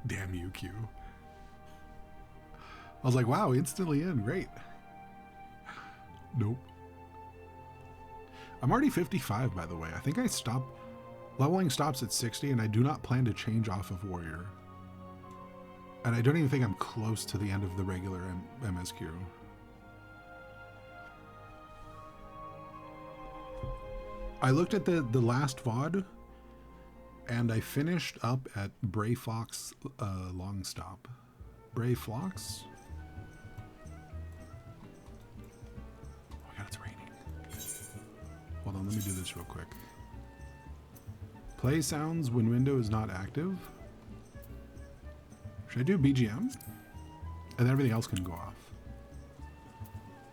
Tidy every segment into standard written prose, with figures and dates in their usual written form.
Damn you, Q. I was like, wow, instantly in. Great. Nope. I'm already 55, by the way. I think I stopped... Leveling stops at 60, and I do not plan to change off of Warrior. And I don't even think I'm close to the end of the regular MSQ. I looked at the last VOD, and I finished up at Bray Flock's long stop. Bray Flock's? Oh my god, it's raining. Hold on, let me do this real quick. Play sounds when window is not active. Should I do BGM? And then everything else can go off.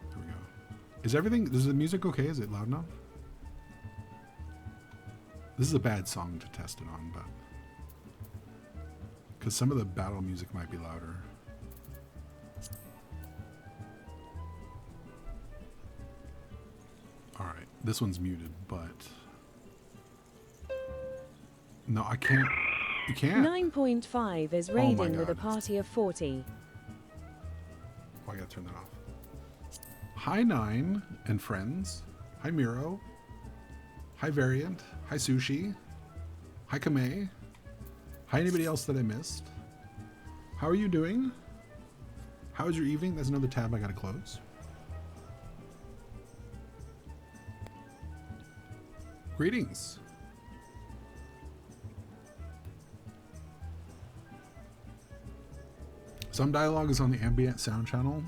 There we go. Is the music okay? Is it loud enough? This is a bad song to test it on, but... because some of the battle music might be louder. Alright, this one's muted, but... no, I can't. You can't. 9.5 is raiding with a party of 40. Oh, I gotta turn that off. Hi 9 and friends. Hi Miro. Hi Variant. Hi Sushi. Hi Kame. Hi anybody else that I missed. How are you doing? How was your evening? That's another tab I gotta close. Greetings. Some dialogue is on the ambient sound channel.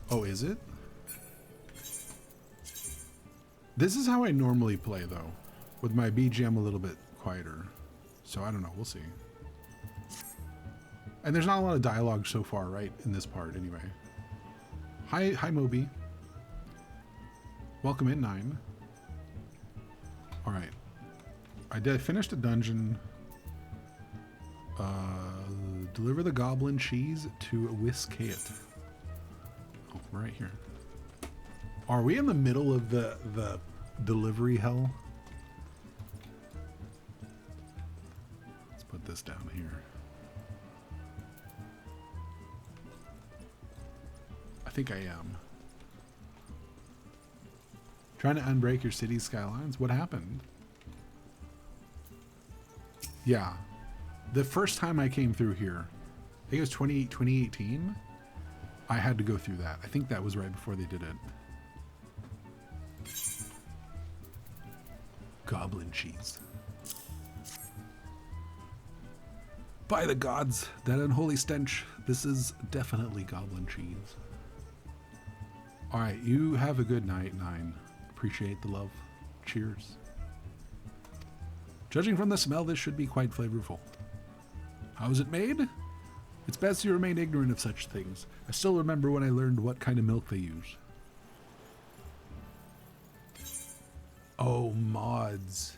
Oh, is it? This is how I normally play, though, with my BGM a little bit quieter. So I don't know. We'll see. And there's not a lot of dialogue so far, right, in this part, anyway. Hi, Moby. Welcome in, 9. All right. I finished a dungeon. Deliver the goblin cheese to Whiskate. Oh, right here. Are we in the middle of the delivery hell? Let's put this down here. I think I am. Trying to unbreak your city skylines? What happened? Yeah. The first time I came through here, I think it was 2018, I had to go through that. I think that was right before they did it. Goblin cheese. By the gods, that unholy stench. This is definitely goblin cheese. Alright, you have a good night, 9. Appreciate the love. Cheers. Judging from the smell, this should be quite flavorful. How is it made? It's best you remain ignorant of such things. I still remember when I learned what kind of milk they use. Oh, mods.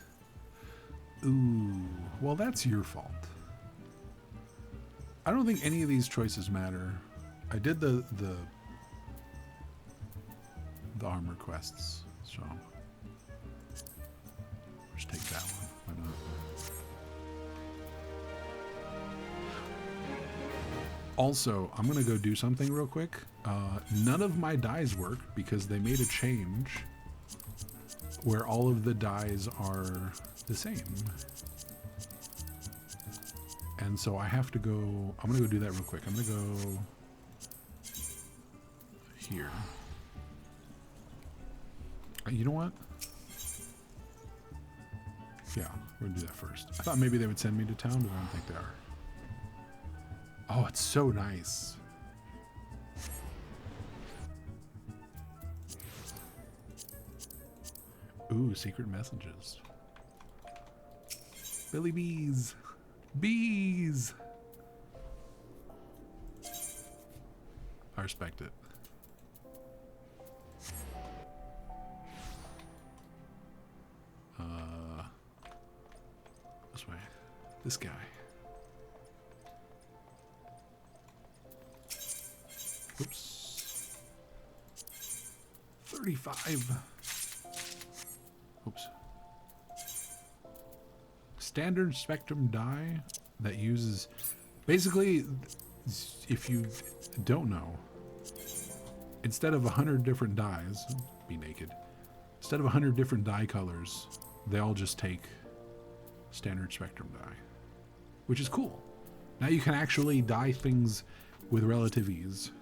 Ooh, well, that's your fault. I don't think any of these choices matter. I did the armor quests, so just take that one. Why not? Also, I'm gonna go do something real quick. None of my dyes work because they made a change where all of the dyes are the same. And so I have to go, I'm gonna go do that real quick. I'm gonna go here. You know what? Yeah, we're gonna do that first. I thought maybe they would send me to town, but I don't think they are. Oh, it's so nice. Ooh, secret messages. Billy Bees. Bees. I respect it. This way. This guy. Oops. 35. Oops. Standard spectrum die that uses Basically, if you don't know, instead of 100 different dyes, be naked, instead of 100 different dye colors, they all just take standard spectrum dye, which is cool. Now you can actually dye things with relative ease.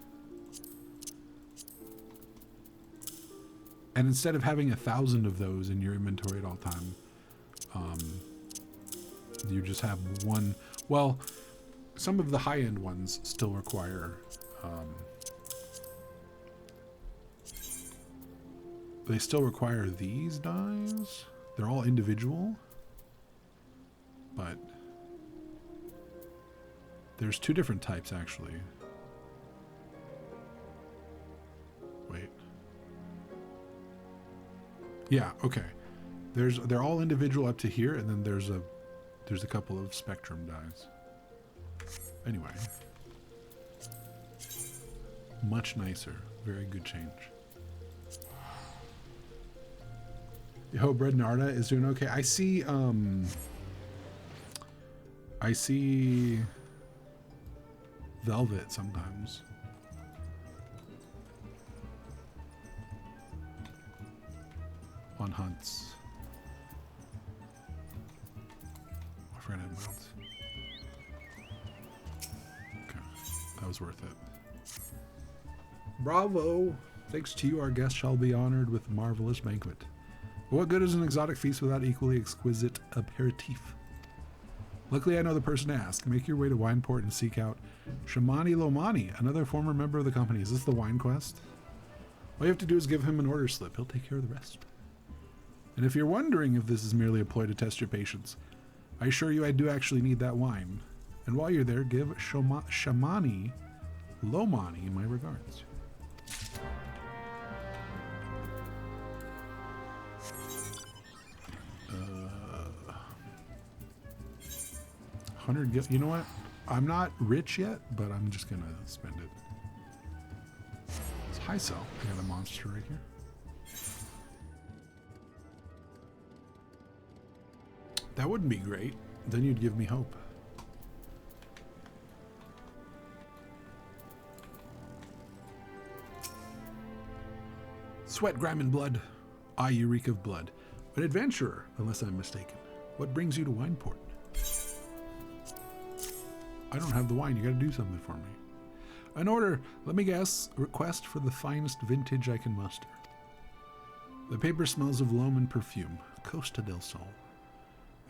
And instead of having 1,000 of those in your inventory at all time, you just have one. Well, some of the high-end ones still require they still require these dyes. They're all individual, but there's two different types actually. Wait. Yeah, okay. They're all individual up to here, and then there's a couple of spectrum dyes. Anyway, much nicer. Very good change. Yo, Bread Narda is doing okay. I see Velvet sometimes. On hunts. I forgot how to mount. Okay, that was worth it. Bravo! Thanks to you, our guest shall be honored with a marvelous banquet. But what good is an exotic feast without equally exquisite aperitif? Luckily, I know the person to ask. Make your way to Wineport and seek out Shamani Lomani, another former member of the company. Is this the wine quest? All you have to do is give him an order slip. He'll take care of the rest. And if you're wondering if this is merely a ploy to test your patience, I assure you I do actually need that wine. And while you're there, give Shamani Lomani my regards. 100. You know what? I'm not rich yet, but I'm just gonna spend it. It's high sell. I got a monster right here. That wouldn't be great. Then you'd give me hope. Sweat, grime, and blood. I, you reek of blood. An adventurer, unless I'm mistaken. What brings you to Wineport? I don't have the wine. You gotta do something for me. An order, let me guess, request for the finest vintage I can muster. The paper smells of loam and perfume. Costa del Sol.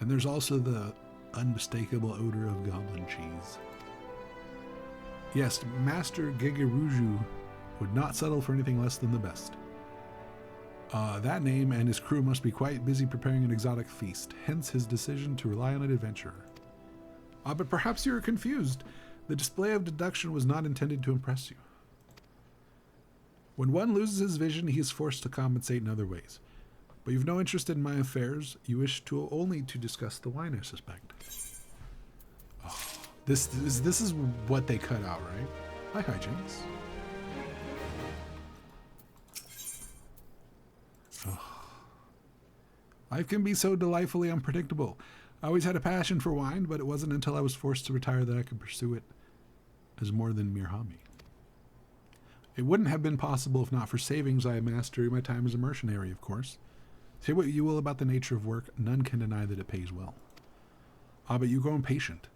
And there's also the unmistakable odor of goblin cheese. Yes, Master Gigeruju would not settle for anything less than the best. That name and his crew must be quite busy preparing an exotic feast, hence his decision to rely on an adventurer. But perhaps you're confused. The display of deduction was not intended to impress you. When one loses his vision, he is forced to compensate in other ways. But you've no interest in my affairs. You wish to only to discuss the wine, I suspect. Oh, this is what they cut out, right? Hi, hijinks. Oh. Life can be so delightfully unpredictable. I always had a passion for wine, but it wasn't until I was forced to retire that I could pursue it as more than mere hobby. It wouldn't have been possible if not for savings I amassed during my time as a mercenary, of course. Say what you will about the nature of work, none can deny that it pays well. But you grow impatient,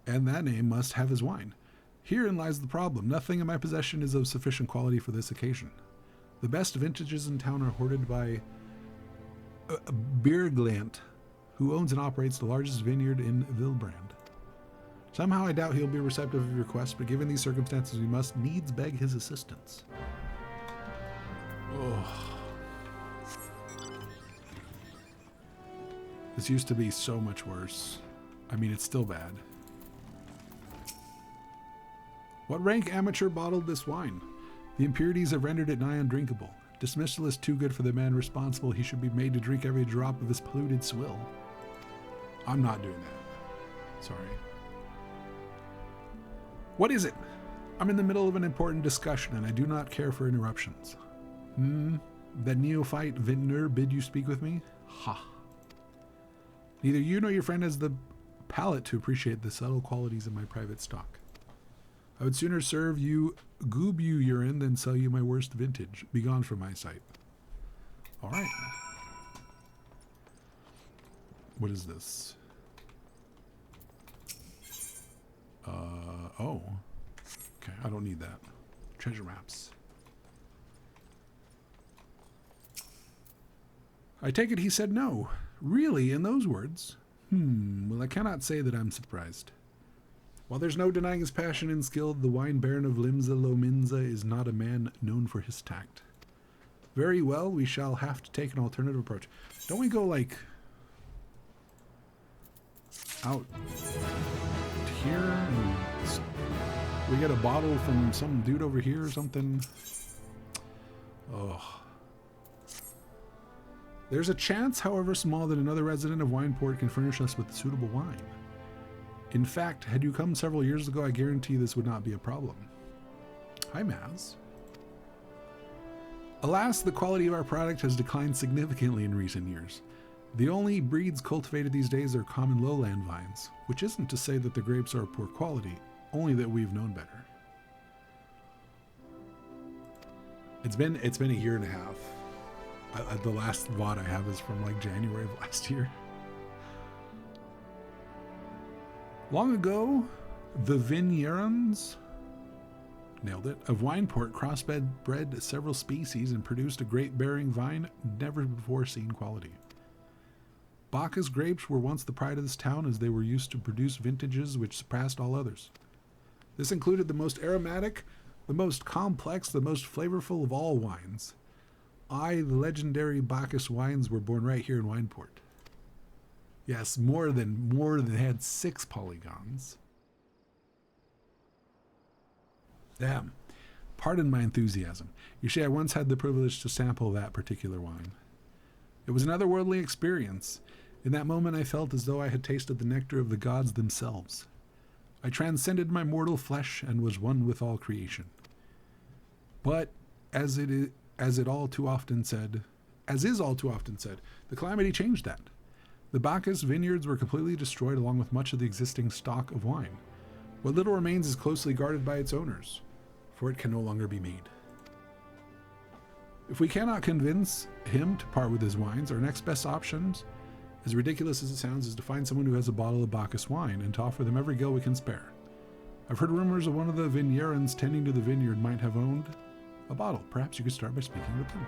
and that name must have his wine. Herein lies the problem. Nothing in my possession is of sufficient quality for this occasion. The best vintages in town are hoarded by Beerglant, who owns and operates the largest vineyard in Vilbrand. Somehow I doubt he'll be receptive of your request, but given these circumstances, we must needs beg his assistance. Oh. This used to be so much worse. I mean, it's still bad. What rank amateur bottled this wine? The impurities have rendered it nigh undrinkable. Dismissal is too good for the man responsible. He should be made to drink every drop of his polluted swill. I'm not doing that. Sorry. What is it? I'm in the middle of an important discussion, and I do not care for interruptions. That neophyte vintner bid you speak with me? Ha. Neither you nor your friend has the palate to appreciate the subtle qualities of my private stock. I would sooner serve you goob you urine than sell you my worst vintage. Be gone from my sight. All right. What is this? Oh. Okay, I don't need that. Treasure maps. I take it he said no. Really, in those words? Well, I cannot say that I'm surprised. While there's no denying his passion and skill, the wine baron of Limza Lominza is not a man known for his tact. Very well, we shall have to take an alternative approach. Don't we go, like, out here? And we get a bottle from some dude over here or something? Oh. There's a chance, however small, that another resident of Wineport can furnish us with suitable wine. In fact, had you come several years ago, I guarantee this would not be a problem. Hi, Maz. Alas, the quality of our product has declined significantly in recent years. The only breeds cultivated these days are common lowland vines, which isn't to say that the grapes are of poor quality, only that we've known better. It's been a year and a half. The last VOD I have is from like January of last year. Long ago, the vignerons, nailed it, of Wineport crossbred several species and produced a grape-bearing vine never before seen quality. Bacchus grapes were once the pride of this town, as they were used to produce vintages which surpassed all others. This included the most aromatic, the most complex, the most flavorful of all wines. The legendary Bacchus wines were born right here in Wineport. Yes, more than they had 6 polygons. Damn. Pardon my enthusiasm. You see, I once had the privilege to sample that particular wine. It was an otherworldly experience. In that moment, I felt as though I had tasted the nectar of the gods themselves. I transcended my mortal flesh and was one with all creation. But, as is all too often said, the calamity changed that. The Bacchus vineyards were completely destroyed along with much of the existing stock of wine. What little remains is closely guarded by its owners, for it can no longer be made. If we cannot convince him to part with his wines, our next best options, as ridiculous as it sounds, is to find someone who has a bottle of Bacchus wine and to offer them every gill we can spare. I've heard rumors of one of the vignerons tending to the vineyard might have owned a bottle. Perhaps you could start by speaking with them.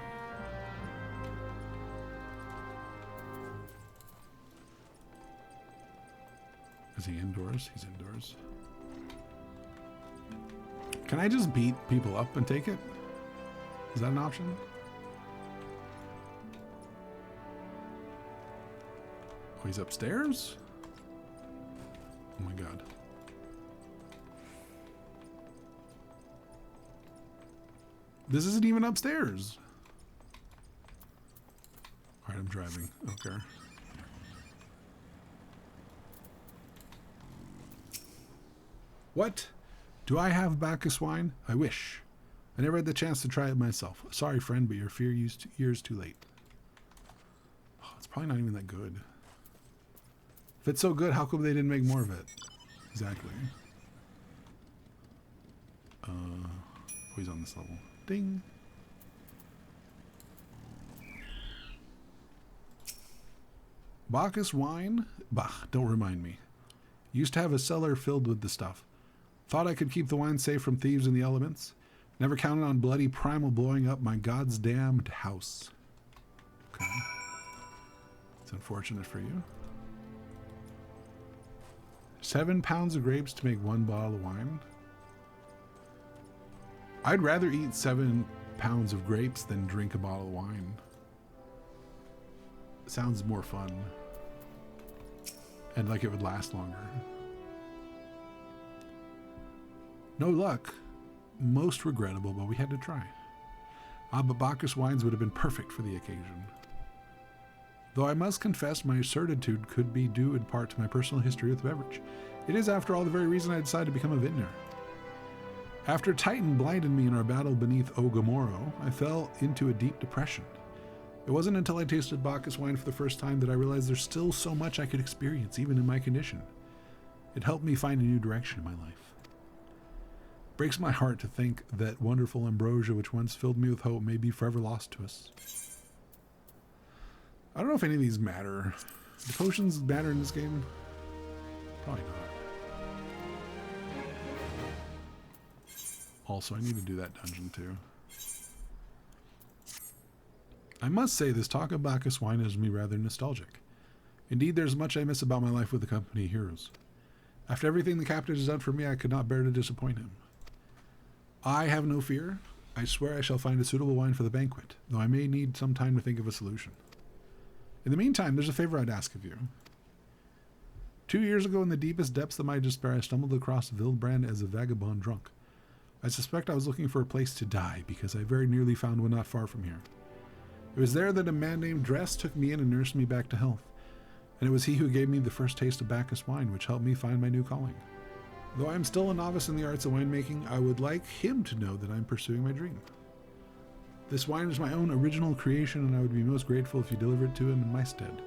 Is he indoors? He's indoors. Can I just beat people up and take it? Is that an option? Oh, he's upstairs? Oh my god. This isn't even upstairs. Alright, I'm driving. Okay. What? Do I have Bacchus wine? I wish. I never had the chance to try it myself. Sorry, friend, but your year's too late. Oh, it's probably not even that good. If it's so good, how come they didn't make more of it? Exactly. Oh, he's on this level. Ding. Bacchus wine? Bah, don't remind me. Used to have a cellar filled with the stuff. Thought I could keep the wine safe from thieves and the elements. Never counted on bloody primal blowing up my god's damned house. Okay. It's unfortunate for you. 7 pounds of grapes to make 1 bottle of wine. I'd rather eat 7 pounds of grapes than drink a bottle of wine. Sounds more fun. And like it would last longer. No luck. Most regrettable, but we had to try. But Bacchus wines would have been perfect for the occasion. Though I must confess my certitude could be due in part to my personal history with the beverage. It is, after all, the very reason I decided to become a vintner. After Titan blinded me in our battle beneath Ogomoro, I fell into a deep depression. It wasn't until I tasted Bacchus wine for the first time that I realized there's still so much I could experience, even in my condition. It helped me find a new direction in my life. Breaks my heart to think that wonderful ambrosia which once filled me with hope may be forever lost to us. I don't know if any of these matter. Do potions matter in this game? Probably not. Also, I need to do that dungeon too. I must say, this talk of Bacchus wine has me rather nostalgic. Indeed, there's much I miss about my life with the company of heroes. After everything the captain has done for me, I could not bear to disappoint him. I have no fear. I swear I shall find a suitable wine for the banquet, though I may need some time to think of a solution. In the meantime, there's a favor I'd ask of you. 2 years ago, in the deepest depths of my despair, I stumbled across Wildbrand as a vagabond drunk. I suspect I was looking for a place to die, because I very nearly found one not far from here. It was there that a man named Dress took me in and nursed me back to health, and it was he who gave me the first taste of Bacchus wine, which helped me find my new calling. Though I am still a novice in the arts of winemaking, I would like him to know that I am pursuing my dream. This wine is my own original creation, and I would be most grateful if you deliver it to him in my stead.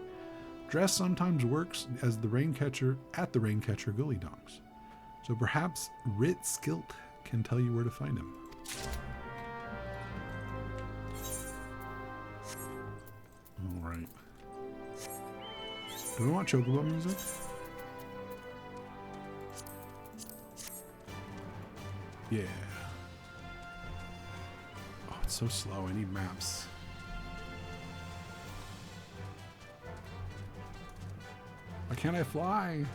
Dress sometimes works as the raincatcher at the Raincatcher Gully Docks, so perhaps Rit Skilt can tell you where to find him. All right. Do we want chocobo music? Yeah. Oh, it's so slow. I need maps. Why can't I fly?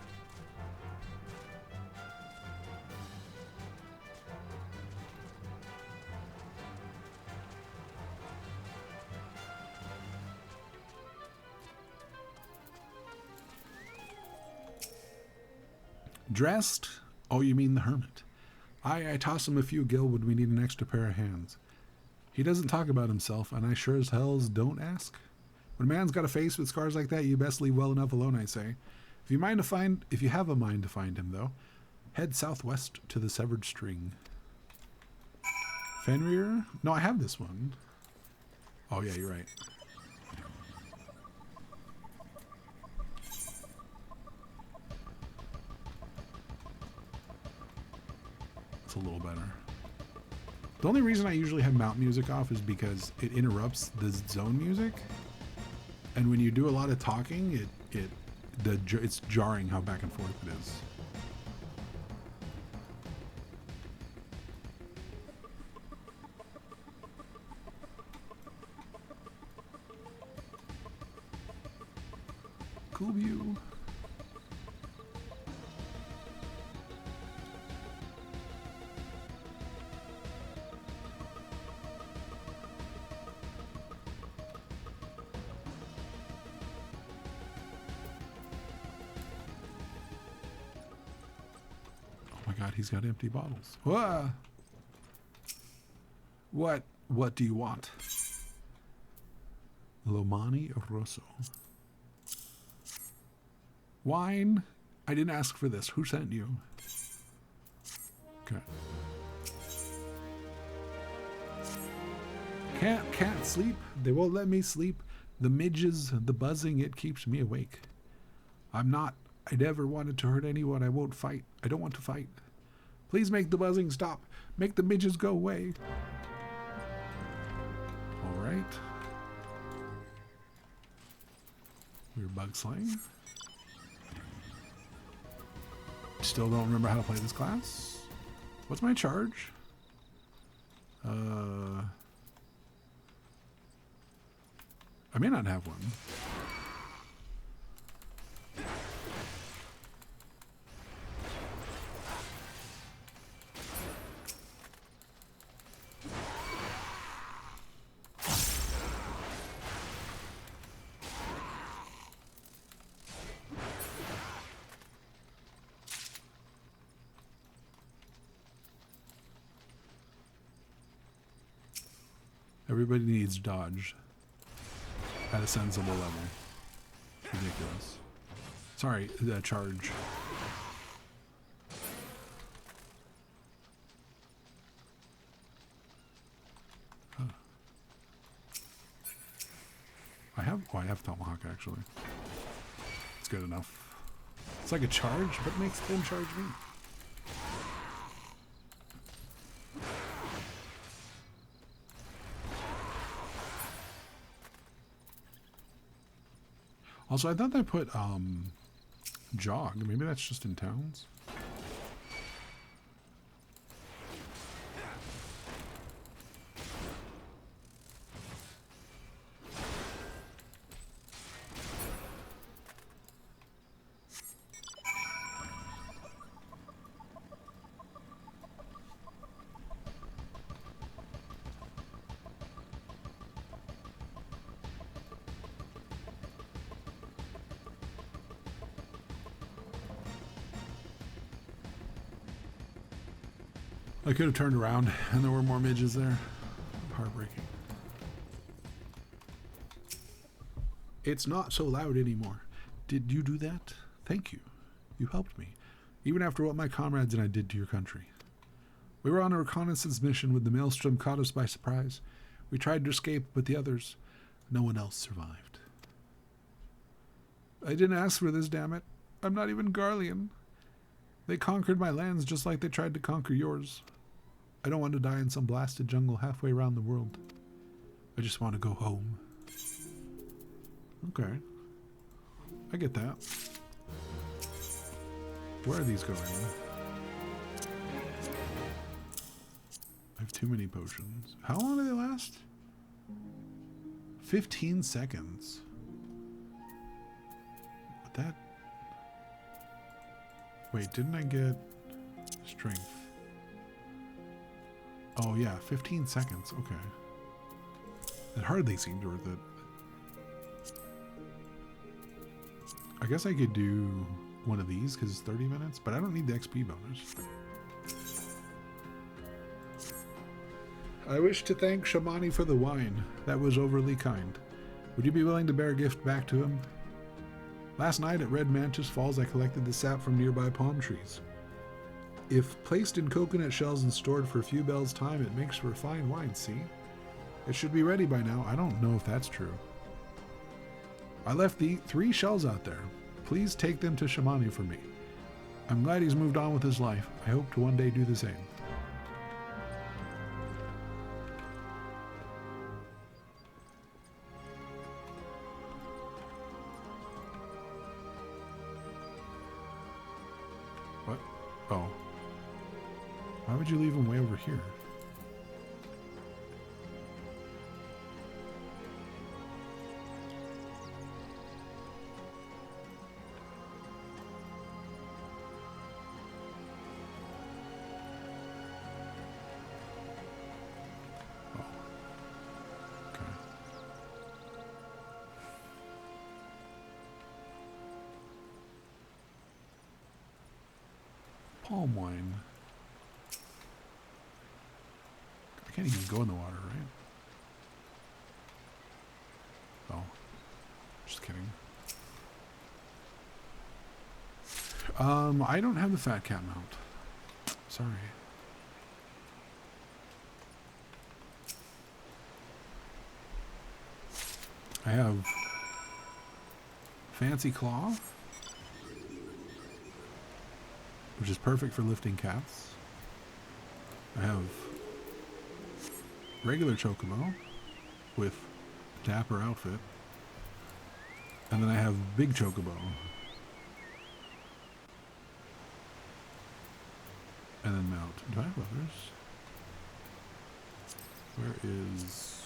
Dressed? Oh, you mean the hermit. I toss him a few gil when we need an extra pair of hands. He doesn't talk about himself, and I sure as hells don't ask. When a man's got a face with scars like that, you best leave well enough alone, I say. If you have a mind to find him, though, head southwest to the Severed String. Fenrir? No, I have this one. Oh yeah, you're right. A little better. The only reason I usually have mount music off is because it interrupts the zone music, and when you do a lot of talking, it's jarring how back and forth it is. Cool view. He's got empty bottles. Whoa. What do you want? Lomani Rosso. Wine? I didn't ask for this. Who sent you? Okay. Can't sleep. They won't let me sleep. The midges, the buzzing, it keeps me awake. I never wanted to hurt anyone. I won't fight. I don't want to fight. Please make the buzzing stop. Make the midges go away. All right. We're bug slaying. Still don't remember how to play this class. What's my charge? I may not have one. Everybody needs dodge at a sensible level. It's ridiculous. Sorry, the charge. Huh. I have Tomahawk actually. It's good enough. It's like a charge, but makes them charge me. Also, I thought they put jog. Maybe that's just in towns. I could have turned around and there were more midges there. Heartbreaking. It's not so loud anymore. Did you do that? Thank you. You helped me, even after what my comrades and I did to your country. We were on a reconnaissance mission when the maelstrom caught us by surprise. We tried to escape, but the others, no one else survived. I didn't ask for this, damn it. I'm not even Garlean. They conquered my lands just like they tried to conquer yours. I don't want to die in some blasted jungle halfway around the world. I just want to go home. Okay. I get that. Where are these going? I have too many potions. How long do they last? 15 seconds. But that... Wait, didn't I get strength? Oh yeah, 15 seconds. Okay. It hardly seemed worth it. I guess I could do one of these because it's 30 minutes, but I don't need the XP bonus. I wish to thank Shamani for the wine. That was overly kind. Would you be willing to bear a gift back to him? Last night at Red Mantis Falls, I collected the sap from nearby palm trees. If placed in coconut shells and stored for a few bells' time, it makes for a fine wine, see? It should be ready by now. I don't know if that's true. I left the 3 shells out there. Please take them to Shamani for me. I'm glad he's moved on with his life. I hope to one day do the same. What? Oh. Why would you leave him way over here? Palm wine. I can't even go in the water, right? Oh. Just kidding. I don't have the fat cat mount. Sorry. I have Fancy Claw, which is perfect for lifting cats. I have regular Chocobo with Dapper outfit. And then I have Big Chocobo. And then mount. Do I have others? Where is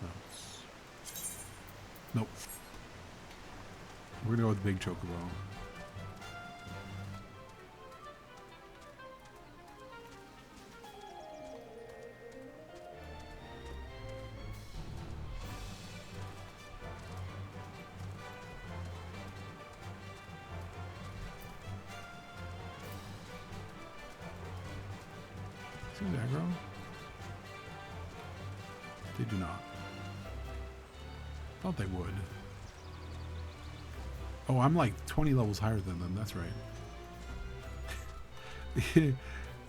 mounts? Nope. We're gonna go with Big Chocobo. Seems aggro. They do not. Thought they would. Oh, I'm like 20 levels higher than them. That's right.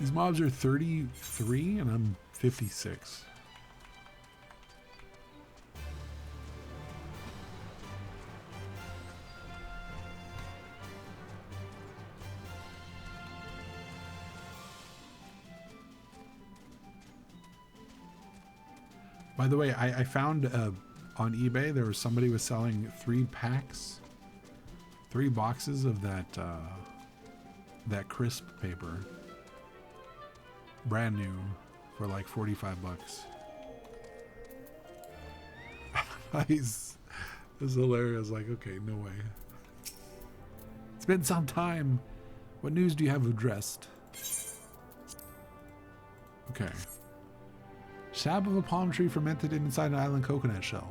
These mobs are 33 and I'm 56. By the way, I found on eBay there was somebody was selling 3 packs, 3 boxes of that that crisp paper, brand new, for like $45. It's hilarious. Like, okay, no way. It's been some time. What news do you have addressed? Okay. Sap of a palm tree fermented inside an island coconut shell.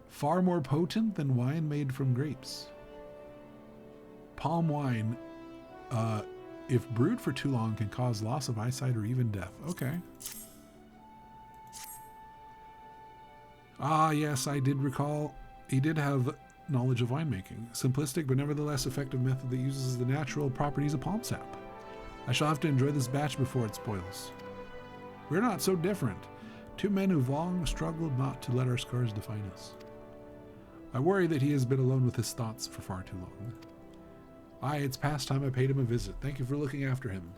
Far more potent than wine made from grapes. Palm wine, if brewed for too long, can cause loss of eyesight or even death. Okay. Ah, yes, I did recall. He did have knowledge of winemaking. Simplistic but nevertheless effective method that uses the natural properties of palm sap. I shall have to enjoy this batch before it spoils. We're not so different. 2 men who've long struggled not to let our scars define us. I worry that he has been alone with his thoughts for far too long. Aye, it's past time I paid him a visit. Thank you for looking after him.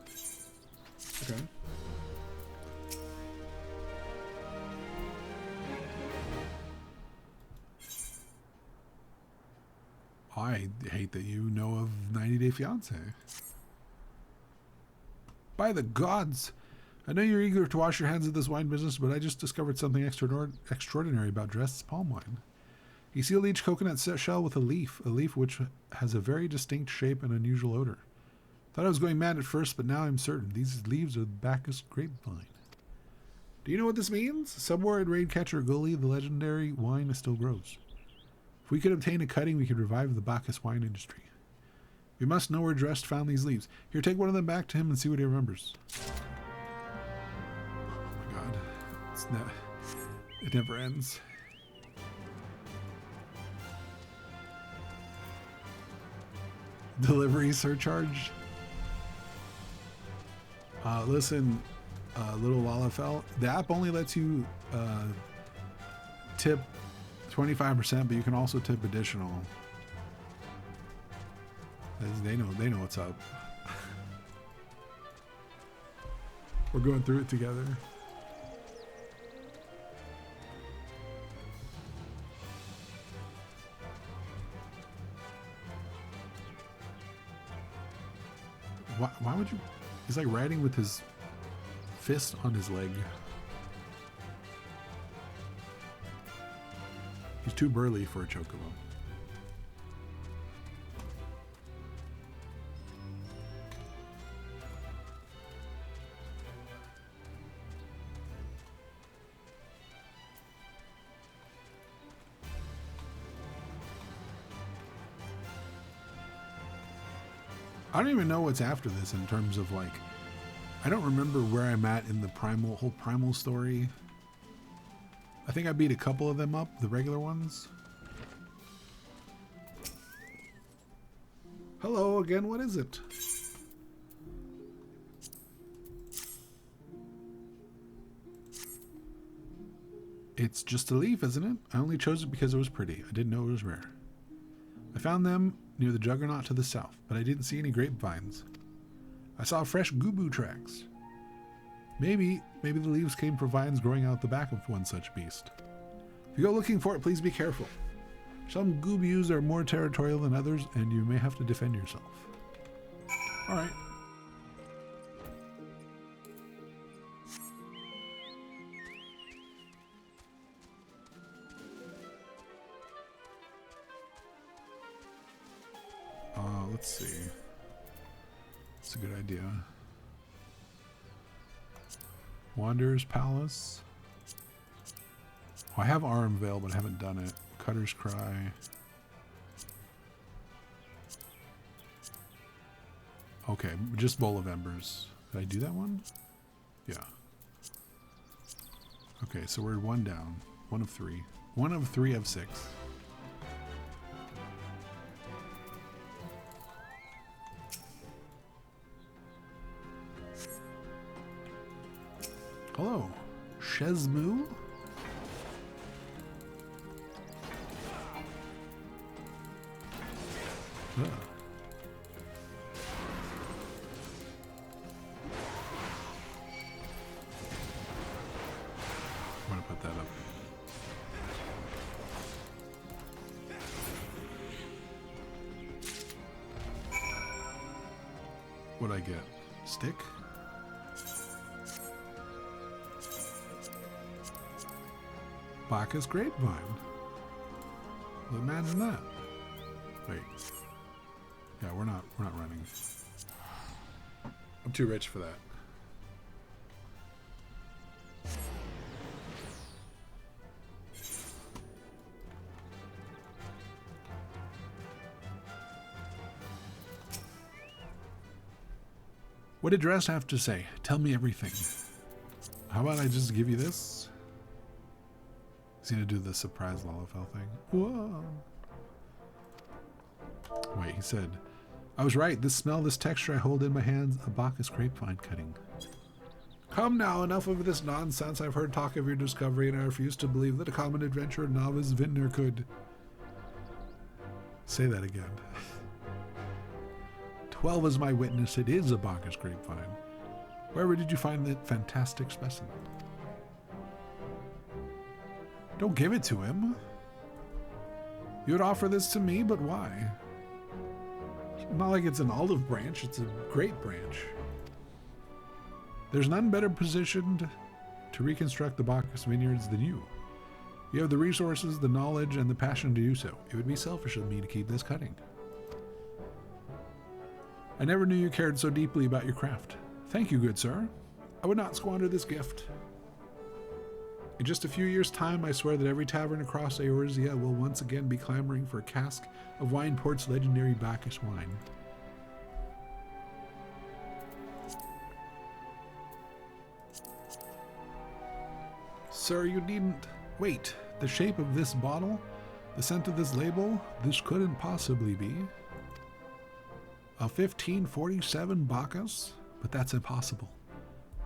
Okay. I hate that you know of 90 Day Fiancé. By the gods! I know you're eager to wash your hands of this wine business, but I just discovered something extraordinary about Dress's palm wine. He sealed each coconut shell with a leaf which has a very distinct shape and unusual odor. Thought I was going mad at first, but now I'm certain. These leaves are the Bacchus grapevine. Do you know what this means? Somewhere in Raidcatcher Gully, the legendary wine still grows. If we could obtain a cutting, we could revive the Bacchus wine industry. We must know where Dress found these leaves. Here, take one of them back to him and see what he remembers. It never ends. Delivery surcharge. Listen, little Lalafell, the app only lets you tip 25%, but you can also tip additional. They know what's up. We're going through it together. Why would you? He's like riding with his fist on his leg. He's too burly for a chocobo. I don't even know what's after this in terms of like, I don't remember where I'm at in the whole primal story. I think I beat a couple of them up, the regular ones. Hello again, what is it? It's just a leaf, isn't it? I only chose it because it was pretty. I didn't know it was rare. I found them near the Juggernaut to the south, but I didn't see any grapevines. I saw fresh gubu tracks. Maybe the leaves came from vines growing out the back of one such beast. If you go looking for it, please be careful. Some gubus are more territorial than others, and you may have to defend yourself. Alright. Let's see. That's a good idea. Wanderer's Palace. Oh, I have Armvale, but I haven't done it. Cutter's Cry. Okay, just Bowl of Embers. Did I do that one? Yeah. Okay, so we're 1 down. 1 of 3. 1 of 3 of 6. Hello, Shezmu. I'm gonna put set that up. What'd I get? Stick? Bacchus Grapevine. What man's in that? Wait. Yeah, we're not running. I'm too rich for that. What did Dress have to say? Tell me everything. How about I just give you this? He's gonna do the surprise Lalafell thing. Whoa. Wait, he said, I was right. This smell, this texture I hold in my hands, a Bacchus grapevine cutting. Come now, enough of this nonsense. I've heard talk of your discovery, and I refuse to believe that a common adventurer novice vintner could... Say that again. 12 is my witness. It is a Bacchus grapevine. Wherever did you find that fantastic specimen? Don't give it to him. You would offer this to me, but why? It's not like it's an olive branch, it's a grape branch. There's none better positioned to reconstruct the Bacchus vineyards than you. You have the resources, the knowledge, and the passion to do so. It would be selfish of me to keep this cutting. I never knew you cared so deeply about your craft. Thank you, good sir. I would not squander this gift. In just a few years' time, I swear that every tavern across Eorzea will once again be clamoring for a cask of Wineport's legendary Bacchus wine. Sir, you needn't... Wait, the shape of this bottle? The scent of this label? This couldn't possibly be. A 1547 Bacchus? But that's impossible.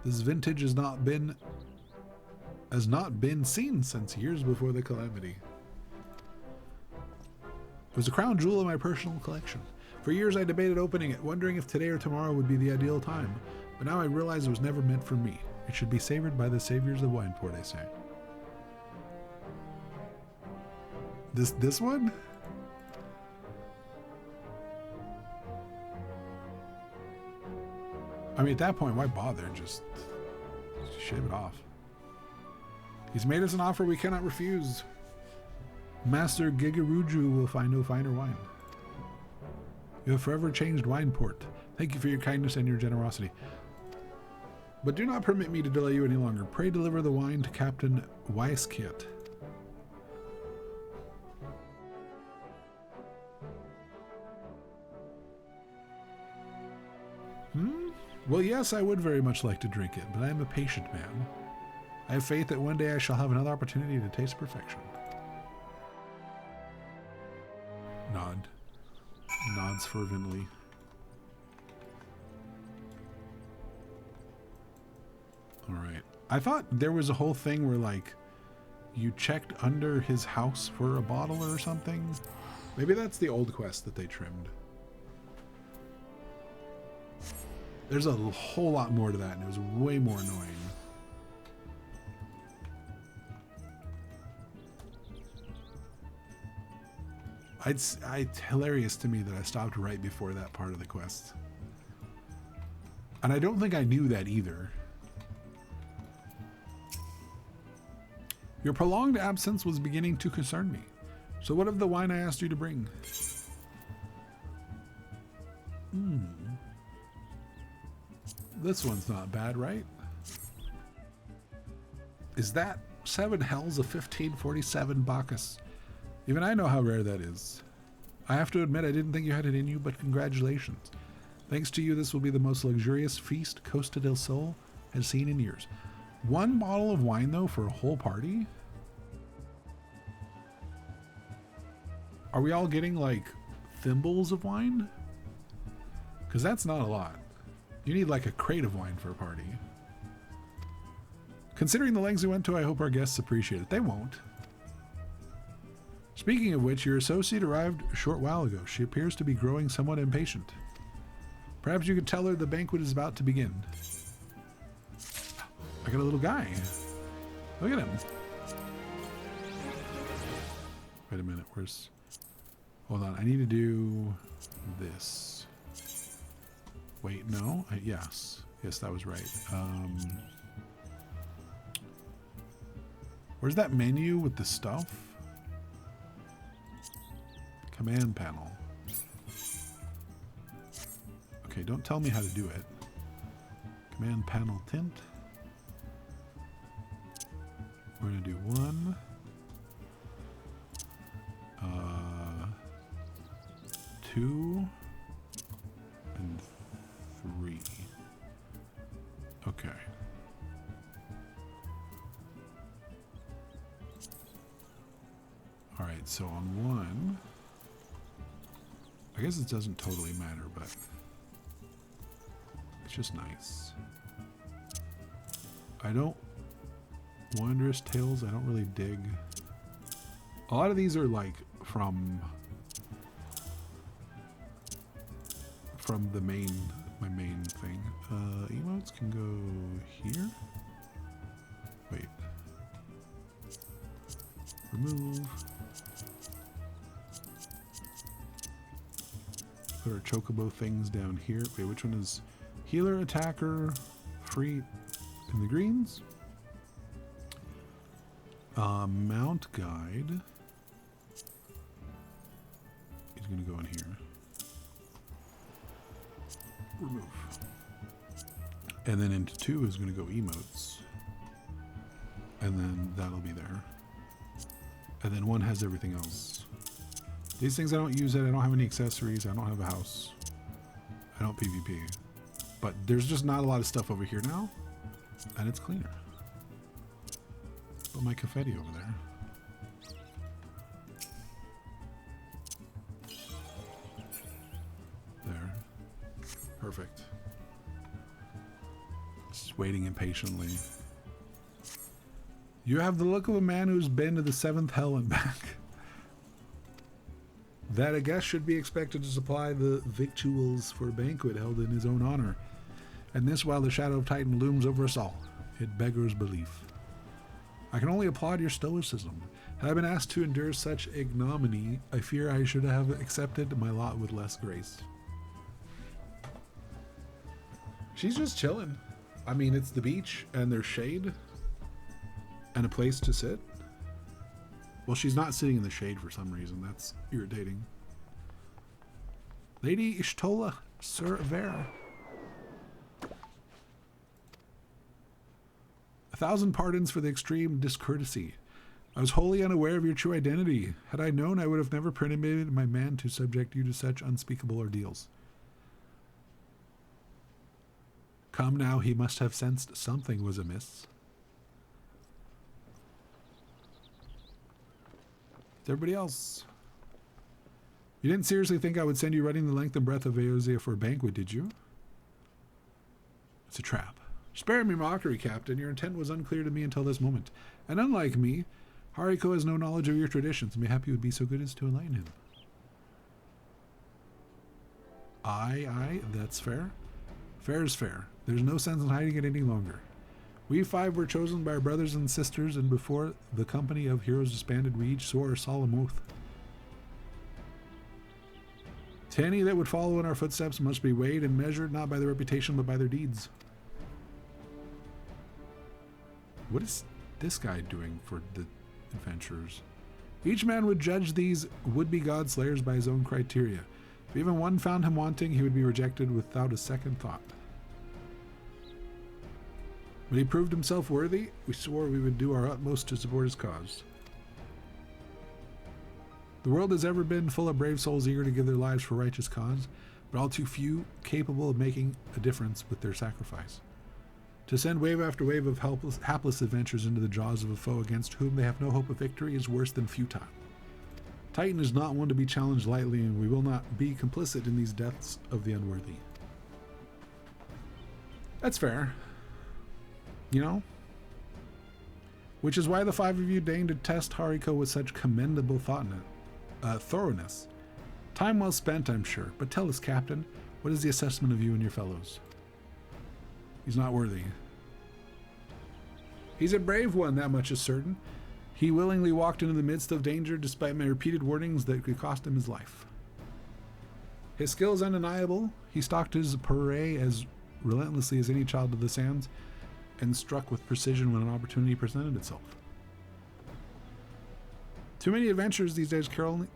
This vintage has not been seen since years before the calamity. It was a crown jewel in my personal collection. For years I debated opening it, wondering if today or tomorrow would be the ideal time. But now I realize it was never meant for me. It should be savored by the saviors of Wineport, I say. This one? I mean, at that point, why bother? Just shave it off. He's made us an offer we cannot refuse. Master Gigaruju will find no finer wine. You have forever changed Wineport. Thank you for your kindness and your generosity. But do not permit me to delay you any longer. Pray deliver the wine to Captain Weiskiet. Well, yes, I would very much like to drink it, but I am a patient man. I have faith that one day I shall have another opportunity to taste perfection. Nod. Nods fervently. Alright. I thought there was a whole thing where, like, you checked under his house for a bottle or something. Maybe that's the old quest that they trimmed. There's a whole lot more to that, and it was way more annoying. It's hilarious to me that I stopped right before that part of the quest. And I don't think I knew that either. Your prolonged absence was beginning to concern me. So what of the wine I asked you to bring? This one's not bad, right? Is that 7 hells of 1547 Bacchus? Even I know how rare that is. I have to admit I didn't think you had it in you, but congratulations. Thanks to you, this will be the most luxurious feast Costa del Sol has seen in years. 1 bottle of wine, though, for a whole party? Are we all getting, like, thimbles of wine? Because that's not a lot. You need like a crate of wine for a party. Considering the lengths we went to, I hope our guests appreciate it. They won't. Speaking of which, your associate arrived a short while ago. She appears to be growing somewhat impatient. Perhaps you could tell her the banquet is about to begin. I got a little guy. Look at him. Wait a minute, where's... Hold on, I need to do this. Wait, no? Yes. Yes, that was right. Where's that menu with the stuff? Command panel. Okay, don't tell me how to do it. Command panel tint. We're going to do 1. 2. And 3. Okay. Alright, so on 1, I guess it doesn't totally matter, but it's just nice. I don't... Wondrous Tales, I don't really dig. A lot of these are like from the main, my main thing. Emotes can go here. Wait. Remove. Put our chocobo things down here. Wait, which one is healer, attacker, free in the greens? Mount guide is going to go in here. Remove. And then into 2 is going to go emotes. And then that'll be there. And then 1 has everything else. These things I don't use it. I don't have any accessories. I don't have a house. I don't PvP. But there's just not a lot of stuff over here now. And it's cleaner. Put my confetti over there. There. Perfect. Just waiting impatiently. You have the look of a man who's been to the 7th hell and back. That a guest should be expected to supply the victuals for a banquet held in his own honor. And this while the shadow of Titan looms over us all. It beggars belief. I can only applaud your stoicism. Had I been asked to endure such ignominy, I fear I should have accepted my lot with less grace. She's just chilling. I mean, it's the beach, and there's shade, and a place to sit. Well, she's not sitting in the shade for some reason. That's irritating. Lady Ishtola, Sir Vera. 1,000 pardons for the extreme discourtesy. I was wholly unaware of your true identity. Had I known, I would have never permitted my man to subject you to such unspeakable ordeals. Come now, he must have sensed something was amiss. It's everybody else. You didn't seriously think I would send you running the length and breadth of Eosia for a banquet, did you? It's a trap. Spare me mockery, Captain. Your intent was unclear to me until this moment. And unlike me, Haricot has no knowledge of your traditions. Mayhap you would be so good as to enlighten him. Aye, that's fair. Fair is fair. There's no sense in hiding it any longer. We 5 were chosen by our brothers and sisters, and before the company of heroes disbanded, we each swore a solemn oath. To any that would follow in our footsteps must be weighed and measured not by their reputation but by their deeds. What is this guy doing for the adventurers? Each man would judge these would-be god-slayers by his own criteria. If even one found him wanting, he would be rejected without a second thought. When he proved himself worthy, we swore we would do our utmost to support his cause. The world has ever been full of brave souls eager to give their lives for righteous cause, but all too few capable of making a difference with their sacrifice. To send wave after wave of hapless adventurers into the jaws of a foe against whom they have no hope of victory is worse than futile. Titan is not one to be challenged lightly, and we will not be complicit in these deaths of the unworthy. That's fair. You know? Which is why the 5 of you deigned to test Haricot with such commendable thoroughness. Time well spent, I'm sure. But tell us, Captain, what is the assessment of you and your fellows? He's not worthy. He's a brave one, that much is certain. He willingly walked into the midst of danger despite my repeated warnings that could cost him his life. His skill is undeniable. He stalked his prey as relentlessly as any child of the sands and struck with precision when an opportunity presented itself. Too many adventurers these days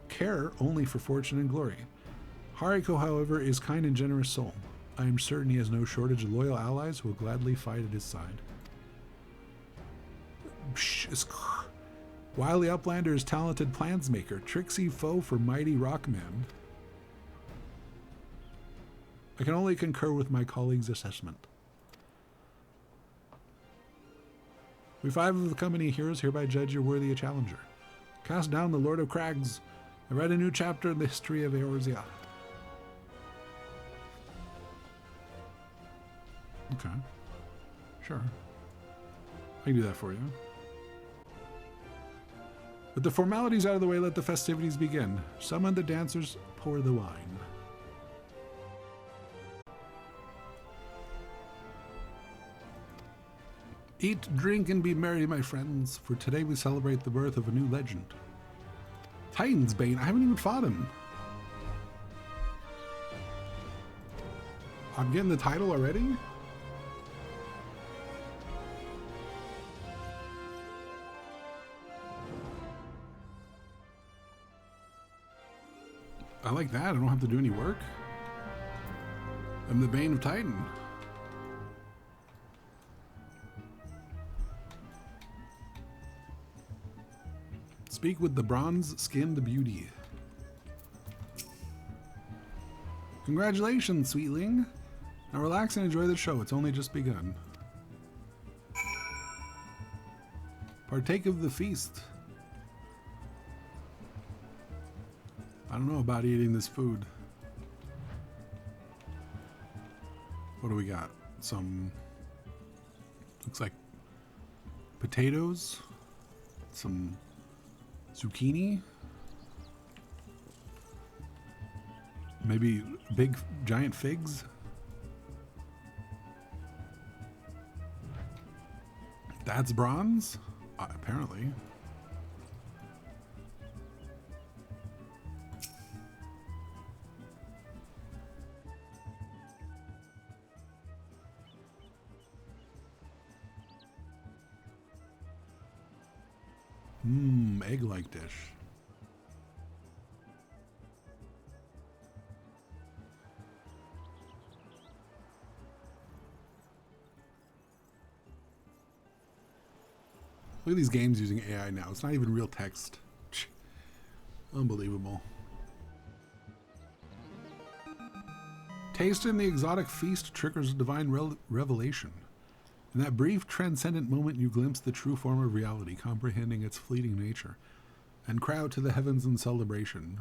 care only for fortune and glory. Haricot, however, is kind and generous soul. I am certain he has no shortage of loyal allies who will gladly fight at his side. Wily Uplander is talented plansmaker, tricksy foe for mighty Rockman. I can only concur with my colleague's assessment. We 5 of the company heroes hereby judge you worthy a challenger. Cast down the Lord of Crags and write a new chapter in the history of Eorzea. Okay. Sure. I can do that for you. With the formalities out of the way, let the festivities begin. Summon the dancers, pour the wine. Eat, drink, and be merry, my friends, for today we celebrate the birth of a new legend. Titan's Bane, I haven't even fought him. I'm getting the title already? I like that, I don't have to do any work. I'm the Bane of Titan. Speak with the bronze-skinned beauty. Congratulations, sweetling. Now relax and enjoy the show. It's only just begun. Partake of the feast. I don't know about eating this food. What do we got? Some... looks like potatoes. Some... zucchini, maybe big giant figs. That's bronze, apparently. Egg-like dish. Look at these games using AI now. It's not even real text. Unbelievable. Taste in the exotic feast triggers divine revelation. In that brief, transcendent moment, you glimpse the true form of reality, comprehending its fleeting nature, and cry out to the heavens in celebration.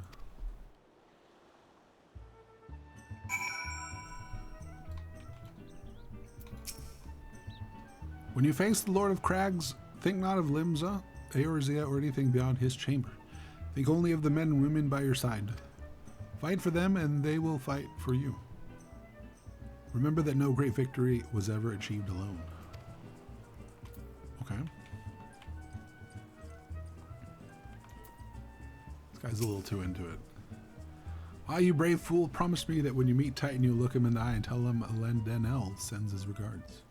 When you face the Lord of Crags, think not of Limsa, Eorzea, or anything beyond his chamber. Think only of the men and women by your side. Fight for them, and they will fight for you. Remember that no great victory was ever achieved alone. Okay. This guy's a little too into it. Ah, you brave fool, promise me that when you meet Titan, you'll look him in the eye and tell him Lendenel sends his regards.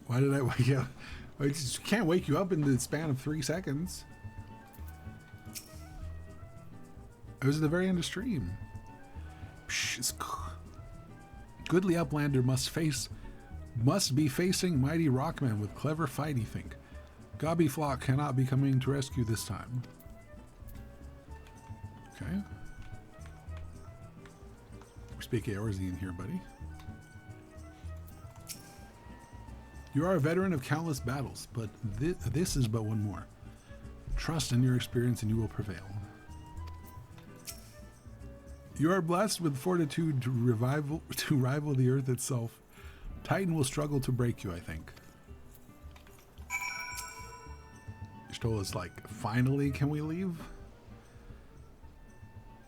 Why did I wake you up? I just can't wake you up in the span of 3 seconds. It was at the very end of stream. Psh, goodly Uplander must be facing mighty Rockman with clever fight, you think. Gobby Flock cannot be coming to rescue this time. Okay. We're speaking Eorzean here, buddy. You are a veteran of countless battles, but this is but one more. Trust in your experience and you will prevail. You are blessed with fortitude to rival the earth itself. Titan will struggle to break you, I think. Shtola's like, finally, can we leave?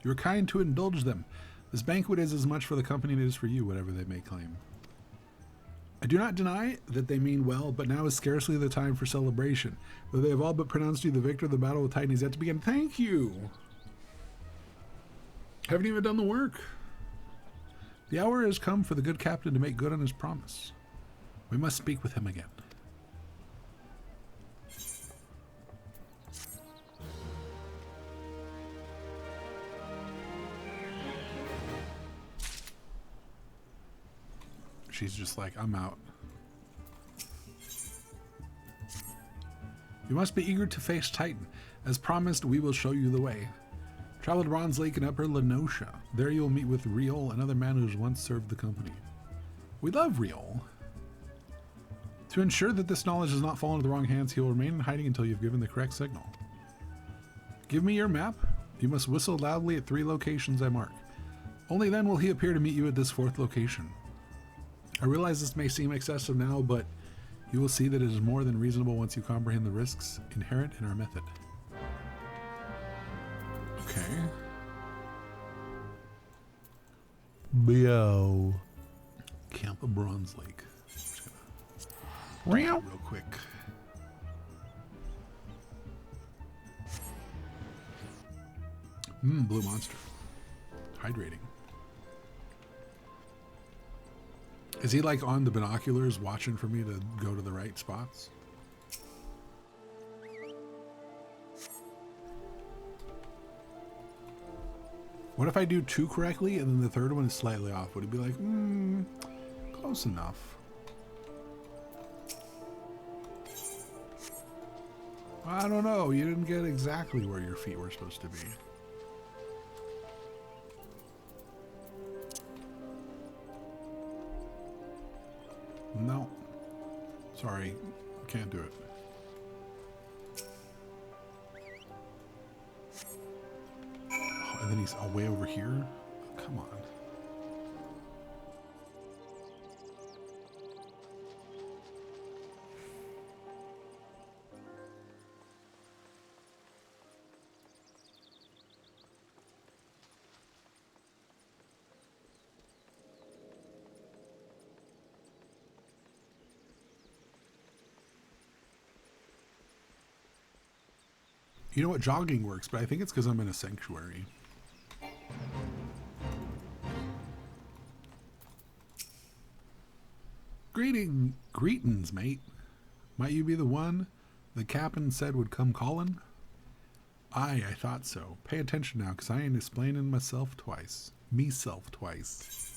You're kind to indulge them. This banquet is as much for the company as it is for you, whatever they may claim. I do not deny that they mean well, but now is scarcely the time for celebration. Though they have all but pronounced you the victor, the battle with Titan is yet to begin. Thank you! Haven't even done the work. The hour has come for the good captain to make good on his promise. We must speak with him again. She's just like, I'm out. You must be eager to face Titan. As promised, we will show you the way. Travel to Bronze Lake in Upper Lenosha. There you will meet with Riol, another man who has once served the company. We love Riol. To ensure that this knowledge does not fall into the wrong hands, he will remain in hiding until you've given the correct signal. Give me your map. You must whistle loudly at 3 locations I mark. Only then will he appear to meet you at this 4th location. I realize this may seem excessive now, but you will see that it is more than reasonable once you comprehend the risks inherent in our method. Okay. Bio. Camp of Bronze Lake. Just gonna real quick. Blue monster. Hydrating. Is he like on the binoculars watching for me to go to the right spots? What if I do 2 correctly and then the 3rd one is slightly off? Would it be like, close enough? I don't know. You didn't get exactly where your feet were supposed to be. No. Sorry. Can't do it. Oh, and then he's way over here? Come on. You know what? Jogging works, but I think it's because I'm in a sanctuary. Greetings, mate. Might you be the one the captain said would come calling? Aye, I thought so. Pay attention now, because I ain't explaining myself twice. Me-self twice.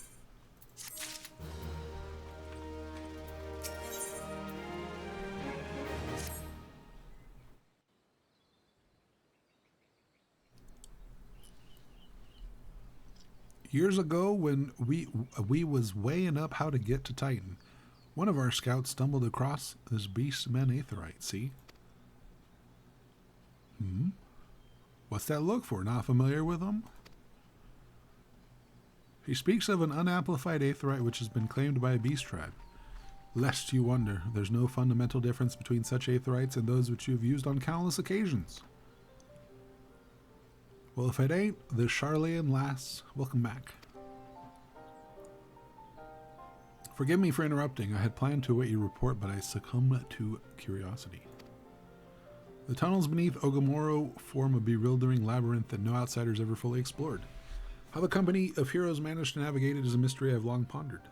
Years ago, when we was weighing up how to get to Titan, one of our scouts stumbled across this beastman aetheryte, see? What's that look for? Not familiar with him? He speaks of an unamplified aetheryte which has been claimed by a beast tribe. Lest you wonder, there's no fundamental difference between such aetherites and those which you have used on countless occasions. Well, if it ain't the Charlean lass, welcome back. Forgive me for interrupting. I had planned to await your report, but I succumbed to curiosity. The tunnels beneath Ogamoro form a bewildering labyrinth that no outsiders ever fully explored. How the company of heroes managed to navigate it is a mystery I've long pondered.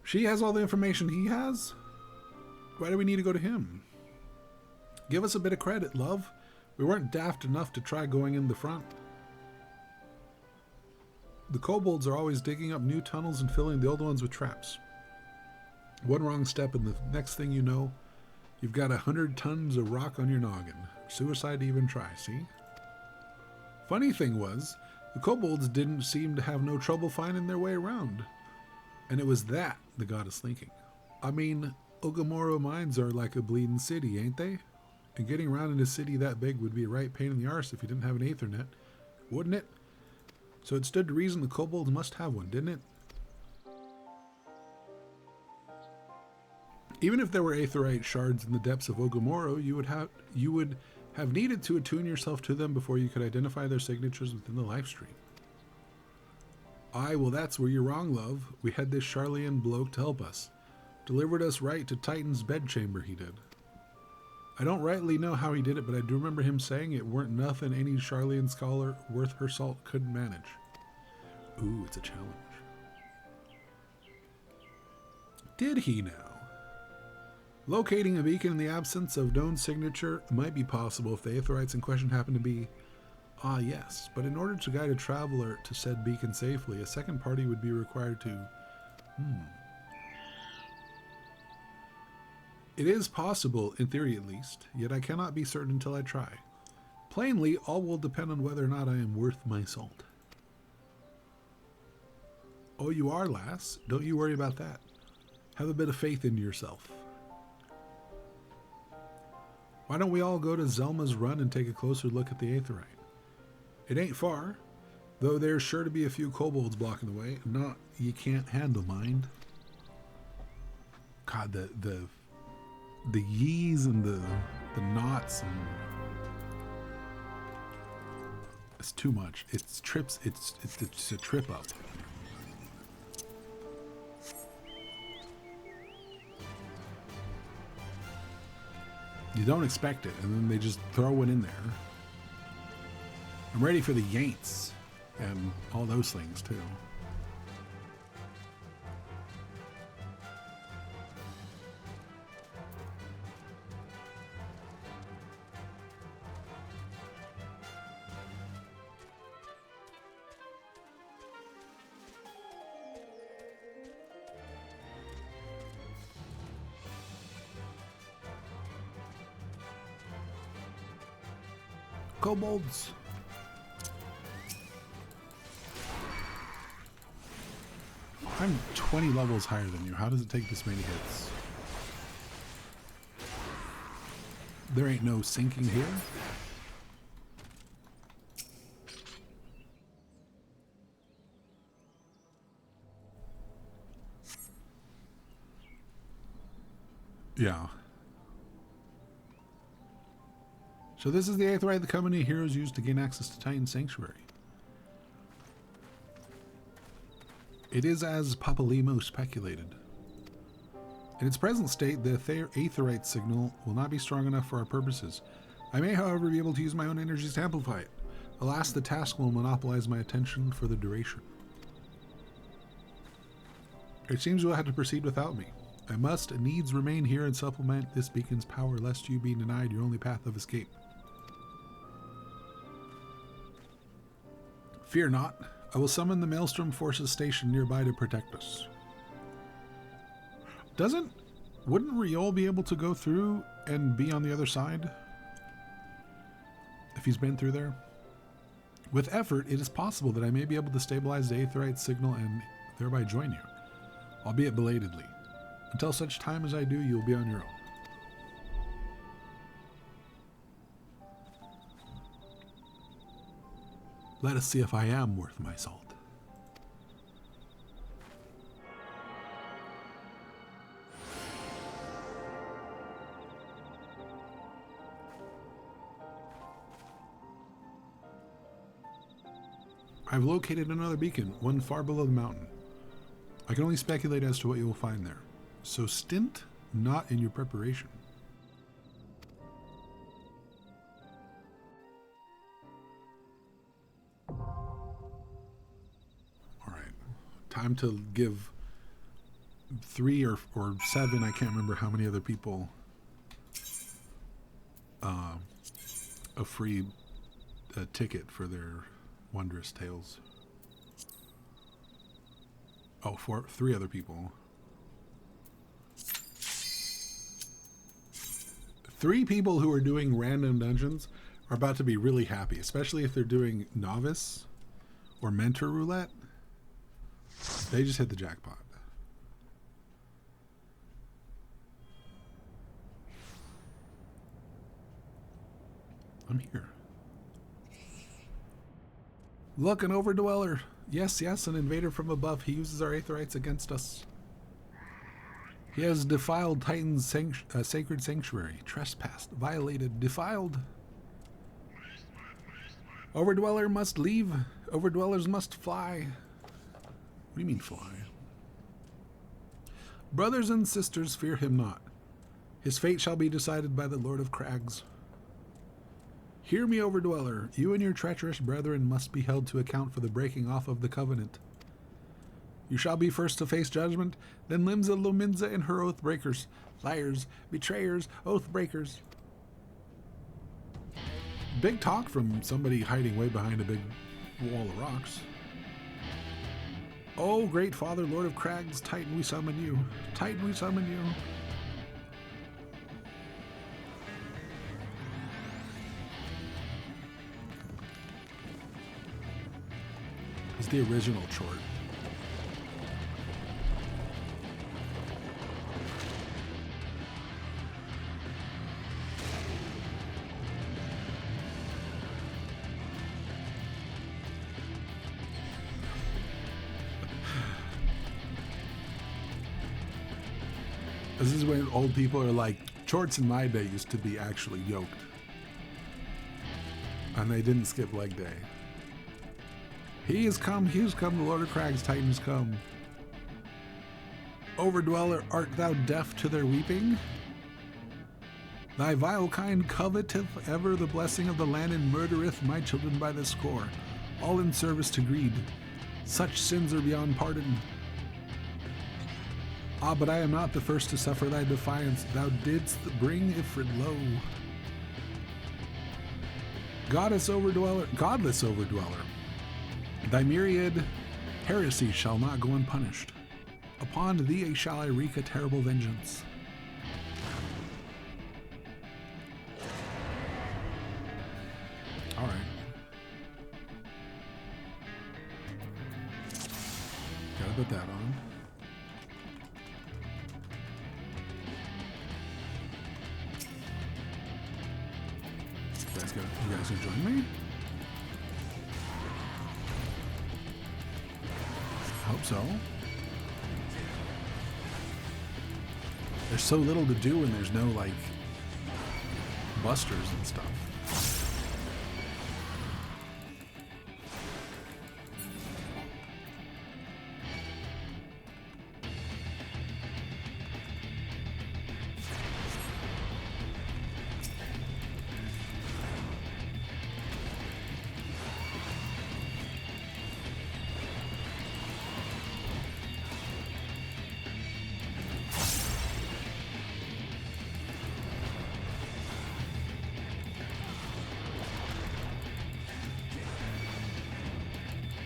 She has all the information he has? Why do we need to go to him? Give us a bit of credit, love. We weren't daft enough to try going in the front. The kobolds are always digging up new tunnels and filling the old ones with traps. One wrong step and the next thing you know, you've got 100 tons of rock on your noggin. Suicide to even try, see? Funny thing was, the kobolds didn't seem to have no trouble finding their way around. And it was that that got us thinking. I mean, Ogamoro mines are like a bleeding city, ain't they? And getting around in a city that big would be a right pain in the arse if you didn't have an Aethernet, wouldn't it? So it stood to reason the kobolds must have one, didn't it? Even if there were aetherite shards in the depths of Ogamoro, you would have needed to attune yourself to them before you could identify their signatures within the live stream. Aye, well, that's where you're wrong, love. We had this Charlian bloke to help us. Delivered us right to Titan's bedchamber, he did. I don't rightly know how he did it, but I do remember him saying it weren't nothing any Charlian scholar worth her salt couldn't manage. Ooh, it's a challenge. Did he now? Locating a beacon in the absence of known signature might be possible if the Aetherites in question happen to be... Ah, yes, but in order to guide a traveler to said beacon safely, a second party would be required to... It is possible, in theory at least, yet I cannot be certain until I try. Plainly, all will depend on whether or not I am worth my salt. Oh, you are, lass. Don't you worry about that. Have a bit of faith in yourself. Why don't we all go to Zelma's Run and take a closer look at the Aetherite? It ain't far, though there's sure to be a few kobolds blocking the way. Not you can't handle, mind. God, the yees and the knots and it's too much. It's trips. It's a trip up. You don't expect it, and then they just throw it in there. I'm ready for the Yaints and all those things too. Kobolds. I'm 20 levels higher than you. How does it take this many hits? There ain't no sinking here. Yeah. So this is the Aetherite the company heroes used to gain access to Titan Sanctuary. It is as Papalimo speculated. In its present state, the Aetherite signal will not be strong enough for our purposes. I may, however, be able to use my own energies to amplify it. Alas, the task will monopolize my attention for the duration. It seems you will have to proceed without me. I must needs remain here and supplement this beacon's power, lest you be denied your only path of escape. Fear not. I will summon the Maelstrom forces stationed nearby to protect us. Wouldn't Riol be able to go through and be on the other side? If he's been through there? With effort, it is possible that I may be able to stabilize the Aetherite signal and thereby join you, albeit belatedly. Until such time as I do, you'll be on your own. Let us see if I am worth my salt. I've located another beacon, one far below the mountain. I can only speculate as to what you will find there. So stint not in your preparation. Alright. Time to give 3 or 7, I can't remember how many other people, a free ticket for their Wondrous Tales. Oh, 3 other people. 3 people who are doing random dungeons are about to be really happy, especially if they're doing Novice or Mentor Roulette. They just hit the jackpot. I'm here. Look, an Overdweller. Yes, an invader from above. He uses our Aetherites against us. He has defiled Titan's sacred sanctuary. Trespassed, violated, defiled. Overdweller must leave. Overdwellers must fly. do you mean fly? Brothers and sisters, fear him not. His fate shall be decided by the Lord of Crags. Hear me, Overdweller. You and your treacherous brethren must be held to account for the breaking off of the covenant. You shall be first to face judgment, then Limsa, Lominza, and her oath breakers, liars, betrayers, oath breakers. Big talk from somebody hiding way behind a big wall of rocks. Oh, great Father, Lord of Crags, Titan, we summon you. Titan, we summon you. It's the original chort. This is when old people are like, chorts in my day used to be actually yoked. And they didn't skip leg day. He has come, the Lord of Crags, Titans come. Overdweller, art thou deaf to their weeping? Thy vile kind coveteth ever the blessing of the land and murdereth my children by the score, all in service to greed. Such sins are beyond pardon. Ah, but I am not the first to suffer thy defiance. Thou didst bring Ifrit low. Godless Overdweller, thy myriad heresies shall not go unpunished. Upon thee shall I wreak a terrible vengeance. All right. Gotta put that on. You guys gonna join me? Hope so. There's so little to do and there's no like busters and stuff.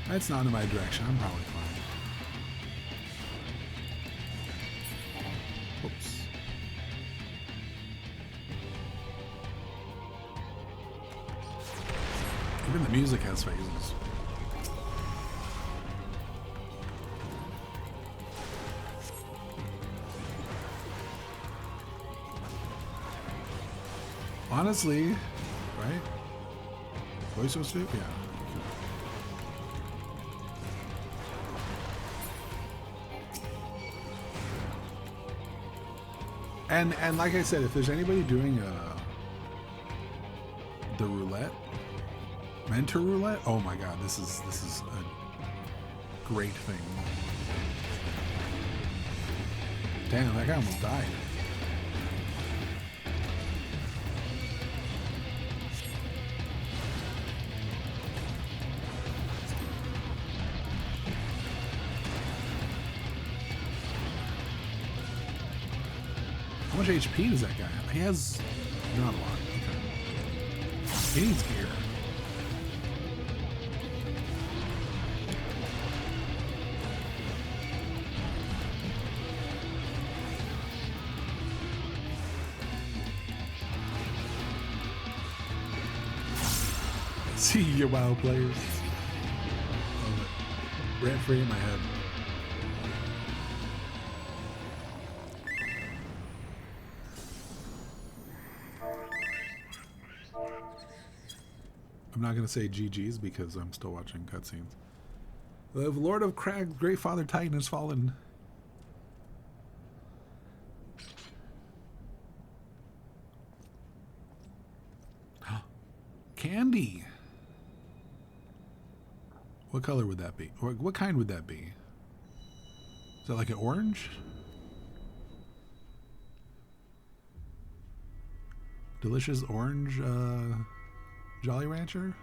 That's not in my direction. I'm probably fine. Oops. Even the music has phases. Honestly, right? Voice was fit? Yeah. And like I said, if there's anybody doing the roulette, mentor roulette, oh my god, this is a great thing. Damn, that guy almost died. How much HP does that guy have? He has not a lot. Okay. He needs gear. See your WoW players. Rant free in my head. I'm not going to say GG's because I'm still watching cutscenes. The Lord of Crag, Great Father Titan has fallen. Candy. What color would that be? Or what kind would that be? Is that like an orange? Delicious orange Jolly Rancher?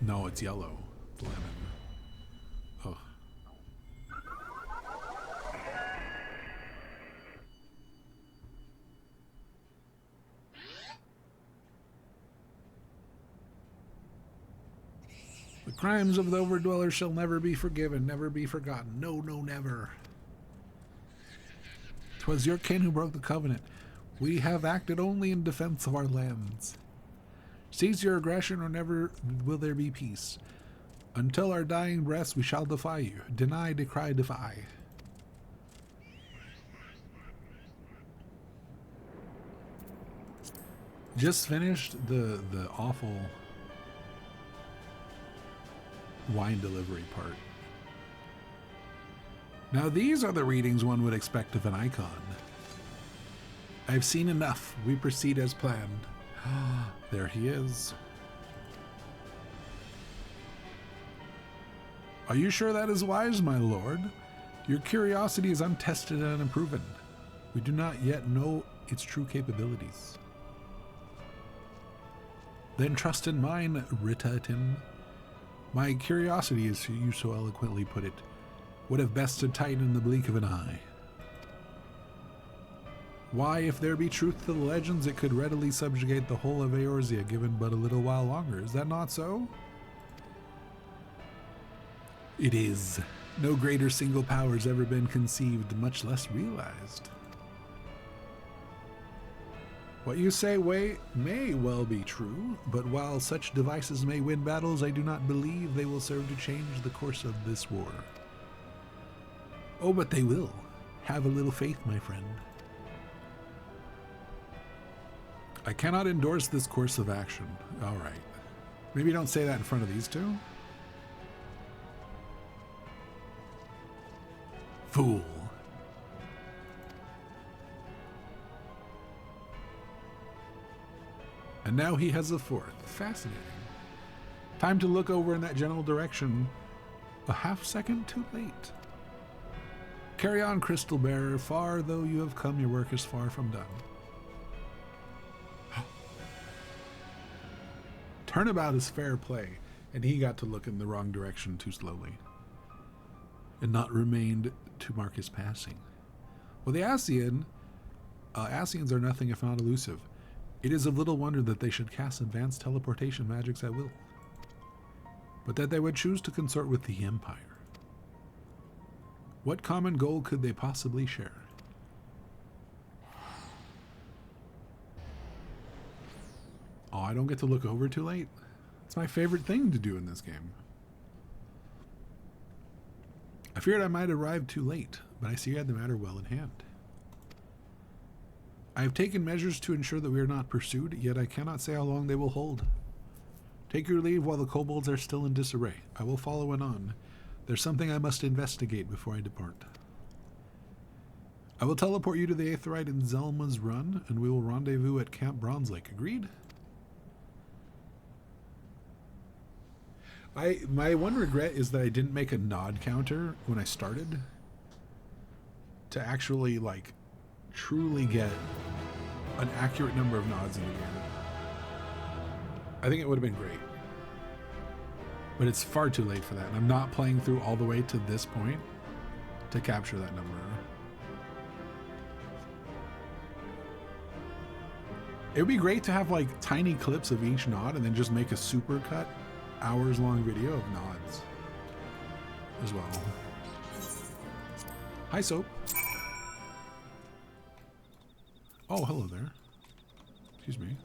No, it's yellow. It's lemon. Oh. The crimes of the Overdweller shall never be forgiven, never be forgotten. No, no, never. 'Twas your kin who broke the covenant. We have acted only in defense of our lands. Cease your aggression or never will there be peace. Until our dying breaths we shall defy you. Deny, decry, defy. Just finished the awful wine delivery part. Now these are the readings one would expect of an icon. I've seen enough. We proceed as planned. There he is. Are you sure that is wise, my lord? Your curiosity is untested and unproven. We do not yet know its true capabilities. Then trust in mine, Ritatin. My curiosity, as you so eloquently put it, would have bested Titan in the blink of an eye. Why, if there be truth to the legends, it could readily subjugate the whole of Eorzea given but a little while longer. Is that not so? It is. No greater single power has ever been conceived, much less realized. What you say may well be true, but while such devices may win battles, I do not believe they will serve to change the course of this war. Oh, but they will. Have a little faith, my friend. I cannot endorse this course of action. All right. Maybe don't say that in front of these two. Fool. And now he has a fourth. Fascinating. Time to look over in that general direction. A half second too late. Carry on, Crystal Bearer. Far though you have come, your work is far from done. Turnabout is fair play, and he got to look in the wrong direction too slowly, and not remained to mark his passing. Well, the Ascians are nothing if not elusive. It is of little wonder that they should cast advanced teleportation magics at will, but that they would choose to consort with the Empire. What common goal could they possibly share? Oh, I don't get to look over too late? It's my favorite thing to do in this game. I feared I might arrive too late, but I see you had the matter well in hand. I have taken measures to ensure that we are not pursued, yet I cannot say how long they will hold. Take your leave while the kobolds are still in disarray. I will follow anon. There's something I must investigate before I depart. I will teleport you to the Aetheryte in Zelma's Run, and we will rendezvous at Camp Bronze Lake. Agreed? My one regret is that I didn't make a nod counter when I started to actually, like, truly get an accurate number of nods in the game. I think it would have been great. But it's far too late for that, and I'm not playing through all the way to this point to capture that number. It would be great to have, like, tiny clips of each nod and then just make a super cut hours-long video of nods as well. Hi, Soap. Oh, hello there. Excuse me.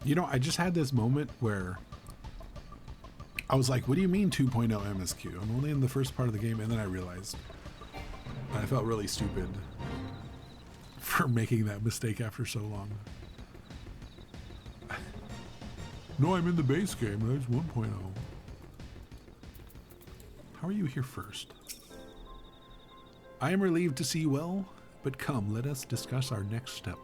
You know, I just had this moment where I was like, what do you mean 2.0 MSQ? I'm only in the first part of the game, and then I realized. I felt really stupid for making that mistake after so long. No, I'm in the base game. That's 1.0. How are you here first? I am relieved to see you well, but come, let us discuss our next step.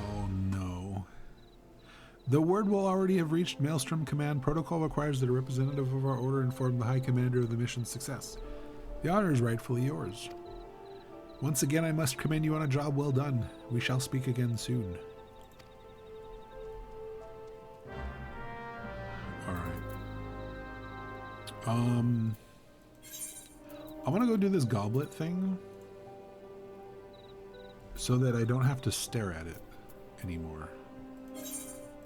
Oh no. The word will already have reached Maelstrom Command. Protocol requires that a representative of our order inform the High Commander of the mission's success. The honor is rightfully yours. Once again, I must commend you on a job well done. We shall speak again soon. I want to go do this goblet thing so that I don't have to stare at it anymore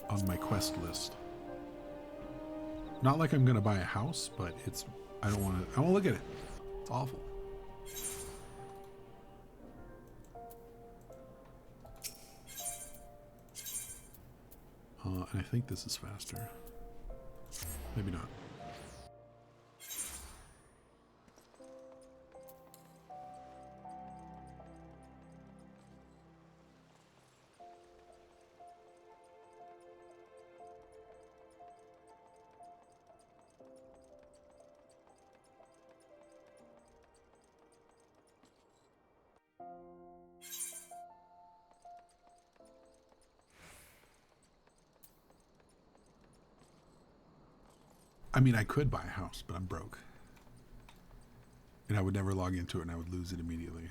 on my quest list. Not like I'm going to buy a house, but I don't want to look at it. It's awful. And I think this is faster. Maybe not. I mean, I could buy a house, but I'm broke. And I would never log into it and I would lose it immediately.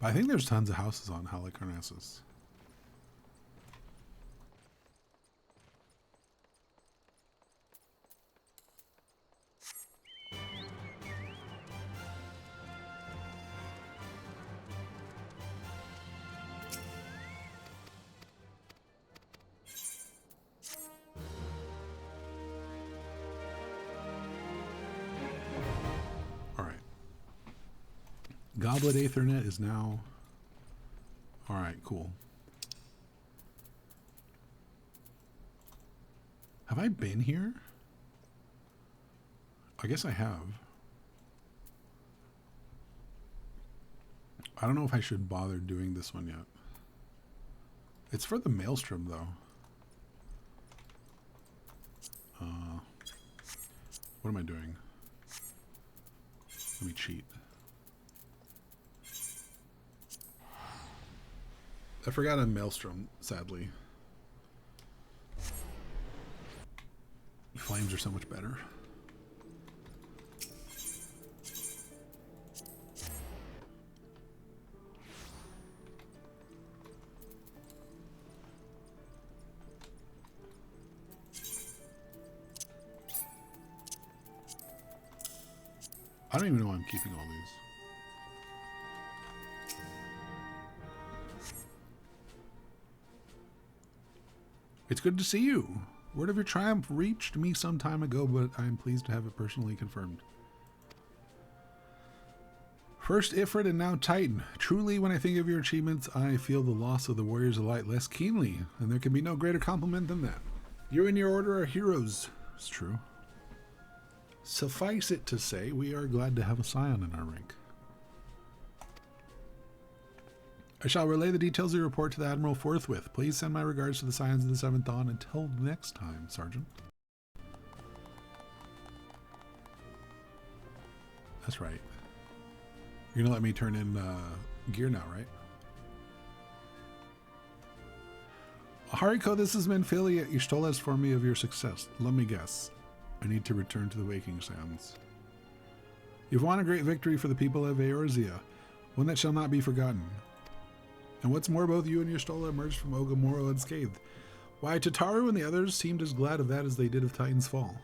But I think there's tons of houses on Halicarnassus. Goblet Aethernet is now... Alright, cool. Have I been here? I guess I have. I don't know if I should bother doing this one yet. It's for the Maelstrom, though. What am I doing? Let me cheat. I forgot a Maelstrom, sadly. Flames are so much better. I don't even know why I'm keeping all these. It's good to see you. Word of your triumph reached me some time ago, but I am pleased to have it personally confirmed. First Ifrit and now Titan. Truly, when I think of your achievements, I feel the loss of the Warriors of Light less keenly, and there can be no greater compliment than that. You and your order are heroes. It's true. Suffice it to say, we are glad to have a scion in our rank. I shall relay the details of your report to the Admiral forthwith. Please send my regards to the Scions of the Seventh Dawn. Until next time, Sergeant. That's right. You're gonna let me turn in gear now, right? Haricot, this is Menphilia. Y'shtola has informed me of your success. Let me guess. I need to return to the Waking Sands. You've won a great victory for the people of Eorzea, one that shall not be forgotten. And what's more, both you and Y'shtola emerged from Ogamoro unscathed. Why, Tataru and the others seemed as glad of that as they did of Titan's fall.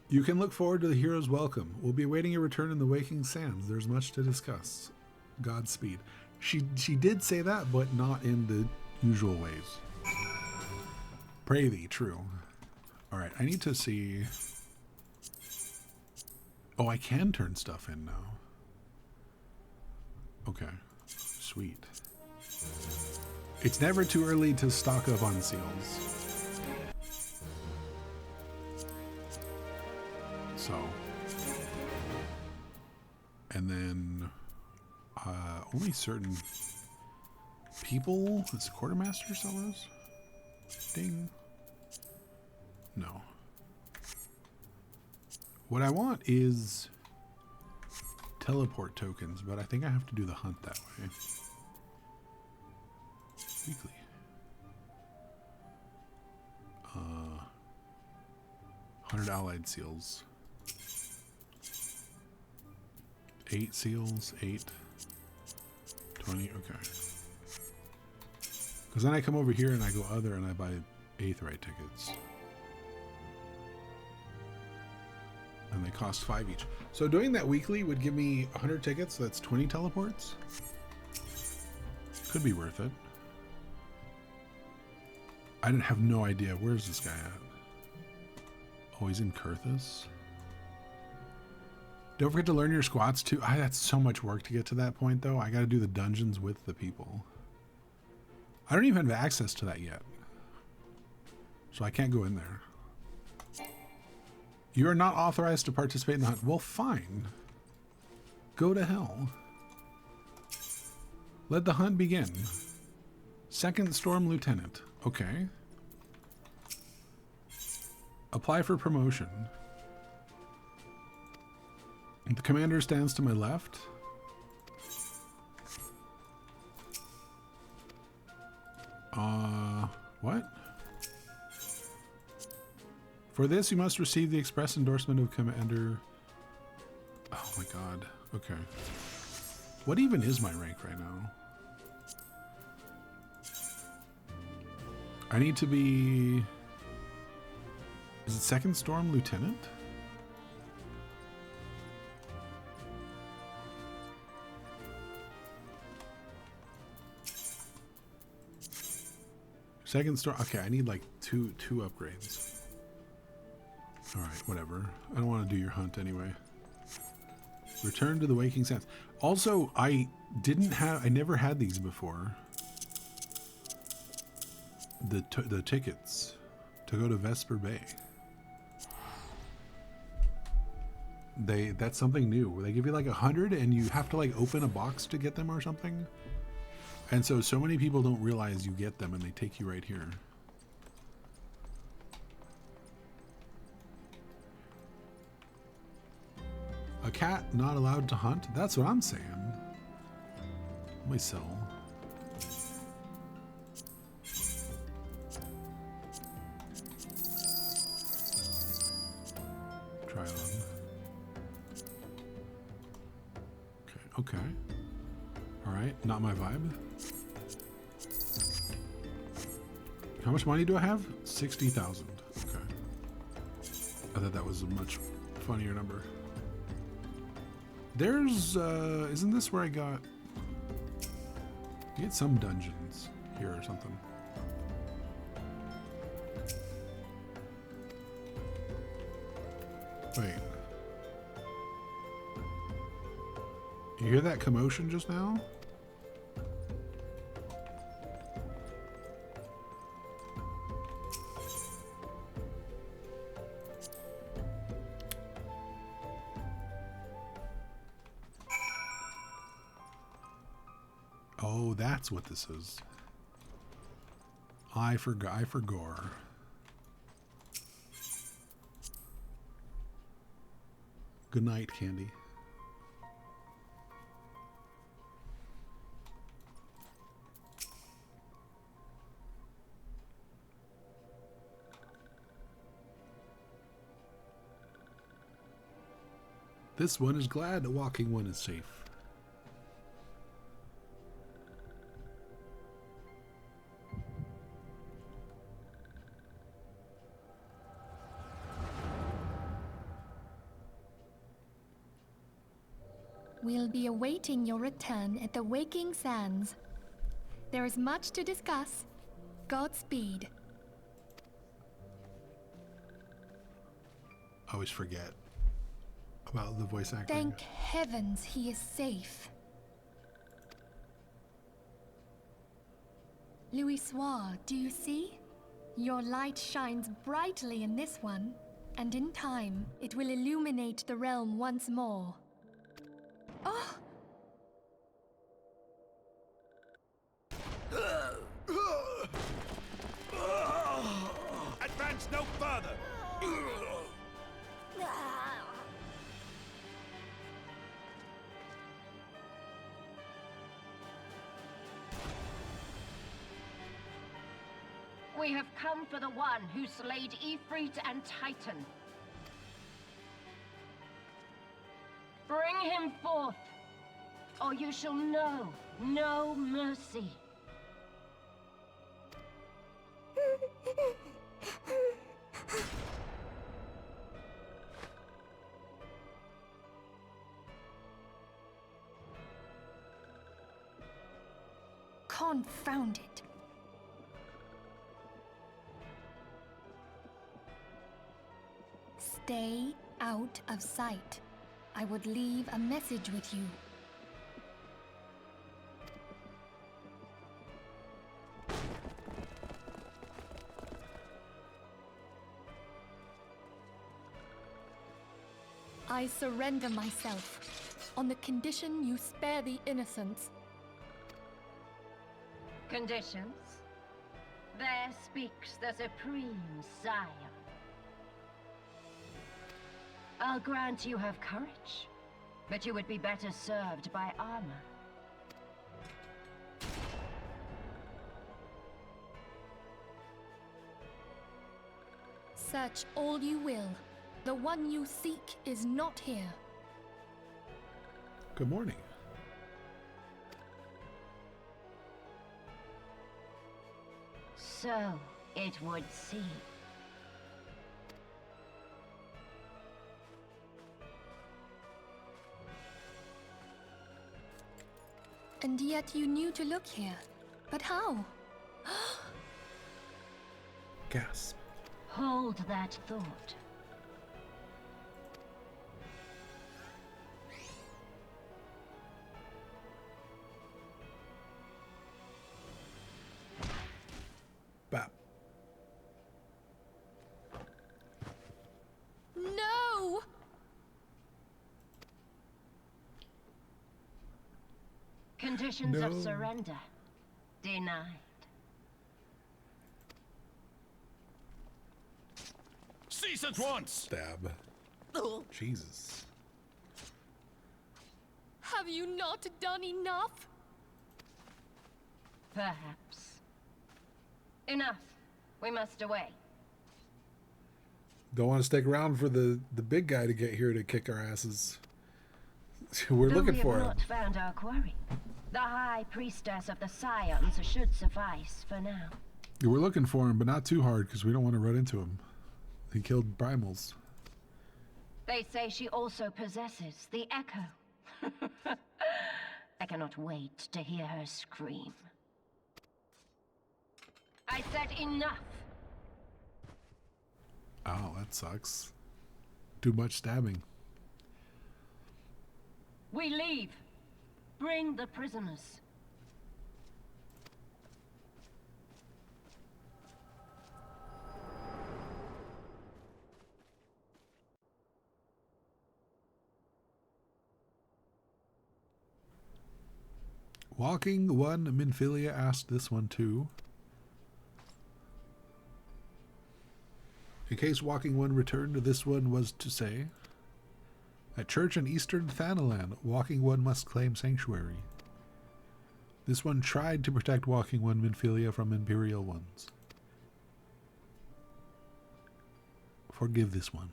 You can look forward to the hero's welcome. We'll be awaiting your return in the Waking Sands. There's much to discuss. Godspeed. She did say that, but not in the usual ways. Pray thee, true. Alright, I need to see... Oh, I can turn stuff in now. Okay. Sweet. It's never too early to stock up on seals. So. And then only certain People? Does the quartermaster sell those? Ding. No. What I want is teleport tokens, but I think I have to do the hunt that way. Weekly. 100 allied seals. 8 seals, 8. 20, okay. Because then I come over here and I go other and I buy Aetheryte tickets. And they cost 5 each. So doing that weekly would give me 100 tickets, so that's 20 teleports. Could be worth it. I have no idea. Where's this guy at? Oh, he's in Kurthus. Don't forget to learn your squats too. That's so much work to get to that point though. I gotta do the dungeons with the people. I don't even have access to that yet. So I can't go in there. You are not authorized to participate in the hunt. Well, fine. Go to hell. Let the hunt begin. Second Storm Lieutenant. Okay. Apply for promotion. The commander stands to my left. What? For this, you must receive the express endorsement of Commander. Oh my god. Okay. What even is my rank right now? I need to be... Is it Second Storm Lieutenant? Second Storm... Okay, I need like two upgrades. Alright, whatever. I don't want to do your hunt anyway. Return to the Waking Sands. Also, I never had these before. The tickets to go to Vesper Bay. That's something new. Where they give you like 100 and you have to like open a box to get them or something. And so many people don't realize you get them and they take you right here. A cat not allowed to hunt? That's what I'm saying. Let me sell. Try on. Okay. Alright, not my vibe. How much money do I have? 60,000. Okay. I thought that was a much funnier number. There's, isn't this where I got... You get some dungeons here or something. Wait. You hear that commotion just now? Oh, that's what this is. I forgot. Good night, Candy. This one is glad the walking one is safe. We'll be awaiting your return at the Waking Sands. There is much to discuss. Godspeed. I always forget about the voice acting. Thank heavens he is safe. Louisoix, do you see? Your light shines brightly in this one, and in time, it will illuminate the realm once more. Oh! father! We have come for the one who slayed Ifrit and Titan. Bring him forth, or you shall know no mercy. Confound it. Stay out of sight. I would leave a message with you. I surrender myself, on the condition you spare the innocents. Conditions? There speaks the Supreme Sire. I'll grant you have courage, but you would be better served by armor. Search all you will. The one you seek is not here. Good morning. So it would seem. And yet you knew to look here. But how? Gasp. Hold that thought. Bap. No! Conditions of No. surrender. Denied. Cease at once! Stab. Jesus. Have you not done enough? Perhaps. Enough. We must away. Don't want to stick around for the big guy to get here to kick our asses. We're Though looking we for have him. not found our quarry, the High Priestess of the Scions should suffice for now. We're looking for him, but not too hard because we don't want to run into him. He killed primals. They say she also possesses the Echo. I cannot wait to hear her scream. I said enough! Oh, that sucks. Too much stabbing. We leave. Bring the prisoners. Walking one, Minfilia asked this one too. In case Walking One returned, this one was to say, at church in eastern Thanalan, Walking One must claim sanctuary. This one tried to protect Walking One Minfilia from Imperial ones. Forgive this one.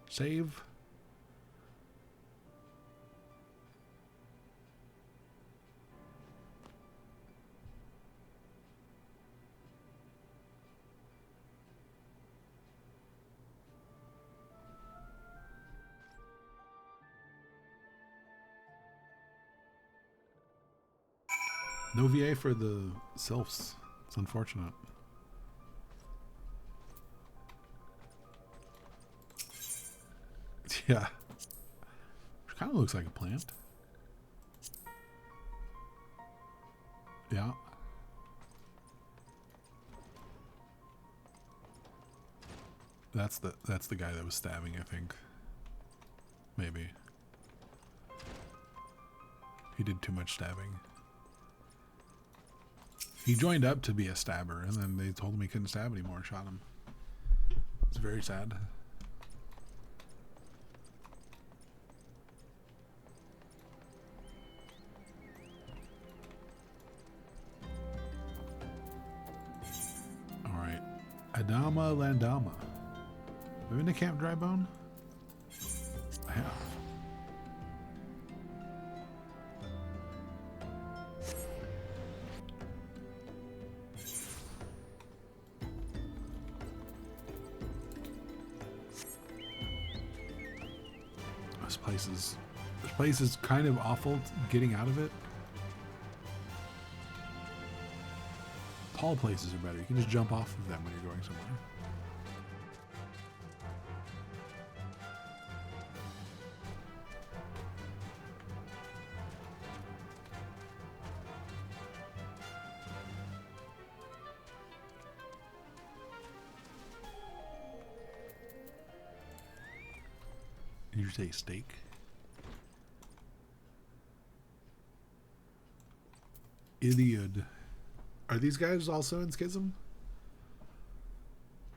Save. No VA for the sylphs. It's unfortunate. Yeah. Which kind of looks like a plant. Yeah. That's the guy that was stabbing, I think. Maybe. He did too much stabbing. He joined up to be a stabber, and then they told him he couldn't stab anymore, shot him. It's very sad. Alright. Adama Landama. Have you been to Camp Drybone? I have. This place is kind of awful getting out of it. Tall places are better. You can just jump off of them when you're going somewhere. Did you say steak? Idiot. Are these guys also in Schism?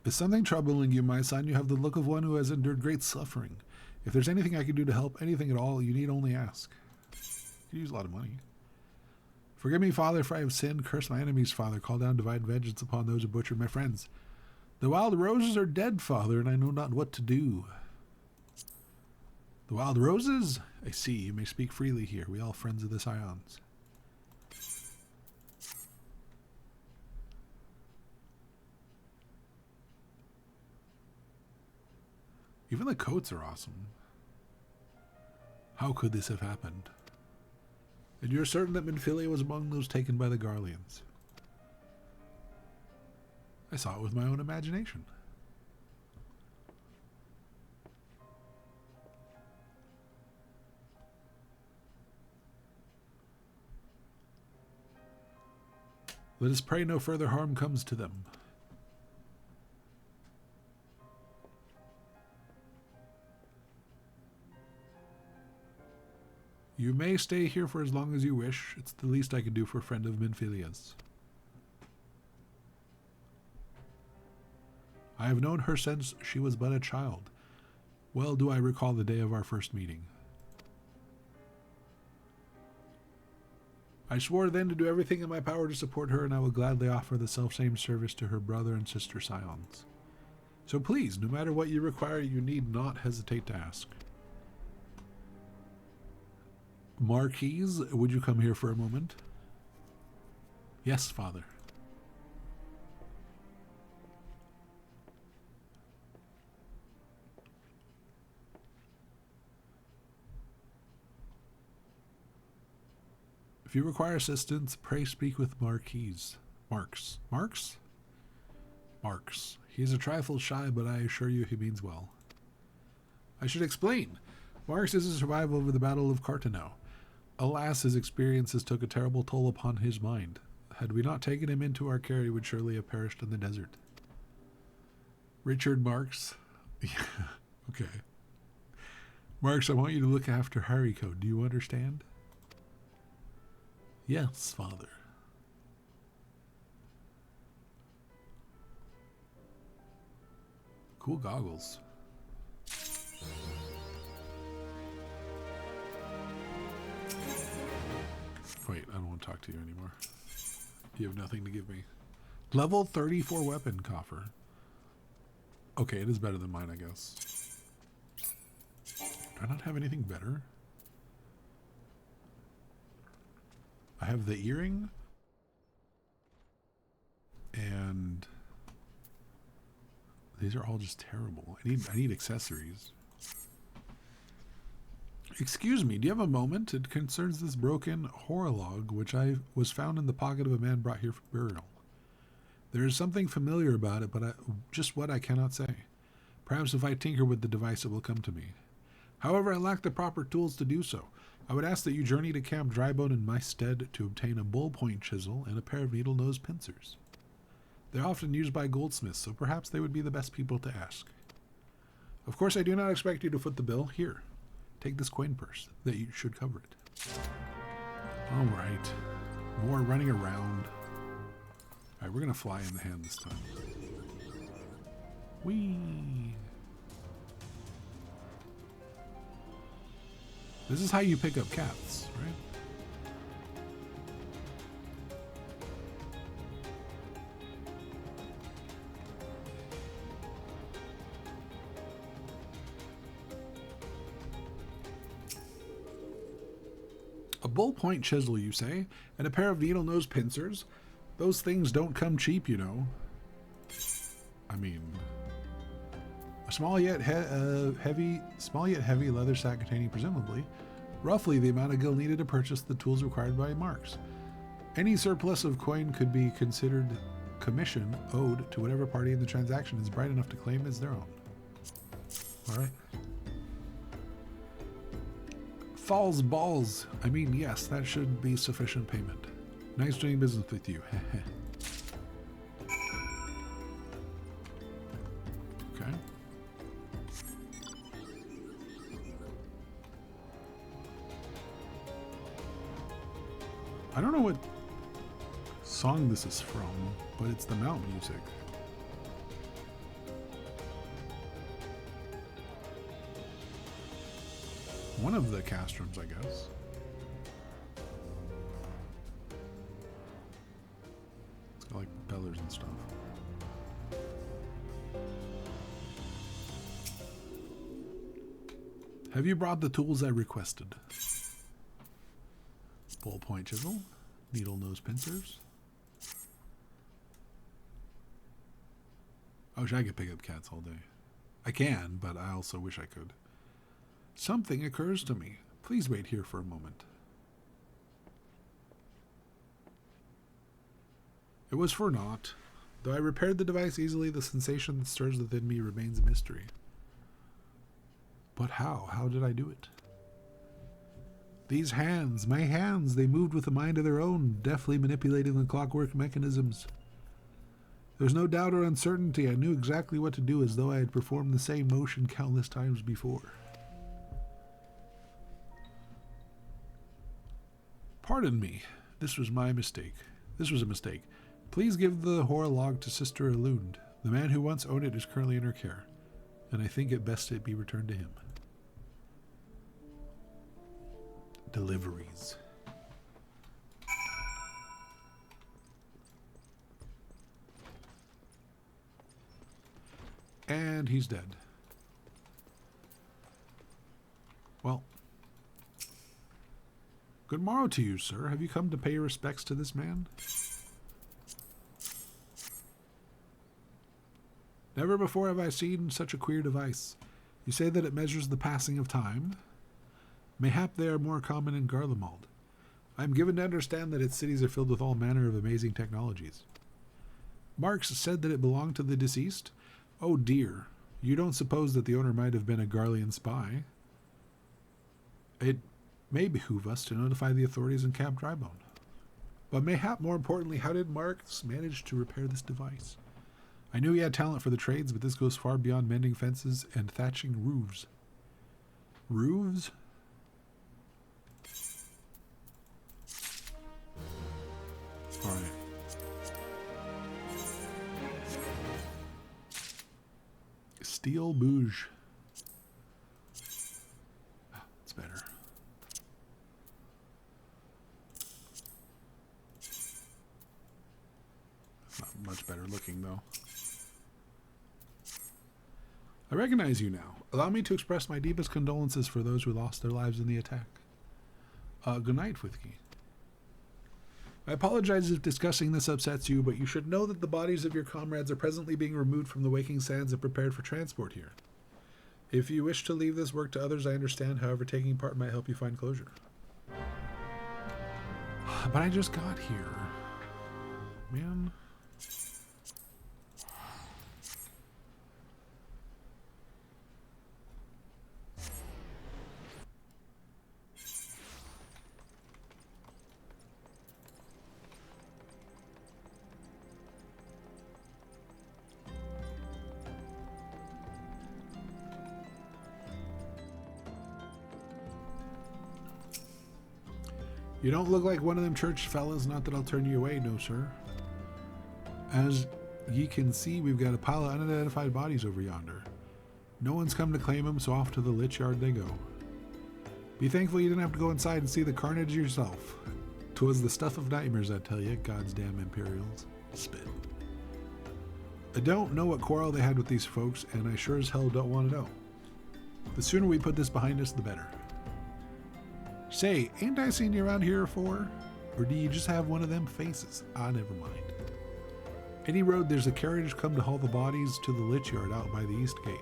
Is something troubling you, my son? You have the look of one who has endured great suffering. If there's anything I can do to help, anything at all, you need only ask. You use a lot of money. Forgive me, Father, for I have sinned. Curse my enemies, Father. Call down divine vengeance upon those who butchered my friends. The wild roses are dead, Father, and I know not what to do. The wild roses? I see. You may speak freely here. We all friends of the Scions. Even the coats are awesome. How could this have happened? And you're certain that Minfilia was among those taken by the Garleans? I saw it with my own imagination. Let us pray no further harm comes to them. You may stay here for as long as you wish. It's the least I can do for a friend of Minfilia's. I have known her since she was but a child. Well do I recall the day of our first meeting. I swore then to do everything in my power to support her, and I will gladly offer the self-same service to her brother and sister Scions. So please, no matter what you require, you need not hesitate to ask. Marquise, would you come here for a moment? Yes, Father. If you require assistance, pray speak with Marquise. Marks. Marks? Marks. He is a trifle shy, but I assure you he means well. I should explain. Marks is a survivor of the Battle of Cartano. Alas, his experiences took a terrible toll upon his mind. Had we not taken him into our care, he would surely have perished in the desert. Richard Marks. Okay. Marks, I want you to look after Haricot. Do you understand? Yes, Father. Cool goggles. Wait, I don't want to talk to you anymore. You have nothing to give me. Level 34 weapon coffer. Okay, it is better than mine, I guess. Do I not have anything better? I have the earring. And these are all just terrible. I need accessories. Excuse me, do you have a moment? It concerns this broken horologe, which was found in the pocket of a man brought here for burial. There is something familiar about it, but just what I cannot say. Perhaps if I tinker with the device, it will come to me. However, I lack the proper tools to do so. I would ask that you journey to Camp Drybone in my stead to obtain a bull-point chisel and a pair of needle-nose pincers. They're often used by goldsmiths, so perhaps they would be the best people to ask. Of course, I do not expect you to foot the bill. Here. Take this coin purse. That you should cover it. Alright. More running around. Alright, we're going to fly in the hand this time. Whee! This is how you pick up cats, right? A bull-point chisel, you say? And a pair of needle-nose pincers? Those things don't come cheap, you know. I mean, a small yet heavy leather sack containing, presumably, roughly the amount of gil needed to purchase the tools required by Marks. Any surplus of coin could be considered commission owed to whatever party in the transaction is bright enough to claim as their own. Alright. Falls balls. I mean, yes, that should be sufficient payment. Nice doing business with you. Okay. I don't know what song this is from, but it's the mount music. One of the castrums, I guess. It's got like propellers and stuff. Have you brought the tools I requested? Ballpoint chisel, needle nose pincers. I wish I could pick up cats all day. I can, but I also wish I could. Something occurs to me. Please wait here for a moment. It was for naught. Though I repaired the device easily, the sensation that stirs within me remains a mystery. But how? How did I do it? These hands, my hands, they moved with a mind of their own, deftly manipulating the clockwork mechanisms. There's no doubt or uncertainty. I knew exactly what to do, as though I had performed the same motion countless times before. Pardon me. This was my mistake. This was a mistake. Please give the horror log to Sister Elund. The man who once owned it is currently in her care, and I think it best it be returned to him. Deliveries. And he's dead. Well, good morrow to you, sir. Have you come to pay your respects to this man? Never before have I seen such a queer device. You say that it measures the passing of time. Mayhap they are more common in Garlemald. I am given to understand that its cities are filled with all manner of amazing technologies. Marx said that it belonged to the deceased? Oh dear, you don't suppose that the owner might have been a Garlean spy? It may behoove us to notify the authorities in Camp Drybone. But mayhap more importantly, how did Marx manage to repair this device? I knew he had talent for the trades, but this goes far beyond mending fences and thatching roofs. Roofs? Alright. Steel bouge. It's better. Not much better looking, though. I recognize you now. Allow me to express my deepest condolences for those who lost their lives in the attack. Good night, Whiskey. I apologize if discussing this upsets you, but you should know that the bodies of your comrades are presently being removed from the waking sands and prepared for transport here. If you wish to leave this work to others, I understand. However, taking part might help you find closure. But I just got here. Man. You don't look like one of them church fellas, not that I'll turn you away, no sir. As ye can see we've got a pile of unidentified bodies over yonder. No one's come to claim them, so off to the lich yard they go. Be thankful you didn't have to go inside and see the carnage yourself. 'Twas the stuff of nightmares, I tell you, God's damn Imperials. Spit. I don't know what quarrel they had with these folks, and I sure as hell don't want to know. The sooner we put this behind us, the better. Say, ain't I seen you around here before? Or do you just have one of them faces? Ah, never mind. Any road, there's a carriage come to haul the bodies to the lich yard out by the east gate.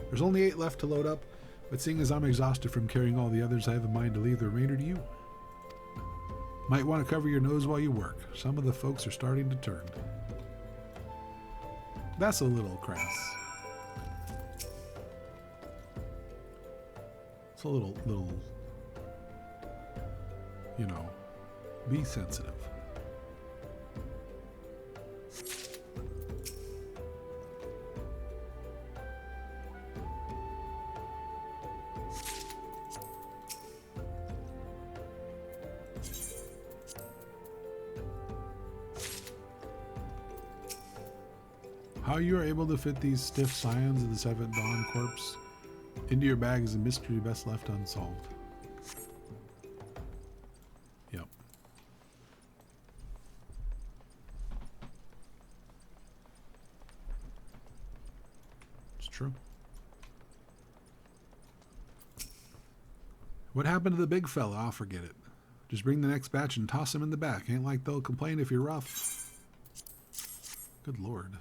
There's only 8 left to load up, but seeing as I'm exhausted from carrying all the others, I have in mind to leave the remainder to you. Might want to cover your nose while you work. Some of the folks are starting to turn. That's a little crass. It's a little, you know, be sensitive. How you are able to fit these stiff scions of the Seventh Dawn corpse into your bag is a mystery best left unsolved. Yep. It's true. What happened to the big fella? I'll forget it. Just bring the next batch and toss him in the back. Ain't like they'll complain if you're rough. Good lord.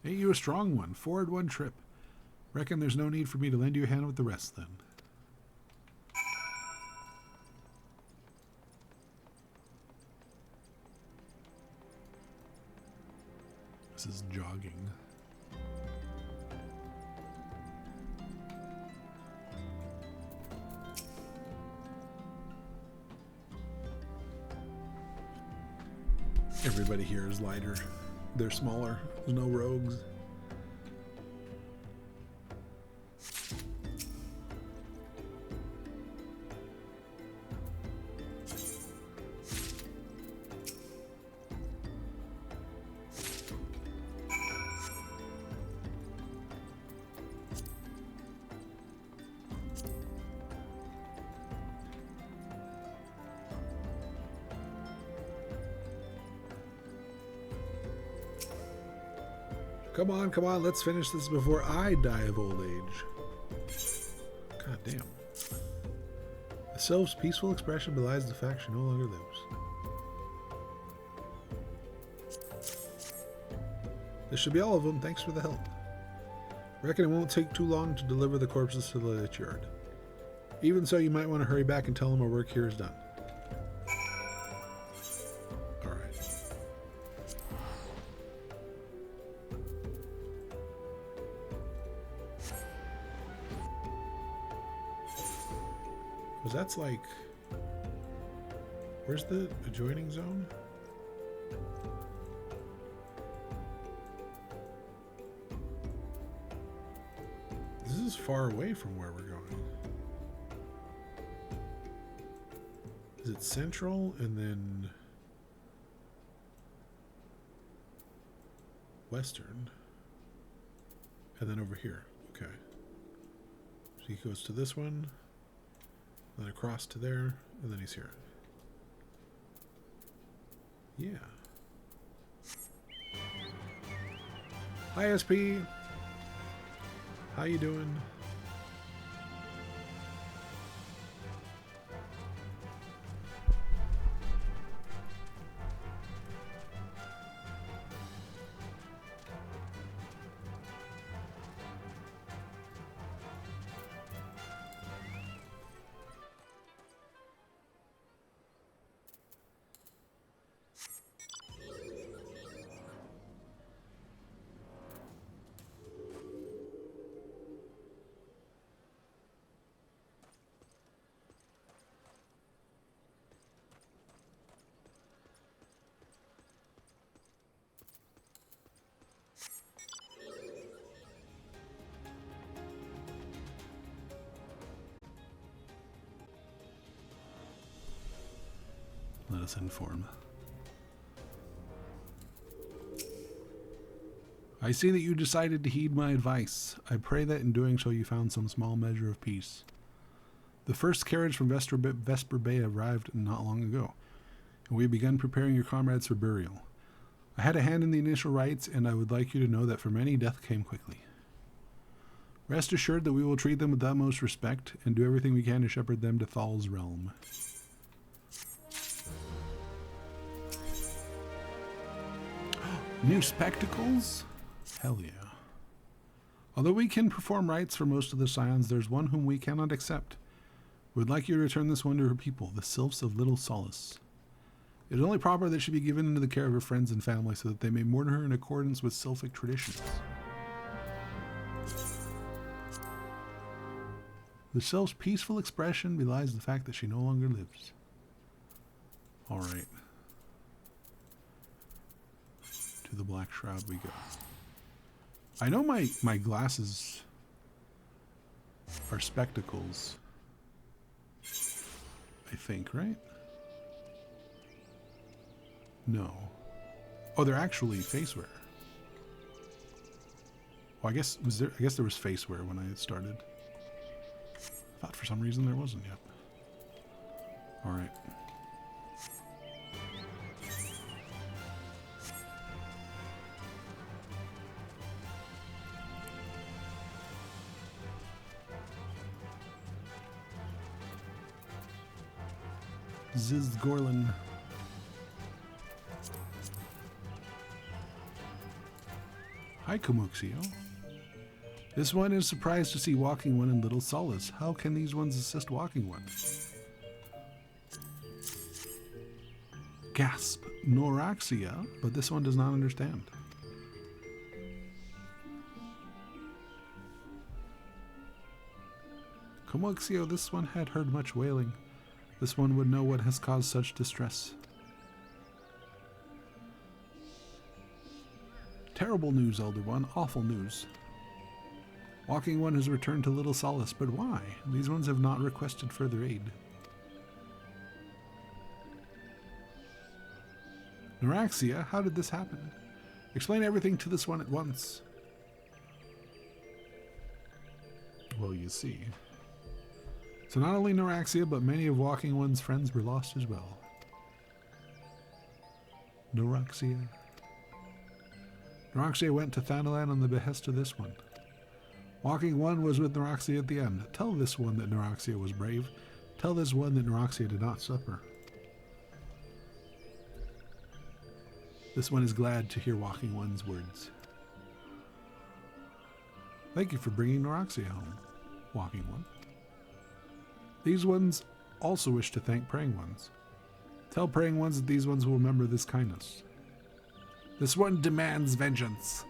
Ain't you a strong one? Forward one trip. Reckon there's no need for me to lend you a hand with the rest then. This is jogging. Everybody here is lighter. They're smaller. There's no rogues. Come on, let's finish this before I die of old age. God damn. The sylph's peaceful expression belies the fact she no longer lives. This should be all of them, thanks for the help. Reckon it won't take too long to deliver the corpses to the lich yard. Even so, you might want to hurry back and tell them our work here is done. That's like, where's the adjoining zone? This is far away from where we're going. Is it central and then western and then over here? Okay. So he goes to this one. Then across to there, and then he's here. Yeah. Hi, SP. How you doing? Let us inform. I see that you decided to heed my advice. I pray that in doing so you found some small measure of peace. The first carriage from Vesper Bay arrived not long ago, and we have begun preparing your comrades for burial. I had a hand in the initial rites, and I would like you to know that for many, death came quickly. Rest assured that we will treat them with the utmost respect and do everything we can to shepherd them to Thal's realm. New spectacles? Hell yeah. Although we can perform rites for most of the scions, there's one whom we cannot accept. We would like you to return this one to her people, the Sylphs of Little Solace. It is only proper that she be given into the care of her friends and family so that they may mourn her in accordance with Sylphic traditions. The Sylph's peaceful expression belies the fact that she no longer lives. Alright. To the Black Shroud we go. I know my glasses are spectacles. I think, right? No. Oh, they're actually facewear. Well, I guess there was facewear when I started. I thought for some reason there wasn't yet. All right. Ziz Gorlin. Hi, Komuxio. This one is surprised to see Walking One in Little Solace. How can these ones assist Walking One? Gasp. Noraxia, but this one does not understand. Komuxio, this one had heard much wailing. This one would know what has caused such distress. Terrible news, Elder One. Awful news. Walking One has returned to Little Solace, but why? These ones have not requested further aid. Noraxia, how did this happen? Explain everything to this one at once. Well, you see. So not only Noraxia, but many of Walking One's friends were lost as well. Noraxia. Noraxia went to Thanalan on the behest of this one. Walking One was with Noraxia at the end. Tell this one that Noraxia was brave. Tell this one that Noraxia did not suffer. This one is glad to hear Walking One's words. Thank you for bringing Noraxia home, Walking One. These ones also wish to thank Praying Ones. Tell Praying Ones that these ones will remember this kindness. This one demands vengeance.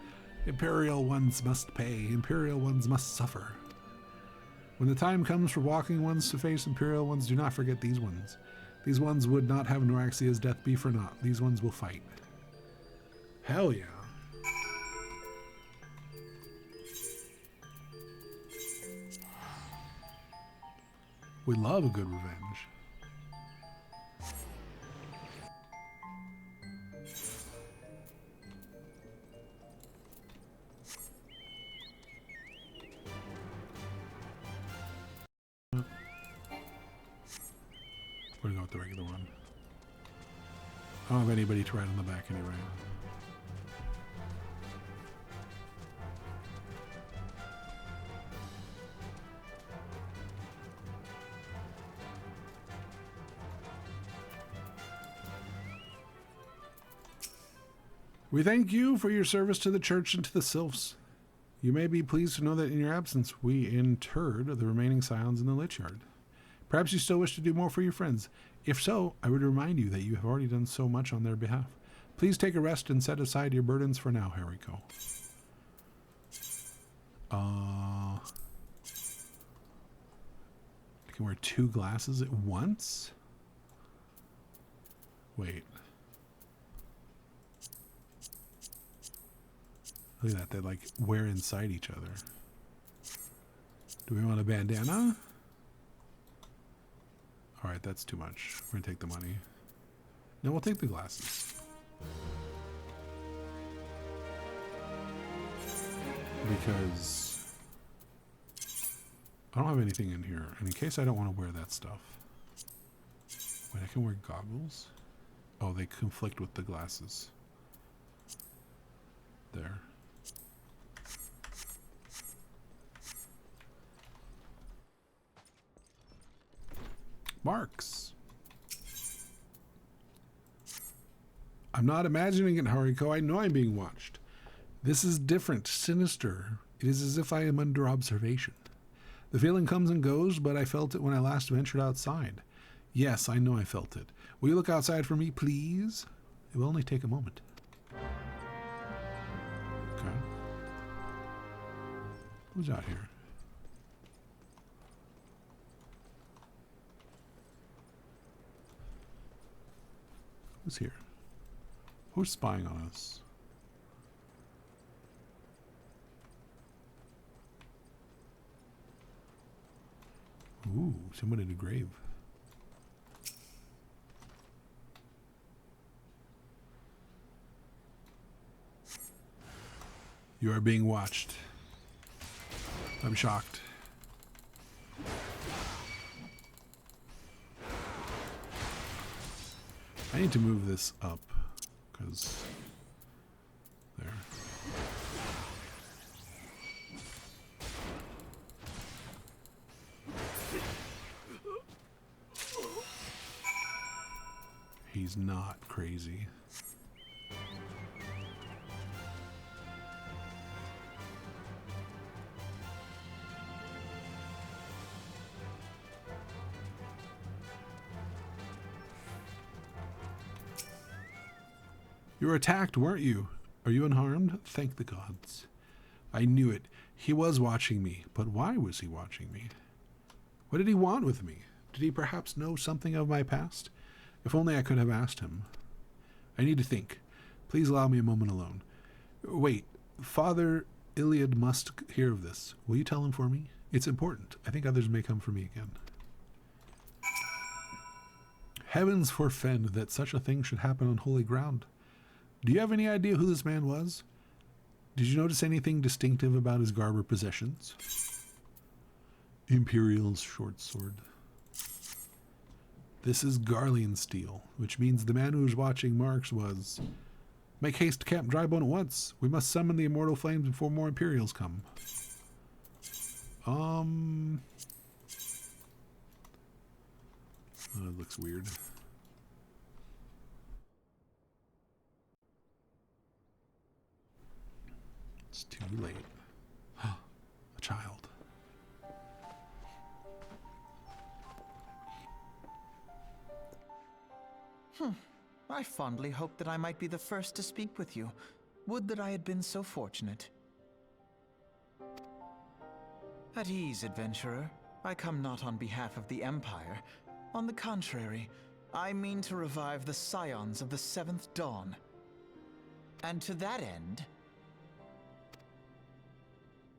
Imperial Ones must pay. Imperial Ones must suffer. When the time comes for Walking Ones to face Imperial Ones, do not forget these ones. These ones would not have Noraxia's death be for naught. These ones will fight. Hell yeah. We love a good revenge. We're gonna go with the regular one. I don't have anybody to ride on the back anyway. We thank you for your service to the church and to the sylphs. You may be pleased to know that in your absence we interred the remaining scions in the Lich Yard. Perhaps you still wish to do more for your friends. If so, I would remind you that you have already done so much on their behalf. Please take a rest and set aside your burdens for now, Haricot. I can wear 2 glasses at once? Wait. Look at that, they like wear inside each other. Do we want a bandana? Alright, that's too much. We're gonna take the money. No, we'll take the glasses. because I don't have anything in here. And in case I don't want to wear that stuff. Wait, I can wear goggles? Oh, they conflict with the glasses. There. Marks. I'm not imagining it, Haricot. I know I'm being watched. This is different, sinister. It is as if I am under observation. The feeling comes and goes, but I felt it when I last ventured outside. Yes, I know I felt it. Will you look outside for me, please? It will only take a moment. Okay. Who's out here? Who's here? Who's spying on us? Ooh, someone in a grave. You are being watched. I'm shocked. I need to move this up, because there. He's not crazy. You were attacked, weren't you? Are you unharmed? Thank the gods. I knew it. He was watching me. But why was he watching me? What did he want with me? Did he perhaps know something of my past? If only I could have asked him. I need to think. Please allow me a moment alone. Wait, Father Iliad must hear of this. Will you tell him for me? It's important. I think others may come for me again. Heavens forfend that such a thing should happen on holy ground. Do you have any idea who this man was? Did you notice anything distinctive about his garb or possessions? Imperial's short sword. This is Garlean steel, which means the man who was watching Marks was... Make haste to Camp Drybone at once. We must summon the immortal flames before more Imperials come. Oh, that looks weird. It's too late. A child. I fondly hoped that I might be the first to speak with you. Would that I had been so fortunate. At ease, adventurer. I come not on behalf of the Empire. On the contrary, I mean to revive the scions of the Seventh Dawn. And to that end,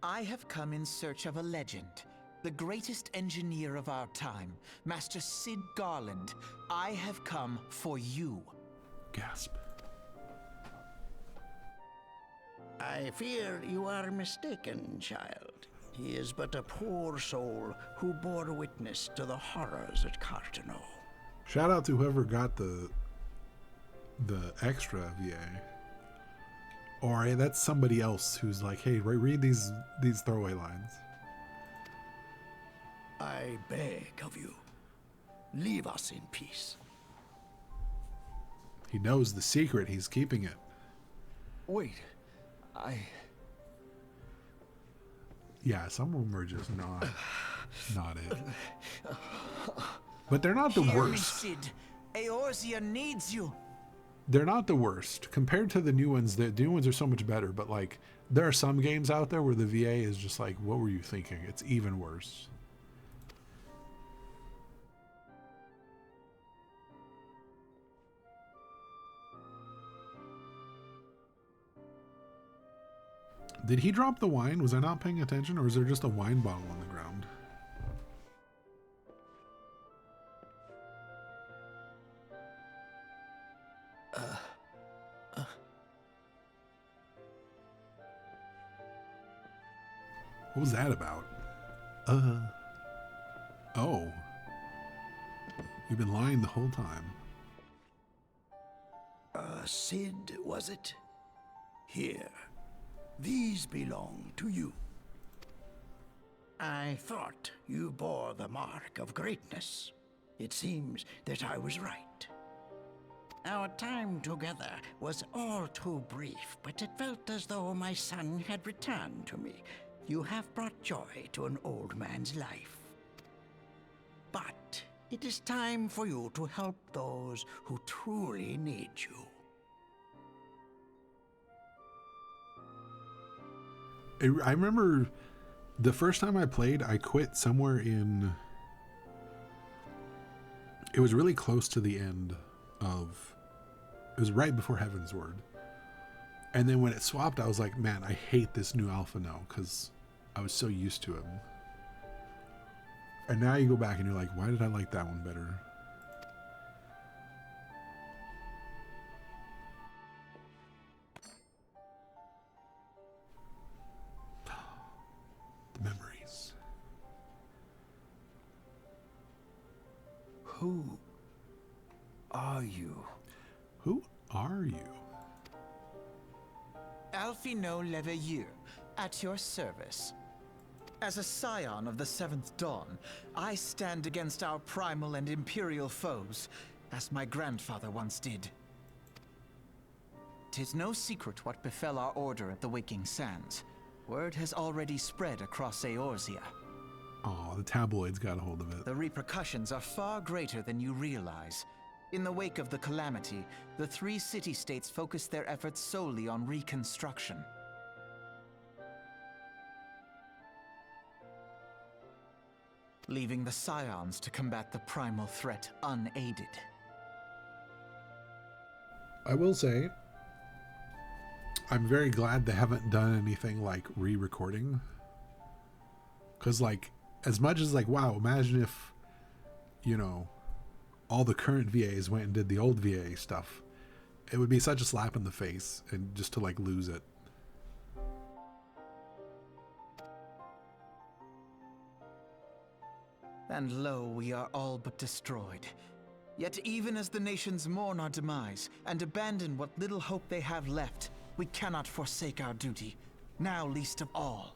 I have come in search of a legend. The greatest engineer of our time, Master Cid Garland. I have come for you. Gasp. I fear you are mistaken, child. He is but a poor soul who bore witness to the horrors at Cartano. Shout out to whoever got the extra VA. Or that's somebody else who's like, hey, read these throwaway lines. I beg of you, leave us in peace. He knows the secret. He's keeping it. Wait, Yeah, some of them are just not it. But they're not the worst. Cid. Eorzea needs you. They're not the worst. Compared to the new ones, the new ones are so much better. But like, there are some games out there where the VA is just like, what were you thinking? It's even worse. Did he drop the wine? Was I not paying attention, or is there just a wine bottle on the ground? What was that about? Oh. You've been lying the whole time. Cid, was it? Here. These belong to you. I thought you bore the mark of greatness. It seems that I was right. Our time together was all too brief, but it felt as though my son had returned to me. You have brought joy to an old man's life. But it is time for you to help those who truly need you. I remember the first time I played, I quit somewhere in... It was really close to the end of... It was right before Heaven's Word. And then when it swapped, I was like, man, I hate this new alpha now, because I was so used to him. And now you go back and you're like, why did I like that one better? The memories. Who are you? Who are you? Alfino Leveilleur, at your service. As a scion of the Seventh Dawn, I stand against our primal and imperial foes, as my grandfather once did. 'Tis no secret what befell our order at the Waking Sands. Word has already spread across Eorzea. Oh, the tabloids got a hold of it. The repercussions are far greater than you realize. In the wake of the calamity, the three city-states focused their efforts solely on reconstruction. Leaving the Scions to combat the primal threat unaided. I will say, I'm very glad they haven't done anything like re-recording. Because, like, as much as, like, wow, imagine if, you know, all the current VAs went and did the old VA stuff. It would be such a slap in the face, and just to, like, lose it. And lo, we are all but destroyed. Yet even as the nations mourn our demise and abandon what little hope they have left, we cannot forsake our duty, now least of all.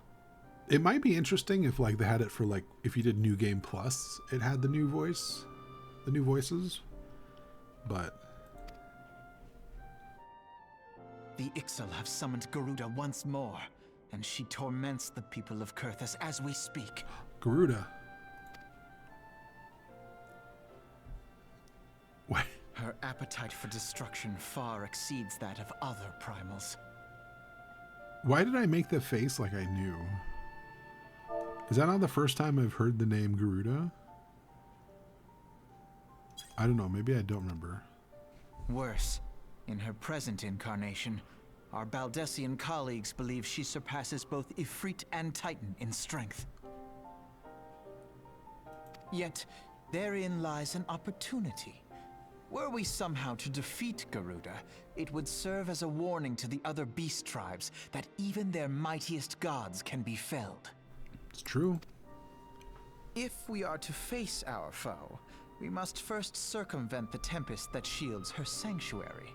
It might be interesting if, like, they had it for, like, if you did New Game Plus, it had the new voice, the new voices, but... The Ixal have summoned Garuda once more, and she torments the people of Kurthus as we speak. Garuda. What? Her appetite for destruction far exceeds that of other primals. Why did I make the face like I knew? Is that not the first time I've heard the name Garuda? I don't know, maybe I don't remember. Worse, in her present incarnation, our Baldessian colleagues believe she surpasses both Ifrit and Titan in strength. Yet, therein lies an opportunity. Were we somehow to defeat Garuda, it would serve as a warning to the other beast tribes that even their mightiest gods can be felled. It's true. If we are to face our foe, we must first circumvent the tempest that shields her sanctuary.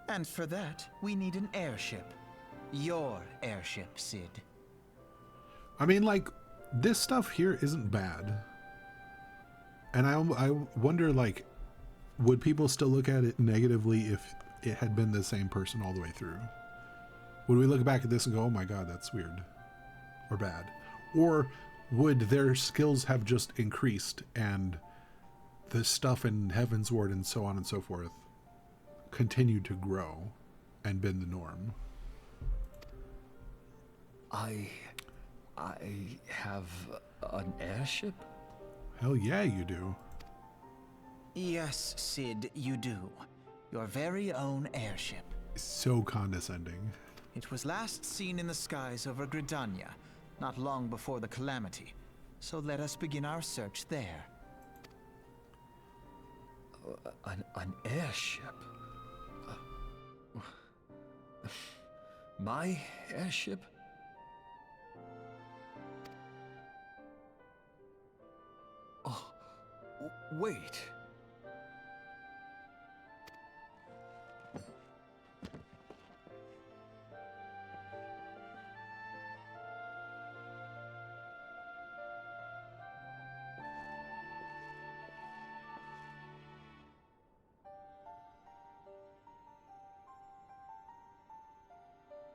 And for that, we need an airship. Your airship, Cid. I mean, like, this stuff here isn't bad. And I wonder, like, would people still look at it negatively if it had been the same person all the way through? Would we look back at this and go, oh my god, that's weird or bad? Or would their skills have just increased and the stuff in Heaven's Ward and so on and so forth continued to grow and been the norm? I have an airship? Hell yeah, you do. Yes, Cid, you do. Your very own airship. So condescending. It was last seen in the skies over Gridania, not long before the calamity. So let us begin our search there. An airship? My airship? Oh, wait.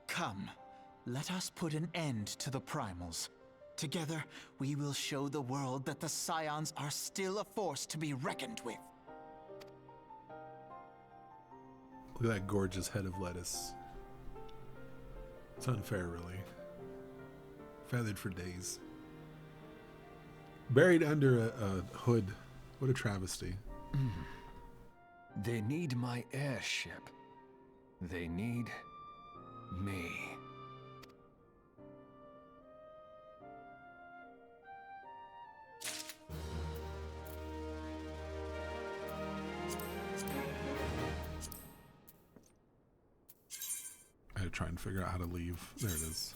Come, let us put an end to the primals. Together, we will show the world that the Scions are still a force to be reckoned with. Look at that gorgeous head of lettuce. It's unfair, really. Feathered for days. Buried under a hood. What a travesty. They need my airship. They need me. I had to try and figure out how to leave. There it is.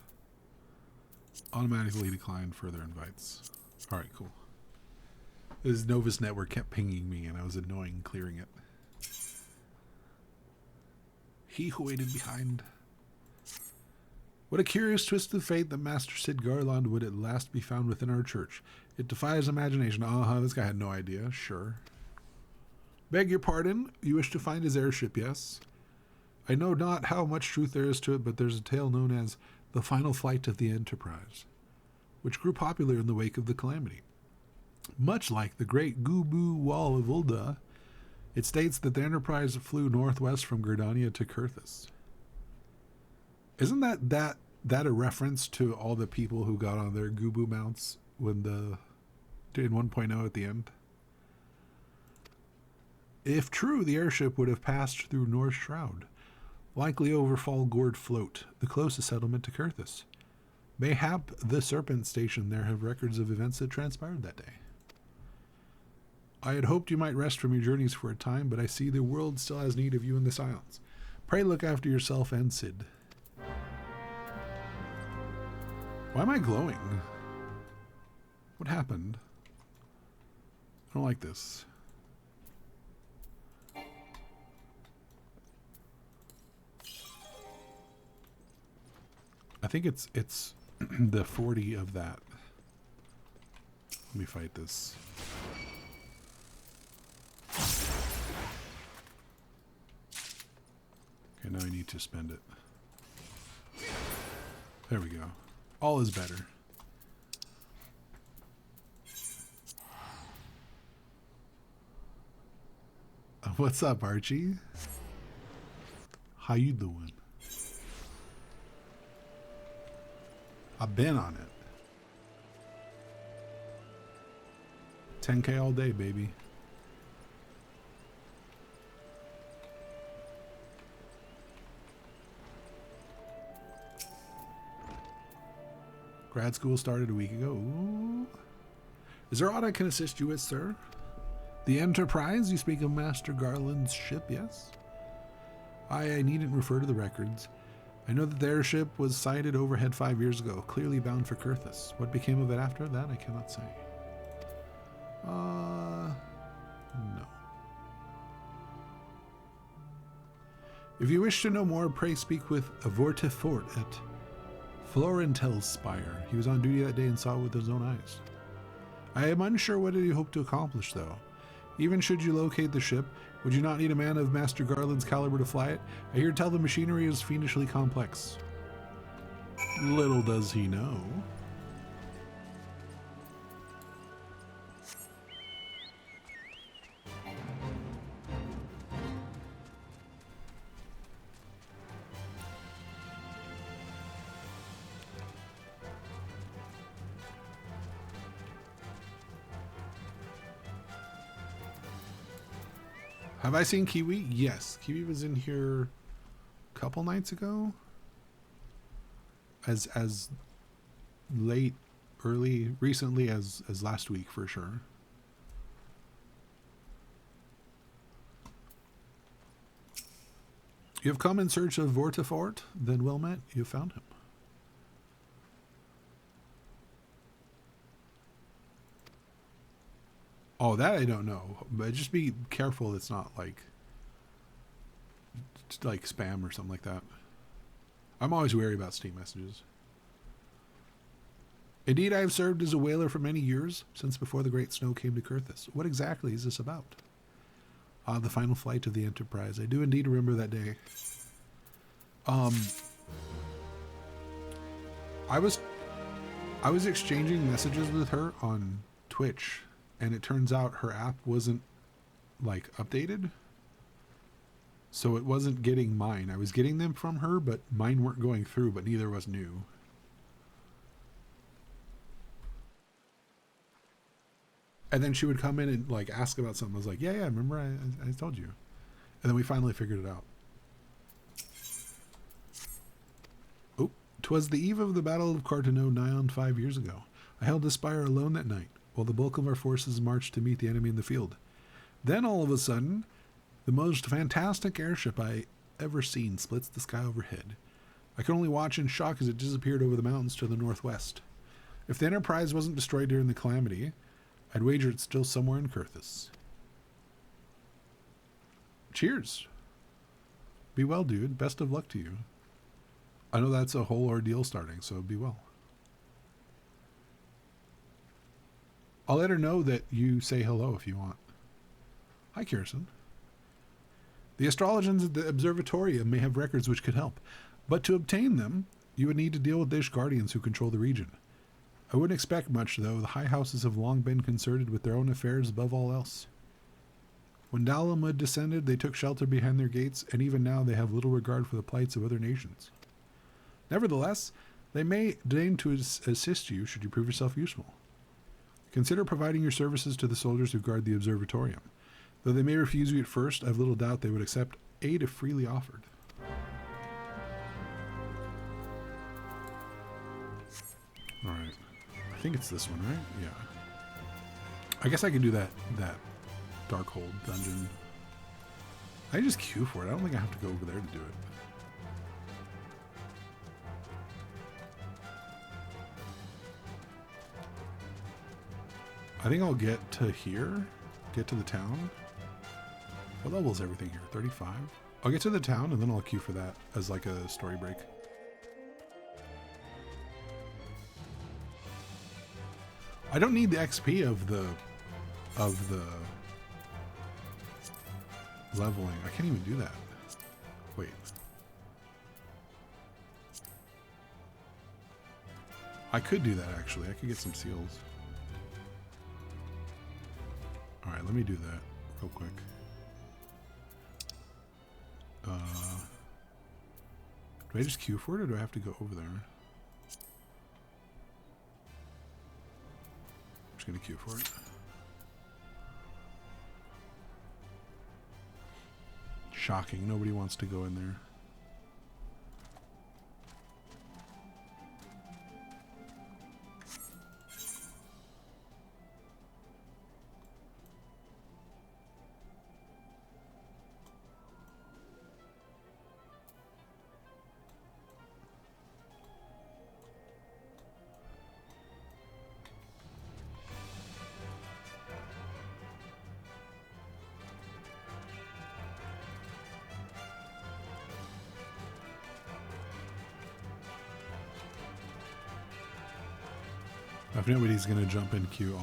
Automatically decline further invites. Alright, cool. This Novus network kept pinging me and I was annoying clearing it. He who waited behind. What a curious twist of fate that Master Sid Garland would at last be found within our church. It defies imagination. This guy had no idea. Sure. Beg your pardon? You wish to find his airship, yes? I know not how much truth there is to it, but there's a tale known as the final flight of the Enterprise, which grew popular in the wake of the Calamity. Much like the Great Gubu Wall of Ulda, it states that the Enterprise flew northwest from Gerdania to Kurthus. Isn't that a reference to all the people who got on their Gubu mounts when in 1.0 at the end? If true, the airship would have passed through North Shroud, likely over Fall Gourd Float, the closest settlement to Kurthus. Mayhap the Serpent Station there have records of events that transpired that day. I had hoped you might rest from your journeys for a time, but I see the world still has need of you in the Scions. Pray look after yourself and Sid. Why am I glowing? What happened? I don't like this. I think it's the 40 of that. Let me fight this. Okay, now I need to spend it. There we go. All is better. What's up, Archie? How you doing? I've been on it. 10K all day, baby. Grad school started a week ago. Ooh. Is there aught I can assist you with, sir? The Enterprise? You speak of Master Garland's ship, yes? I needn't refer to the records. I know that the airship was sighted overhead 5 years ago, clearly bound for Kurthus. What became of it after that, I cannot say. No. If you wish to know more, pray speak with Vortifort at Florentel's Spire. He was on duty that day and saw it with his own eyes. I am unsure what he hoped to accomplish, though. Even should you locate the ship, would you not need a man of Master Garland's caliber to fly it? I hear tell the machinery is fiendishly complex. Little does he know. Have I seen Kiwi? Yes. Kiwi was in here a couple nights ago. As recently as last week for sure. You have come in search of Vortifort? Then well met, you have found him. Oh, that I don't know. But just be careful it's not like spam or something like that. I'm always wary about Steam messages. Indeed, I have served as a whaler for many years, since before the Great Snow came to Kurthus. What exactly is this about? Ah, the final flight of the Enterprise. I do indeed remember that day. I was exchanging messages with her on Twitch, and it turns out her app wasn't like updated. So it wasn't getting mine. I was getting them from her, but mine weren't going through, but neither was new. And then she would come in and like ask about something. I was like, yeah, remember I told you. And then we finally figured it out. Oh, 'twas the eve of the Battle of Cartano nigh on 5 years ago. I held the spire alone that night, while the bulk of our forces marched to meet the enemy in the field. Then all of a sudden, the most fantastic airship I ever seen splits the sky overhead. I could only watch in shock as it disappeared over the mountains to the northwest. If the Enterprise wasn't destroyed during the calamity, I'd wager it's still somewhere in Kurthus. Cheers. Be well, dude. Best of luck to you. I know that's a whole ordeal starting, so be well. I'll let her know that you say hello if you want. Hi, Kirsten. The astrologers at the Observatorium may have records which could help, but to obtain them, you would need to deal with Dish Guardians who control the region. I wouldn't expect much, though. The high houses have long been concerned with their own affairs above all else. When Dalamud descended, they took shelter behind their gates, and even now they have little regard for the plights of other nations. Nevertheless, they may deign to assist you should you prove yourself useful. Consider providing your services to the soldiers who guard the Observatorium. Though they may refuse you at first, I have little doubt they would accept aid if freely offered. Alright. I think it's this one, right? Yeah. I guess I can do that Darkhold dungeon. I just queue for it. I don't think I have to go over there to do it. I think I'll get to here. Get to the town. What level is everything here? 35? I'll get to the town and then I'll queue for that as like a story break. I don't need the XP of the leveling. I can't even do that. Wait. I could do that actually. I could get some seals. Alright, let me do that real quick. Do I just queue for it or do I have to go over there? I'm just gonna queue for it. Shocking, nobody wants to go in there. If nobody's gonna jump in queue,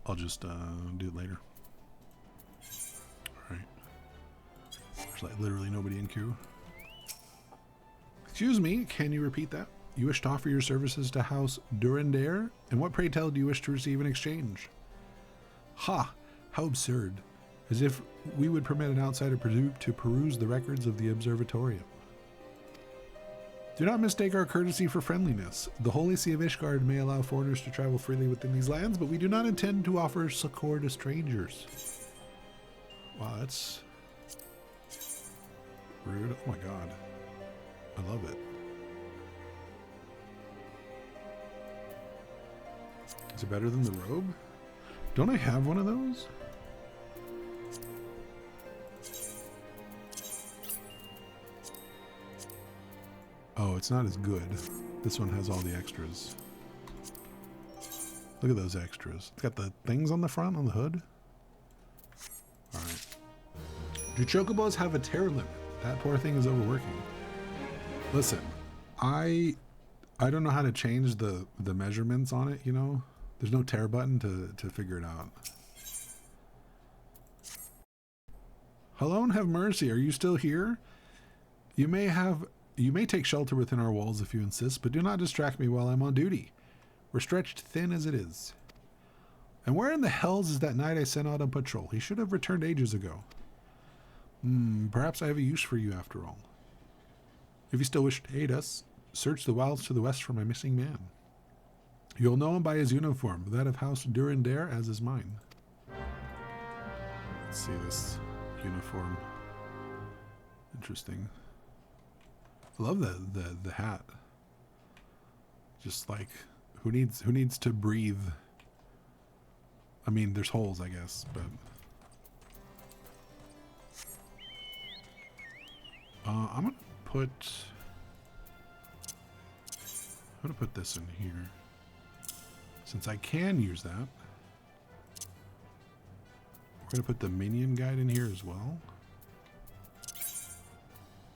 I'll just do it later. Alright. There's like literally nobody in queue. Excuse me, can you repeat that? You wish to offer your services to House Durandare? And what, pray tell, do you wish to receive in exchange? Ha! How absurd. As if we would permit an outsider to peruse the records of the Observatorium. Do not mistake our courtesy for friendliness. The Holy See of Ishgard may allow foreigners to travel freely within these lands, but we do not intend to offer succor to strangers. Wow, that's rude. Oh my god. I love it. Is it better than the robe? Don't I have one of those? Oh, it's not as good. This one has all the extras. Look at those extras. It's got the things on the front, on the hood. Alright. Do chocobos have a tear limit? That poor thing is overworking. Listen, I don't know how to change the measurements on it, you know? There's no tear button to figure it out. Hello and have mercy. Are you still here? You may take shelter within our walls if you insist, but do not distract me while I'm on duty. We're stretched thin as it is. And where in the hells is that knight I sent out on patrol? He should have returned ages ago. Perhaps I have a use for you after all. If you still wish to aid us, search the wilds to the west for my missing man. You'll know him by his uniform, that of House Durandare, as is mine. Let's see this uniform. Interesting. I love the hat. Just like who needs to breathe? I mean, there's holes, I guess, but I'm gonna put this in here since I can use that. We're gonna put the minion guide in here as well.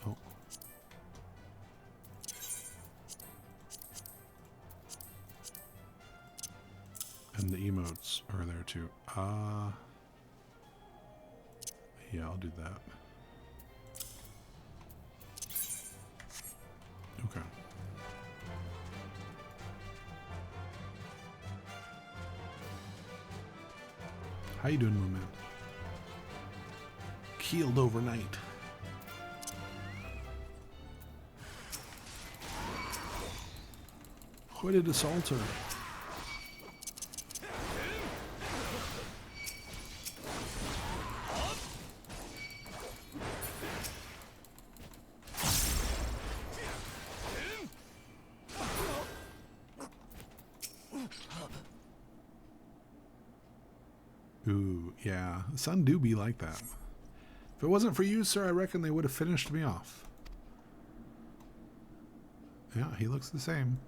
Oh. And the emotes are there too. Yeah, I'll do that. Okay. How you doing, my man? Keeled overnight. Hooded assaulter. Ooh, yeah. Some do be like that. If it wasn't for you, sir, I reckon they would have finished me off. Yeah, he looks the same.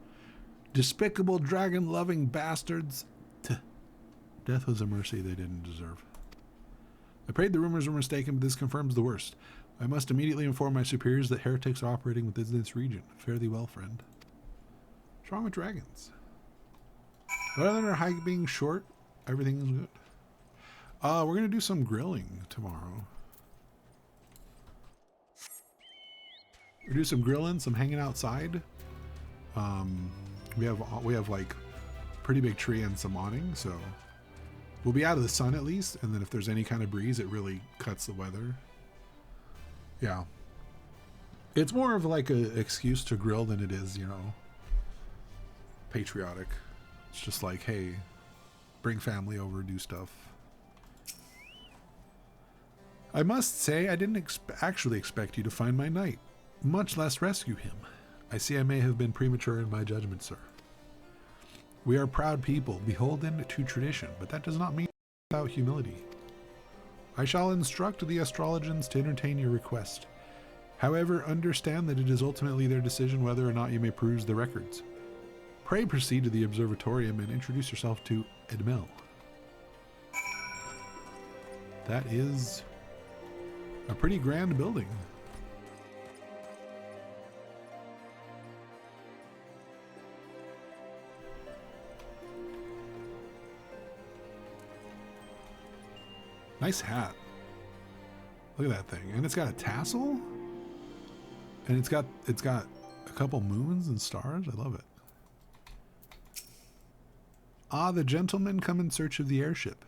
Despicable dragon-loving bastards. Death was a mercy they didn't deserve. I prayed the rumors were mistaken, but this confirms the worst. I must immediately inform my superiors that heretics are operating within this region. Fare thee well, friend. What's wrong with dragons? Other than our hike being short, everything is good. We're gonna do some grilling tomorrow. We do some grilling, some hanging outside. We have like pretty big tree and some awning, so we'll be out of the sun at least. And then if there's any kind of breeze, it really cuts the weather. Yeah, it's more of like an excuse to grill than it is, you know, patriotic. It's just like, hey, bring family over, do stuff. I must say, I didn't actually expect you to find my knight, much less rescue him. I see I may have been premature in my judgment, sir. We are proud people, beholden to tradition, but that does not mean without humility. I shall instruct the astrologers to entertain your request. However, understand that it is ultimately their decision whether or not you may peruse the records. Pray proceed to the observatorium and introduce yourself to Edmel. That is a pretty grand building. Nice hat. Look at that thing. And it's got a tassel? And it's got a couple moons and stars. I love it. Ah, the gentlemen come in search of the airship.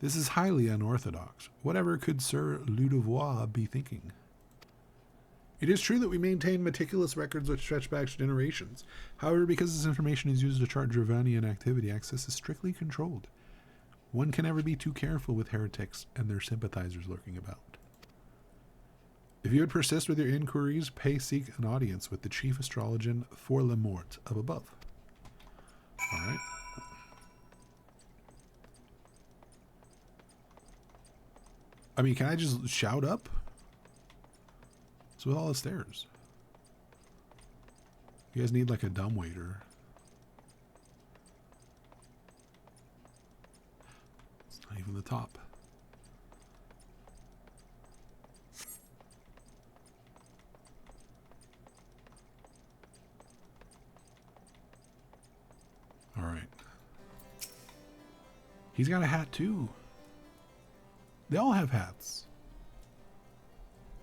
This is highly unorthodox. Whatever could Sir Ludovois be thinking? It is true that we maintain meticulous records which stretch back generations. However, because this information is used to chart Dravanian activity, access is strictly controlled. One can never be too careful with heretics and their sympathizers lurking about. If you would persist with your inquiries, pray seek an audience with the chief astrologian for Le Mort of above. All right. I mean, can I just shout up? It's with all the stairs. You guys need like a dumbwaiter. It's not even the top. All right. He's got a hat too. They all have hats.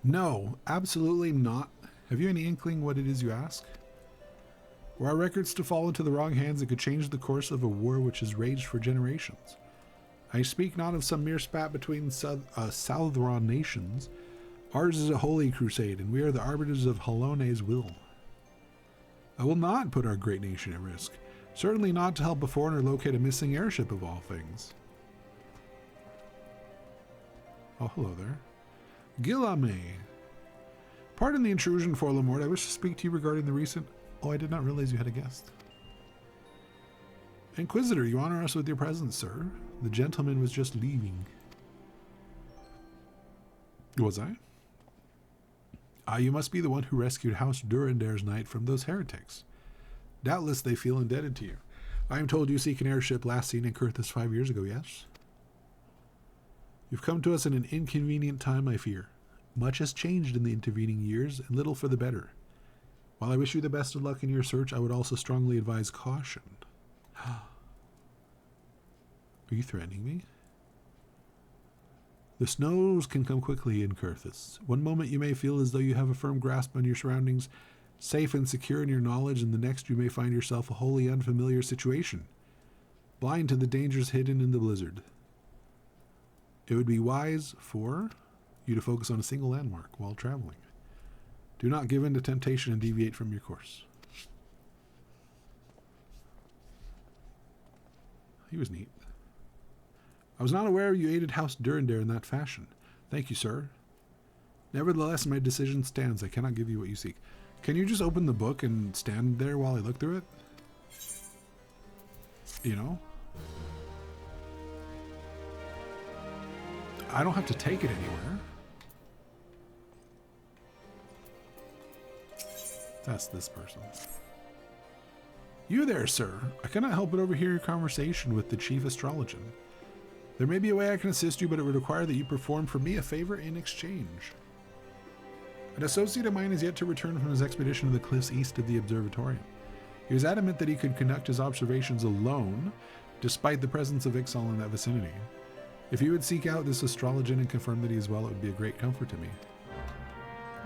No, absolutely not. Have you any inkling what it is you ask? Were our records to fall into the wrong hands, it could change the course of a war which has raged for generations. I speak not of some mere spat between Southron nations. Ours is a holy crusade, and we are the arbiters of Halone's will. I will not put our great nation at risk. Certainly not to help a foreigner locate a missing airship of all things. Oh, hello there. Gilame. Pardon the intrusion, Forlamord. I wish to speak to you regarding the recent... Oh, I did not realize you had a guest. Inquisitor, you honor us with your presence, sir. The gentleman was just leaving. Was I? Ah, you must be the one who rescued House Durandair's knight from those heretics. Doubtless they feel indebted to you. I am told you seek an airship last seen in Kurthus 5 years ago, yes? You've come to us in an inconvenient time, I fear. Much has changed in the intervening years, and little for the better. While I wish you the best of luck in your search, I would also strongly advise caution. Are you threatening me? The snows can come quickly in Kurthus. One moment you may feel as though you have a firm grasp on your surroundings, safe and secure in your knowledge, and the next you may find yourself a wholly unfamiliar situation, blind to the dangers hidden in the blizzard. It would be wise for you to focus on a single landmark while traveling. Do not give in to temptation and deviate from your course. He was neat. I was not aware you aided House Durandair in that fashion. Thank you, sir. Nevertheless, my decision stands. I cannot give you what you seek. Can you just open the book and stand there while I look through it? You know? I don't have to take it anywhere. That's this person. You there, sir. I cannot help but overhear your conversation with the chief astrologian. There may be a way I can assist you, but it would require that you perform for me a favor in exchange. An associate of mine is yet to return from his expedition to the cliffs east of the observatorium. He was adamant that he could conduct his observations alone, despite the presence of Ixal in that vicinity. If you would seek out this astrologian and confirm that he is well, it would be a great comfort to me.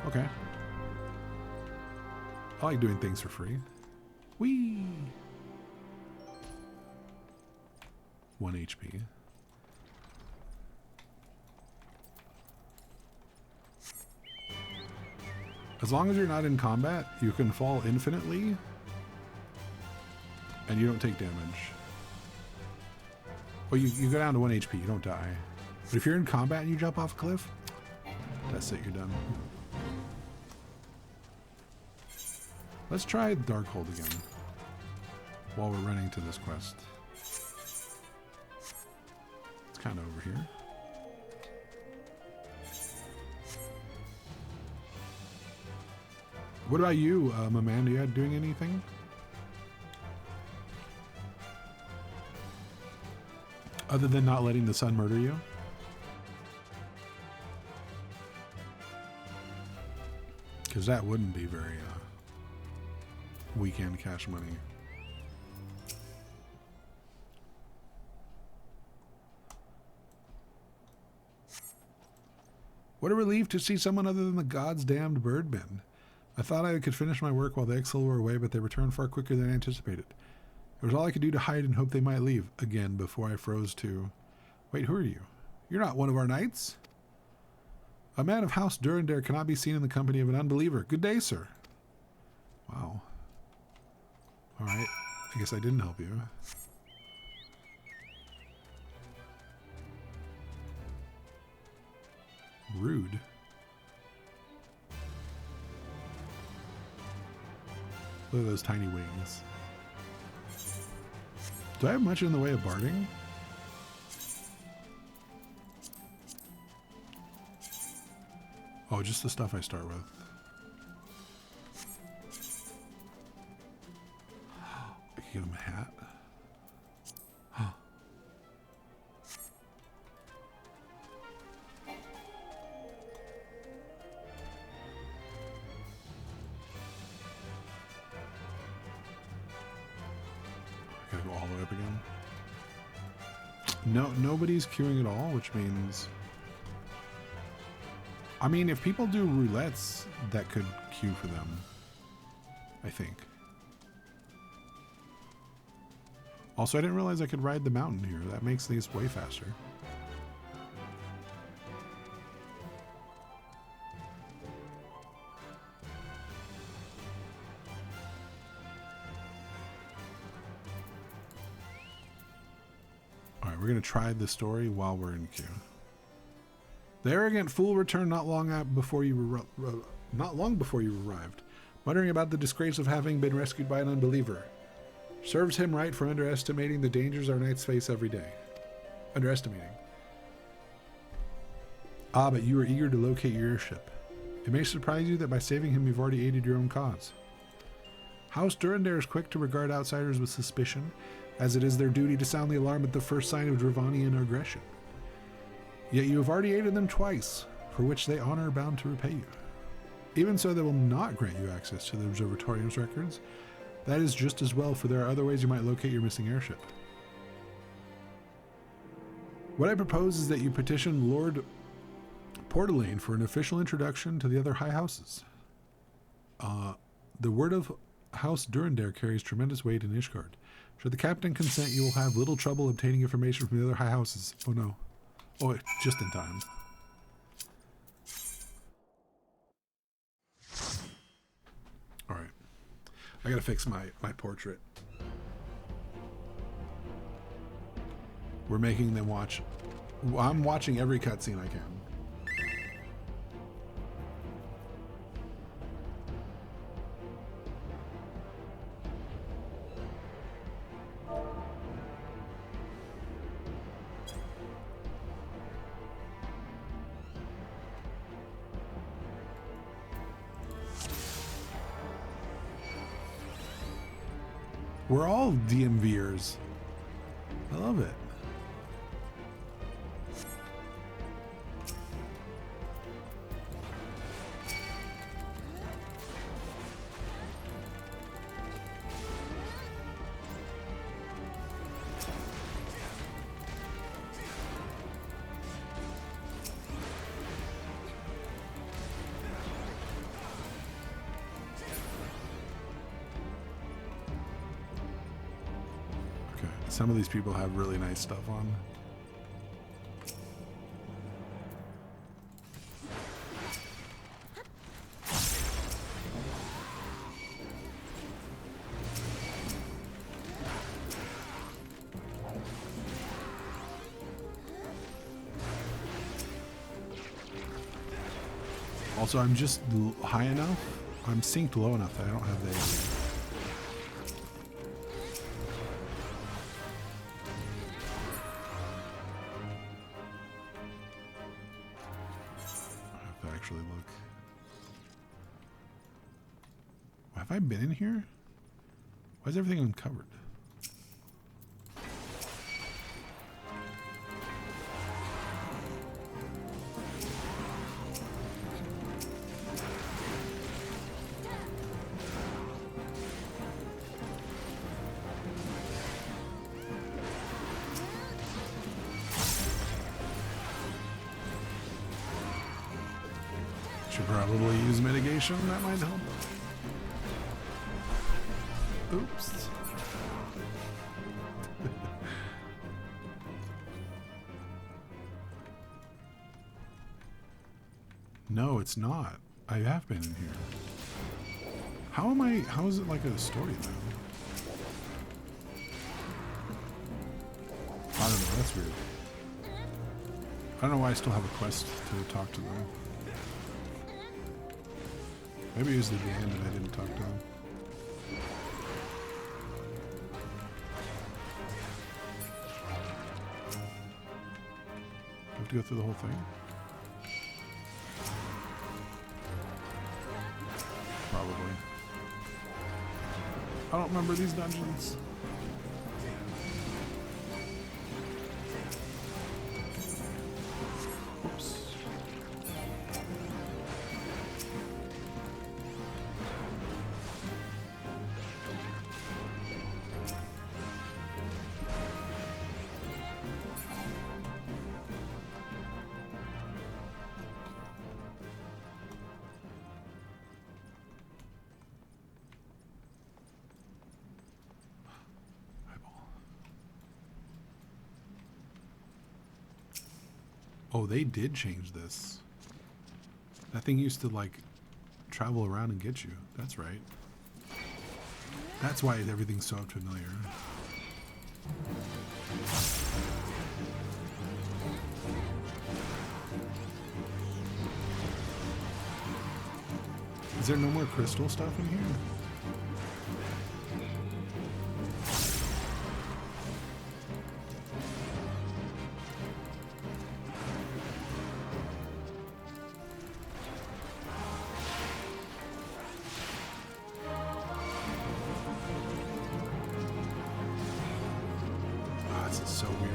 Okay. I like doing things for free. Whee! 1 HP. As long as you're not in combat, you can fall infinitely, and you don't take damage. Well, you go down to 1 HP, you don't die. But if you're in combat and you jump off a cliff, that's it, you're done. Let's try Darkhold again while we're running to this quest. It's kind of over here. What about you, my man? Are you doing anything? Other than not letting the sun murder you? Because that wouldn't be very weekend cash money. What a relief to see someone other than the gods damned birdmen. I thought I could finish my work while the Exil were away, but they returned far quicker than I anticipated. It was all I could do to hide and hope they might leave again before I froze to... Wait, who are you? You're not one of our knights? A man of House Durandair cannot be seen in the company of an unbeliever. Good day, sir. Wow. Alright, I guess I didn't help you. Rude. Look at those tiny wings. Do I have much in the way of barding? Oh, just the stuff I start with. again. No, nobody's queuing at all, which means... I mean, if people do roulettes, that could queue for them. I think. Also, I didn't realize I could ride the mountain here. That makes these way faster. Alright, we're going to try the story while we're in queue. The arrogant fool returned not long before you arrived, muttering about the disgrace of having been rescued by an unbeliever. Serves him right for underestimating the dangers our knights face every day. Underestimating. Ah, but you are eager to locate your airship. It may surprise you that by saving him you've already aided your own cause. House Durandare is quick to regard outsiders with suspicion, as it is their duty to sound the alarm at the first sign of Dravanian aggression. Yet you have already aided them twice, for which they honor bound to repay you. Even so, they will not grant you access to the Observatorium's records. That is just as well, for there are other ways you might locate your missing airship. What I propose is that you petition Lord Portalane for an official introduction to the other high houses. The word of House Durandare carries tremendous weight in Ishgard. Should the captain consent, you will have little trouble obtaining information from the other high houses. Oh no. Oh, just in time. Alright. I gotta fix my portrait. We're making them watch. I'm watching every cutscene I can. We're all DMVers. I love it. Some of these people have really nice stuff on. Also, I'm just high enough. I'm synced low enough that I don't have the... Look. Have I been in here? Why is everything uncovered? Should probably use mitigation, that might help. Oops. No, it's not. I have been in here. How is it like a story though? I don't know, that's weird. I don't know why I still have a quest to talk to them. Maybe it was at the end and I didn't talk to him. Do I have to go through the whole thing? Probably. I don't remember these dungeons. Oops. Oh, they did change this. That thing used to, like, travel around and get you. That's right. That's why everything's so unfamiliar. Is there no more crystal stuff in here? Ah, this is so weird.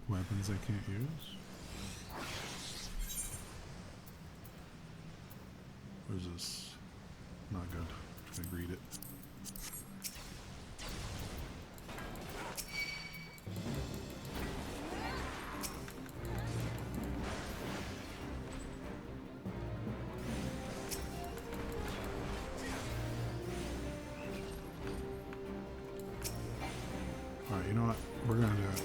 Weapons I can't use. What is this? Not good. Can I read it? Alright, you know what? We're gonna do it.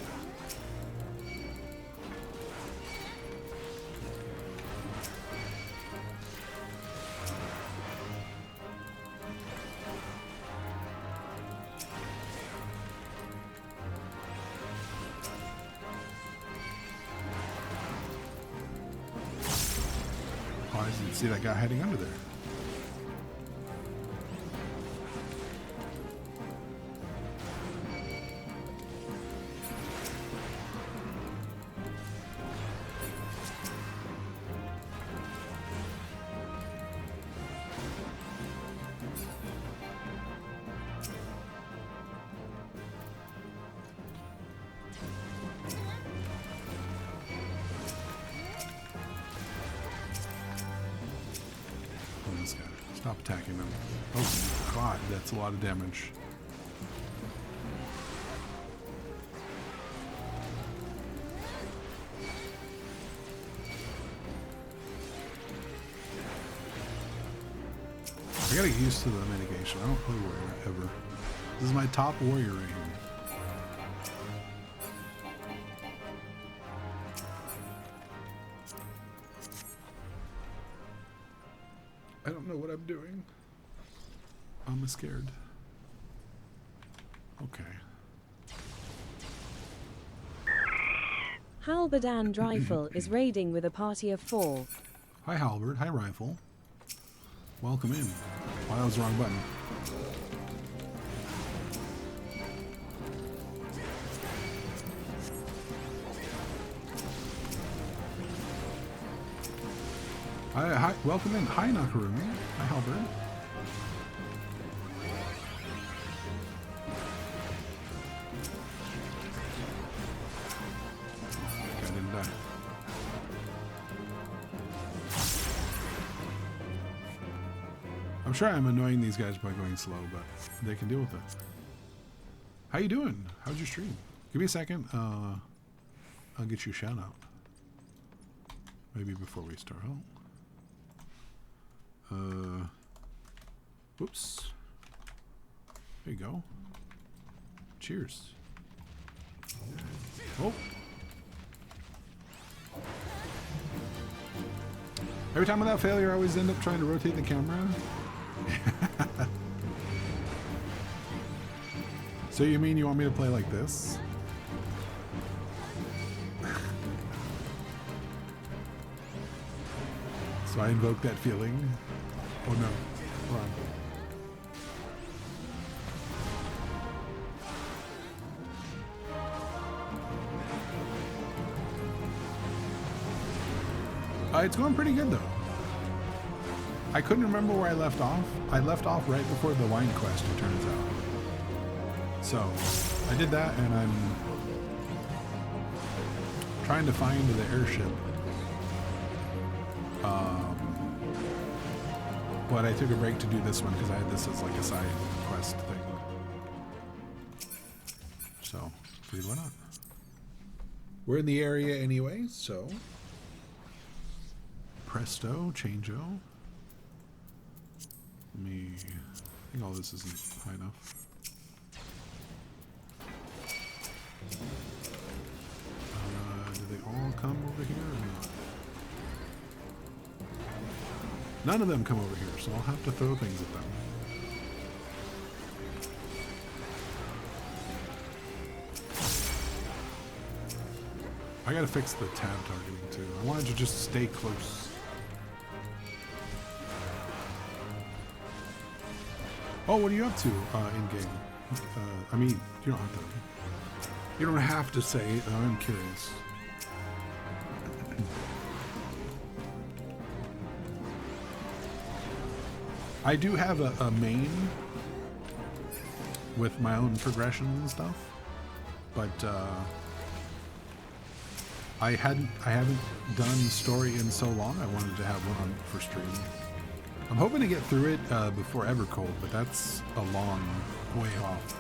Oh, I didn't see that guy hiding under there. This guy. Stop attacking them. Oh god, that's a lot of damage. I gotta get used to the mitigation. I don't play warrior ever. This is my top warrior right here. I don't know what I'm doing. I'm scared. Okay. Halberdan Rifle is raiding with a party of 4. Hi Halberd. Hi Rifle. Welcome in. Wow, that was the wrong button. Hi, welcome in. Hi Nakarumi. Hi Halberd. I didn't die. I'm sure I'm annoying these guys by going slow, but they can deal with it. How you doing? How's your stream? Give me a second. I'll get you a shout out. Maybe before we start. Whoops. There you go. Cheers. Oh. Every time without failure, I always end up trying to rotate the camera. So you mean you want me to play like this? So I invoke that feeling. Oh no, wrong. It's going pretty good though. I couldn't remember where I left off. I left off right before the wine quest, it turns out. So I did that, and I'm trying to find the airship. But I took a break to do this one because I had this as like a side quest thing. So, figured why not? We're in the area anyway, so presto, changeo. Let me. I think all this isn't high enough. Do they all come over here or not? None of them come over here, so I'll have to throw things at them. I gotta fix the tab targeting too. I wanted to just stay close. Oh, what are you up to in game? I mean, you don't have to. You don't have to say. I'm curious. I do have a main with my own progression and stuff, but I haven't done story in so long. I wanted to have one on for stream. I'm hoping to get through it before Evercold, but that's a long way off.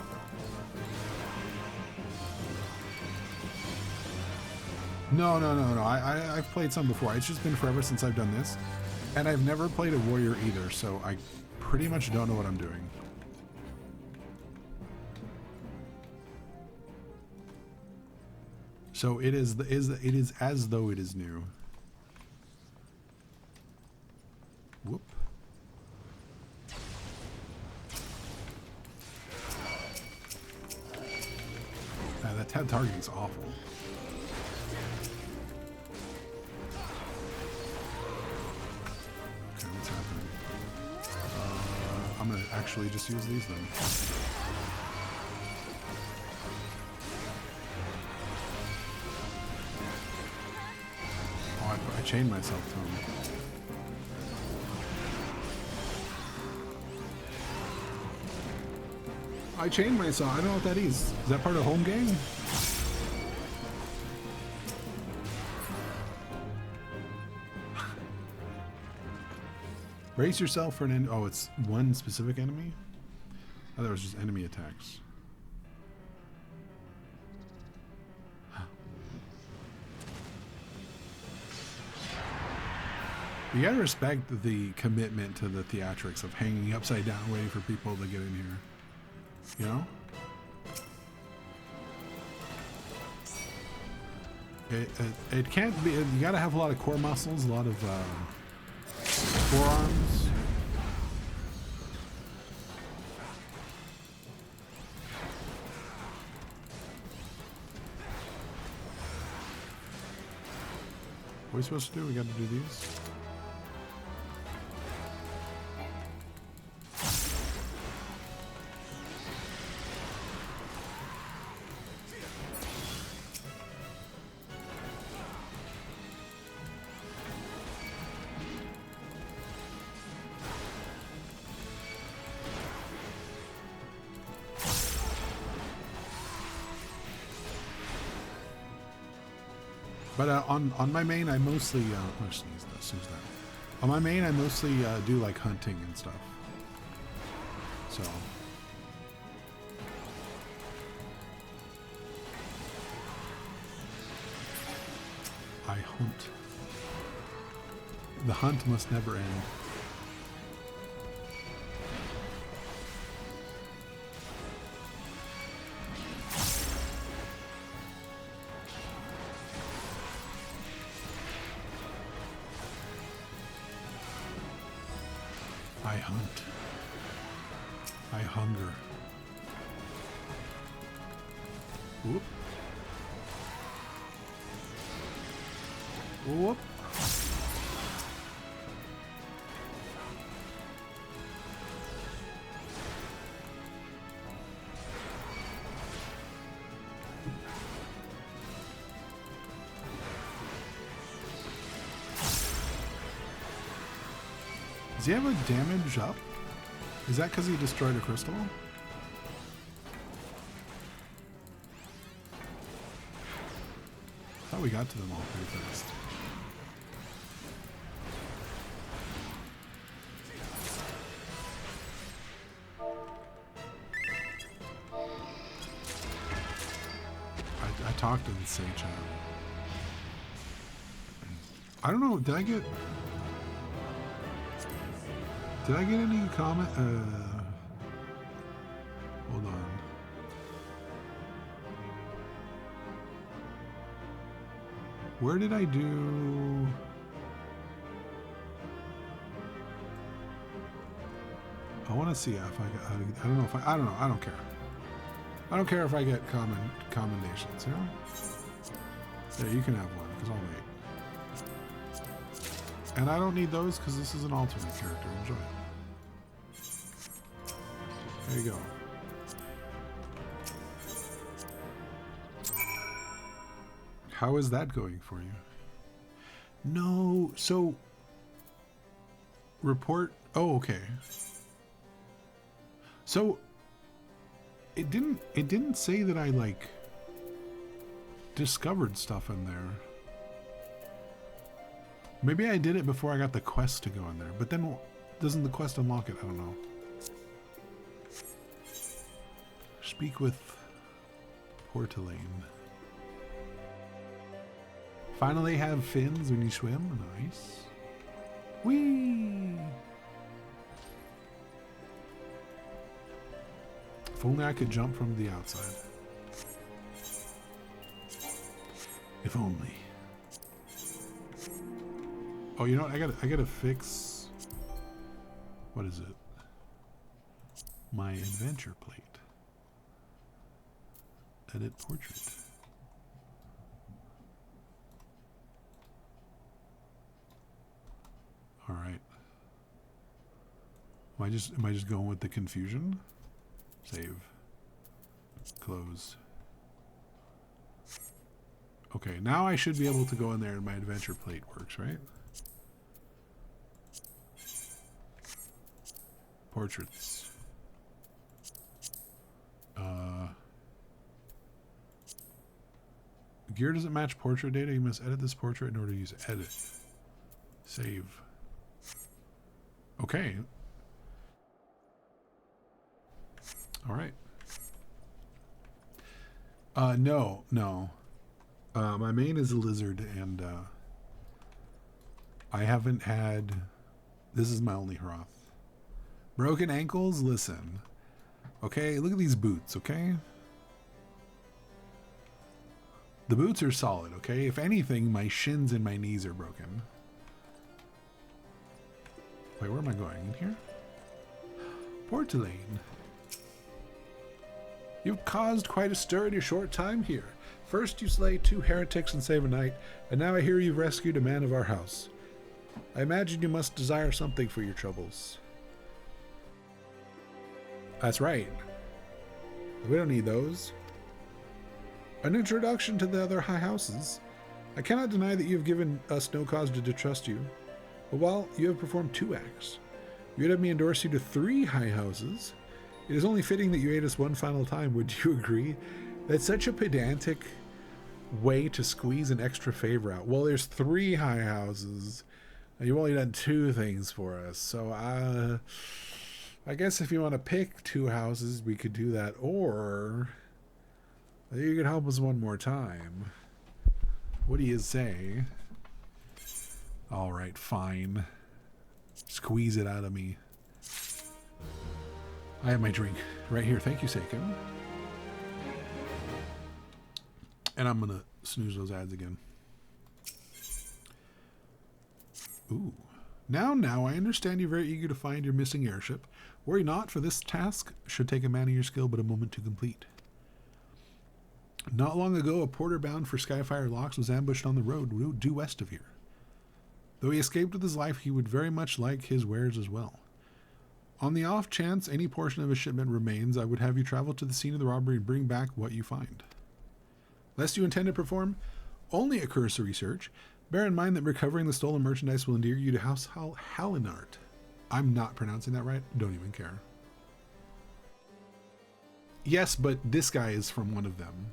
No. I've played some before. It's just been forever since I've done this. And I've never played a warrior either, so I pretty much don't know what I'm doing. So it is as though it is new. Whoop. That tab targeting is awful. I'm gonna actually just use these then. Oh, I chained myself to him. I chained myself. I don't know what that is. Is that part of home game? Brace yourself for an enemy. Oh, it's one specific enemy? I thought it was just enemy attacks. You gotta respect the commitment to the theatrics of hanging upside down waiting for people to get in here. You know? It can't be. You gotta have a lot of core muscles, a lot of forearms. What are we supposed to do? We gotta do these. But on my main, I mostly sneeze that. On my main, I mostly do like hunting and stuff. So I hunt. The hunt must never end. I hunt. I hunger. Whoop. Whoop. Does he have a damage up? Is that because he destroyed a crystal? thought we got to them all pretty fast. I talked to the Sage. I don't know. Did I get any comment? Hold on. Where did I do? I want to see if I don't know if I don't know. I don't care. I don't care if I get commendations, you know? There, you can have one, because I'll wait. And I don't need those, because this is an alternate character. Enjoy it. There you go. How is that going for you? No, so... Report... Oh, okay. So... It didn't say that I, like, discovered stuff in there. Maybe I did it before I got the quest to go in there. But then, doesn't the quest unlock it? I don't know. Speak with Portelaine. Finally have fins when you swim. Nice. Whee! If only I could jump from the outside. If only. Oh, you know what? I gotta fix. What is it? My adventure plate. Edit portrait. All right. Am I just going with the confusion? Save. Close. Okay, now I should be able to go in there and my adventure plate works, right? Portraits. Gear doesn't match portrait data. You must edit this portrait in order to use edit. Save. Okay. All right. No. My main is a lizard, and I haven't had... This is my only Heroth. Broken ankles? Listen. Okay, look at these boots, okay? The boots are solid, okay? If anything, my shins and my knees are broken. Wait, where am I going? In here? Portelaine. You've caused quite a stir in your short time here. First you slay 2 heretics and save a knight, and now I hear you've rescued a man of our house. I imagine you must desire something for your troubles. That's right. We don't need those. An introduction to the other high houses. I cannot deny that you have given us no cause to distrust you, but while you have performed 2 acts, you would have me endorse you to 3 high houses. It is only fitting that you aid us one final time. Would you agree? That's such a pedantic way to squeeze an extra favor out. Well, there's 3 high houses, and you've only done 2 things for us. So, I guess if you want to pick 2 houses, we could do that. Or you could help us one more time. What do you say? All right, fine. Squeeze it out of me. I have my drink right here. Thank you, Saken. And I'm going to snooze those ads again. Ooh. Now, I understand you're very eager to find your missing airship. Worry not, for this task should take a man of your skill but a moment to complete. Not long ago, a porter bound for Skyfire Locks was ambushed on the road due west of here. Though he escaped with his life, he would very much like his wares as well. On the off chance any portion of his shipment remains, I would have you travel to the scene of the robbery and bring back what you find. Lest you intend to perform only a cursory search, bear in mind that recovering the stolen merchandise will endear you to House Hallinart. I'm not pronouncing that right. Don't even care. Yes, but this guy is from one of them.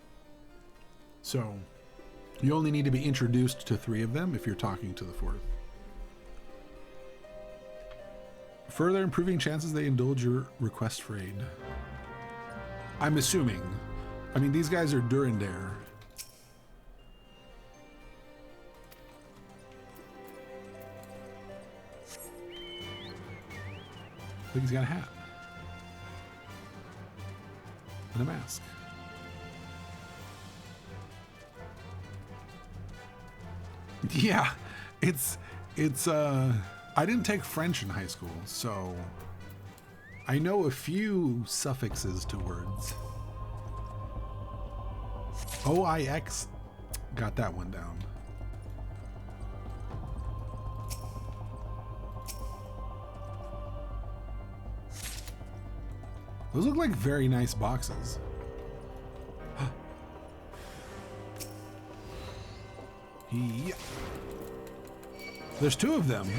So, You only need to be introduced to 3 of them if you're talking to the 4th. Further improving chances they indulge your request for aid. I'm assuming. I mean, these guys are Durandare. Look, he's got a hat. And a mask. Yeah, it's I didn't take French in high school, so I know a few suffixes to words. OIX, got that one down. Those look like very nice boxes. Yeah. There's 2 of them.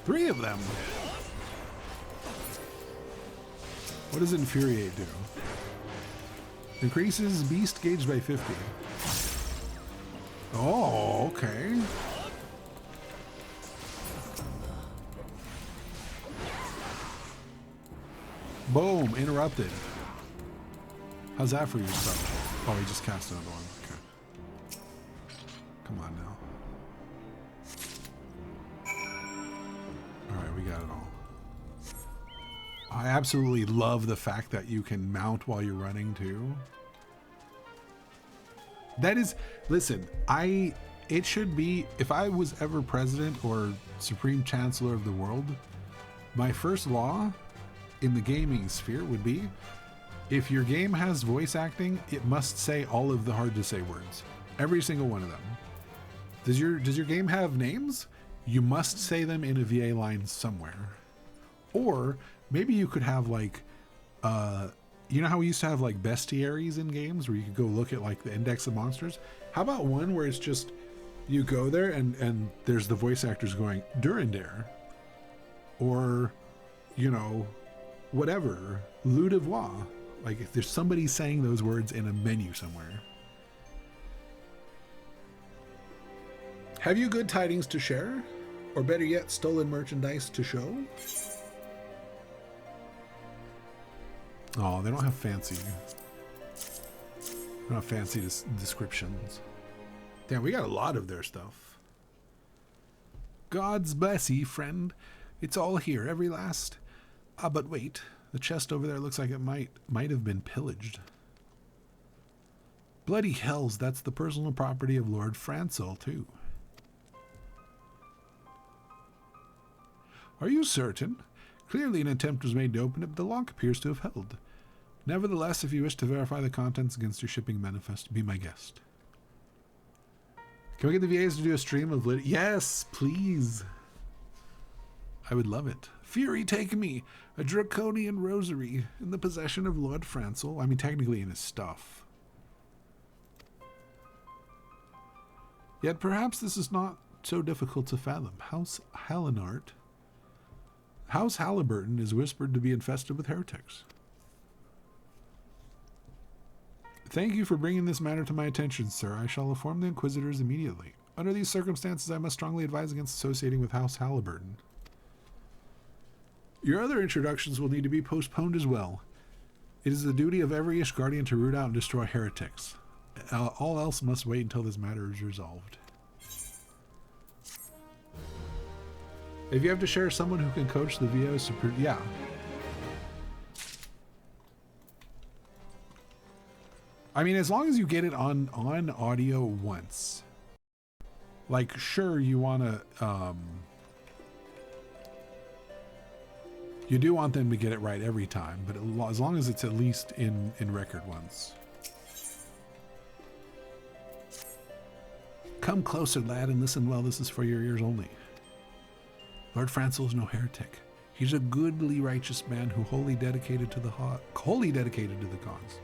3 of them. What does Infuriate do? Increases beast gauge by 50. Oh, okay. Boom, interrupted. How's that for your stuff? Oh, he just cast another one. Okay. Come on now. Alright, we got it all. I absolutely love the fact that you can mount while you're running too. That is, listen, it should be, if I was ever president or supreme chancellor of the world, my first law in the gaming sphere would be, if your game has voice acting, it must say all of the hard to say words. Every single one of them. Does your game have names? You must say them in a VA line somewhere. Or maybe you could have like, you know how we used to have like bestiaries in games where you could go look at like the index of monsters? How about one where it's just, you go there and there's the voice actors going, Durandare. Or, you know, whatever, Loup de Voix. Like if there's somebody saying those words in a menu somewhere. Have you good tidings to share? Or better yet, stolen merchandise to show? Oh, they don't have fancy. They don't have fancy descriptions. Damn, we got a lot of their stuff. God's bless ye, friend. It's all here, every last. Ah, but wait. The chest over there looks like it might have been pillaged. Bloody hells, that's the personal property of Lord Francel, too. Are you certain? Clearly an attempt was made to open it, but the lock appears to have held. Nevertheless, if you wish to verify the contents against your shipping manifest, be my guest. Can we get the VAs to do a stream of lit? Yes, please. I would love it. Fury take me, a draconian rosary in the possession of Lord Francel. I mean, technically in his stuff. Yet perhaps this is not so difficult to fathom. House Hallinart. House Halliburton is whispered to be infested with heretics. Thank you for bringing this matter to my attention, sir. I shall inform the Inquisitors immediately. Under these circumstances, I must strongly advise against associating with House Halliburton. Your other introductions will need to be postponed as well. It is the duty of every Ishgardian to root out and destroy heretics. All else must wait until this matter is resolved. If you have to share someone who can coach the VO super, yeah. I mean, as long as you get it on audio once. Like, sure, you want to, you do want them to get it right every time, but as long as it's at least in record once. Come closer, lad, and listen well. This is for your ears only. Lord Francel is no heretic. He's a goodly, righteous man who wholly dedicated to the cause.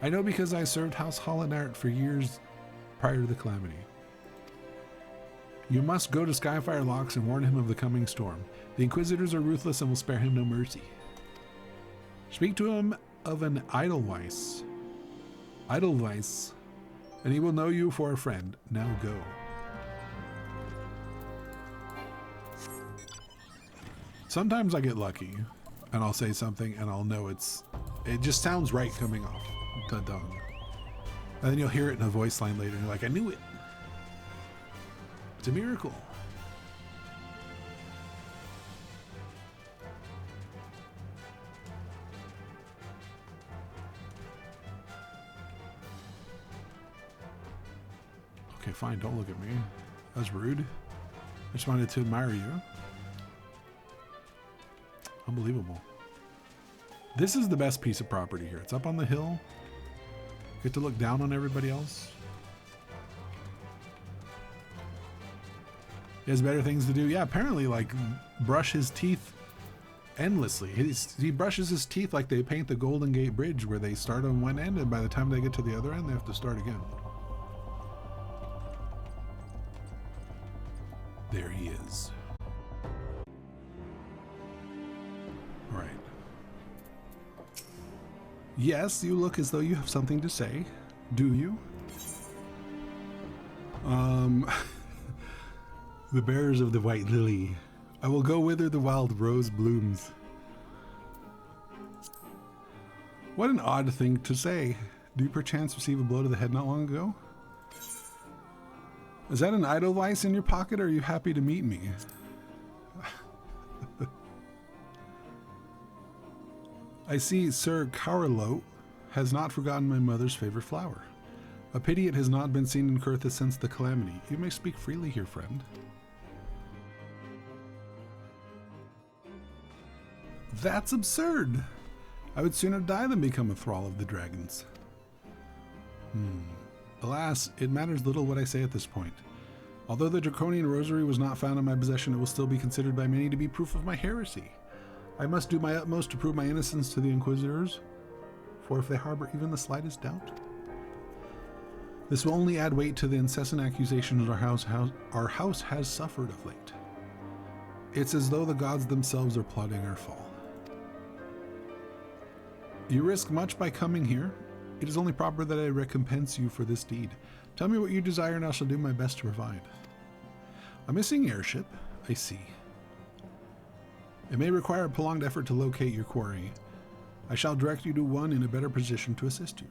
I know because I served House Hallinart for years prior to the calamity. You must go to Skyfire Locks and warn him of the coming storm. The Inquisitors are ruthless and will spare him no mercy. Speak to him of an Edelweiss. Edelweiss and he will know you for a friend. Now go. Sometimes I get lucky, and I'll say something, and I'll know it just sounds right coming off the tongue. And then you'll hear it in a voice line later, and you're like, I knew it. It's a miracle. Okay, fine, don't look at me. That's rude. I just wanted to admire you. Unbelievable. This is the best piece of property here. It's up on the hill. Get to look down on everybody else. He has better things to do. Yeah, apparently, like, brush his teeth endlessly. He brushes his teeth like they paint the Golden Gate Bridge, where they start on one end, and by the time they get to the other end, they have to start again. There he is. All right. Yes, you look as though you have something to say. Do you? The bearers of the white lily. I will go whither the wild rose blooms. What an odd thing to say. Do you perchance receive a blow to the head not long ago? Is that an Edelweiss in your pocket, or are you happy to meet me? I see Sir Carlo has not forgotten my mother's favorite flower. A pity it has not been seen in Kurthis since the calamity. You may speak freely here, friend. That's absurd. I would sooner die than become a thrall of the dragons. Alas, it matters little what I say at this point. Although the draconian rosary was not found in my possession, it will still be considered by many to be proof of my heresy. I must do my utmost to prove my innocence to the Inquisitors, for if they harbor even the slightest doubt, this will only add weight to the incessant accusations our house has suffered of late. It's as though the gods themselves are plotting our fall. You risk much by coming here. It is only proper that I recompense you for this deed. Tell me what you desire, and I shall do my best to provide. A missing airship? I see. It may require a prolonged effort to locate your quarry. I shall direct you to one in a better position to assist you.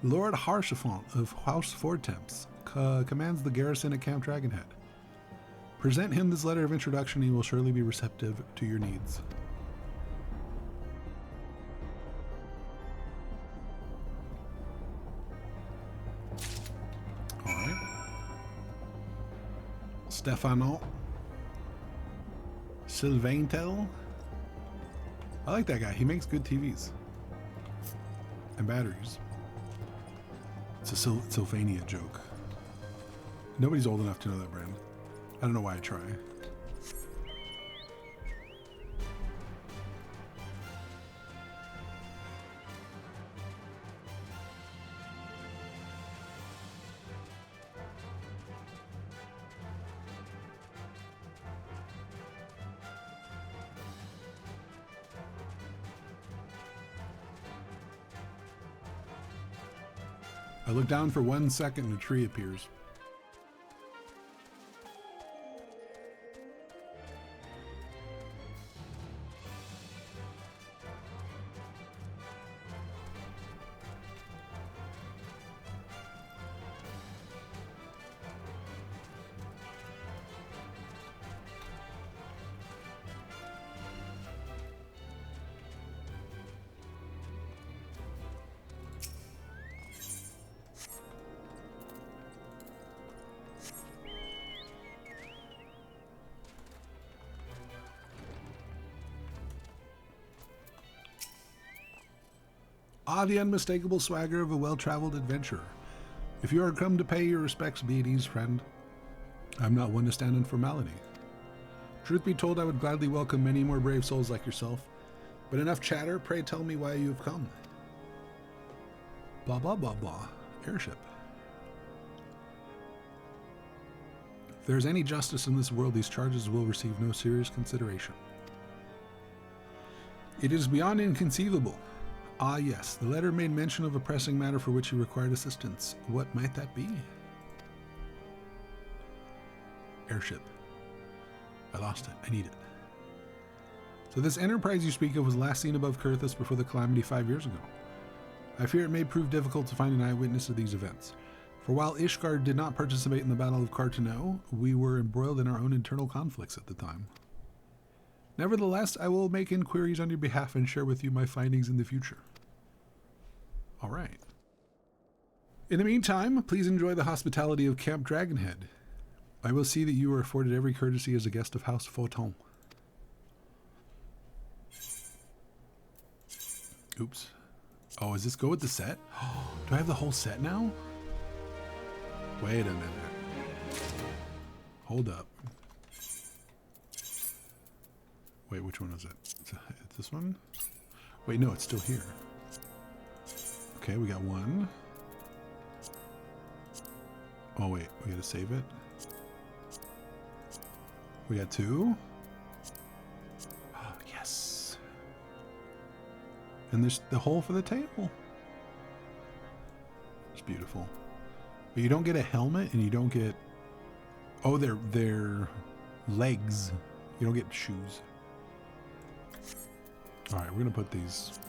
Lord Harchefont of House Fortemps commands the garrison at Camp Dragonhead. Present him this letter of introduction. He will surely be receptive to your needs. All right. Stefano. Sylvaintel. I like that guy. He makes good TVs. And batteries. It's a Sylvania joke. Nobody's old enough to know that brand. I don't know why I try. I look down for 1 second and a tree appears. Ah, the unmistakable swagger of a well-traveled adventurer. If you are come to pay your respects, be at ease, friend. I'm not one to stand in formality. Truth be told, I would gladly welcome many more brave souls like yourself. But enough chatter, pray tell me why you have come. Blah, blah, blah, blah. Airship. If there is any justice in this world, these charges will receive no serious consideration. It is beyond inconceivable. Ah, yes. The letter made mention of a pressing matter for which he required assistance. What might that be? Airship. I lost it. I need it. So this enterprise you speak of was last seen above Kurthus before the calamity 5 years ago. I fear it may prove difficult to find an eyewitness to these events. For while Ishgard did not participate in the Battle of Carteneau, we were embroiled in our own internal conflicts at the time. Nevertheless, I will make inquiries on your behalf and share with you my findings in the future. All right. In the meantime, please enjoy the hospitality of Camp Dragonhead. I will see that you are afforded every courtesy as a guest of House Photon. Oops. Oh, does this go with the set? Do I have the whole set now? Wait a minute. Hold up. Wait, which one is it? It's this one? Wait, no, it's still here. Okay, we got one. Oh, wait, we gotta save it. We got two. Oh, yes. And there's the hole for the table. It's beautiful. But you don't get a helmet and you don't get... Oh, they're legs. You don't get shoes. All right, we're going to put these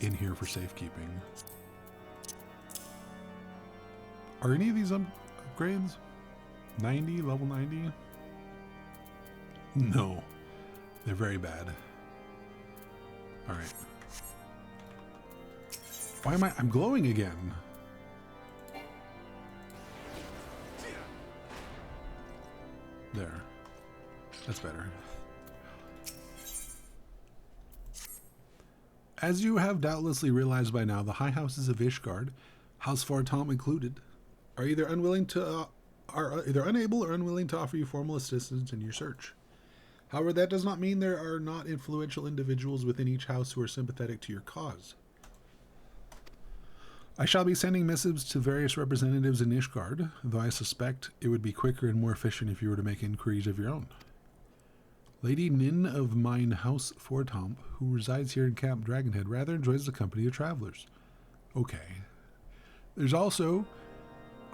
in here for safekeeping. Are any of these upgrades? 90, level 90? No, they're very bad. All right. Why am I'm glowing again? There. That's better. As you have doubtlessly realized by now, the high houses of Ishgard, House Photon included, are either unable or unwilling to offer you formal assistance in your search. However, that does not mean there are not influential individuals within each house who are sympathetic to your cause. I shall be sending missives to various representatives in Ishgard, though I suspect it would be quicker and more efficient if you were to make inquiries of your own. Lady Nin of mine House Fortomp, who resides here in Camp Dragonhead, rather enjoys the company of travelers. Okay. There's also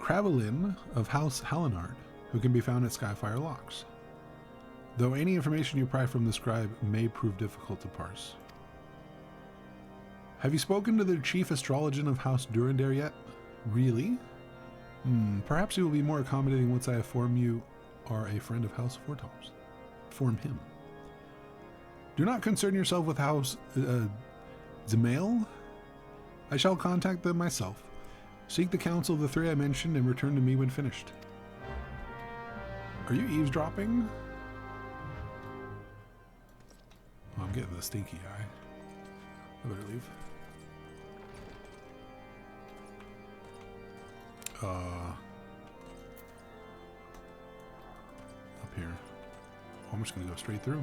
Cravelin of House Hallinard, who can be found at Skyfire Locks, though any information you pry from the scribe may prove difficult to parse. Have you spoken to the chief astrologian of House Durandare yet? Really? Perhaps he will be more accommodating once I inform you are a friend of House Fortomp's. Form him. Do not concern yourself with House Zemail. I shall contact them myself. Seek the counsel of the three I mentioned and return to me when finished. Are you eavesdropping? Oh, I'm getting the stinky eye. I better leave. Up here. I'm just going to go straight through.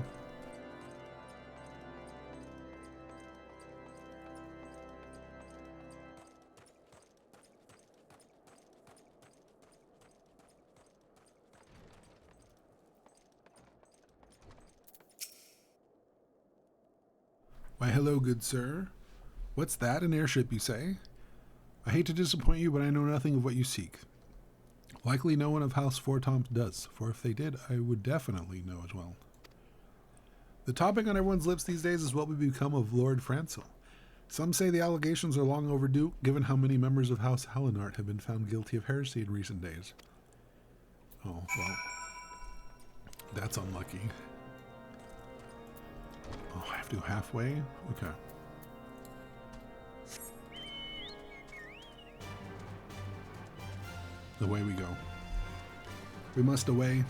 Why, hello, good sir. What's that, an airship, you say? I hate to disappoint you, but I know nothing of what you seek. Likely no one of House Fortomp does, for if they did, I would definitely know as well. The topic on everyone's lips these days is what would become of Lord Francil. Some say the allegations are long overdue, given how many members of House Hallinard have been found guilty of heresy in recent days. Oh, well. That's unlucky. Oh, I have to go halfway? Okay. Away we go. We must away.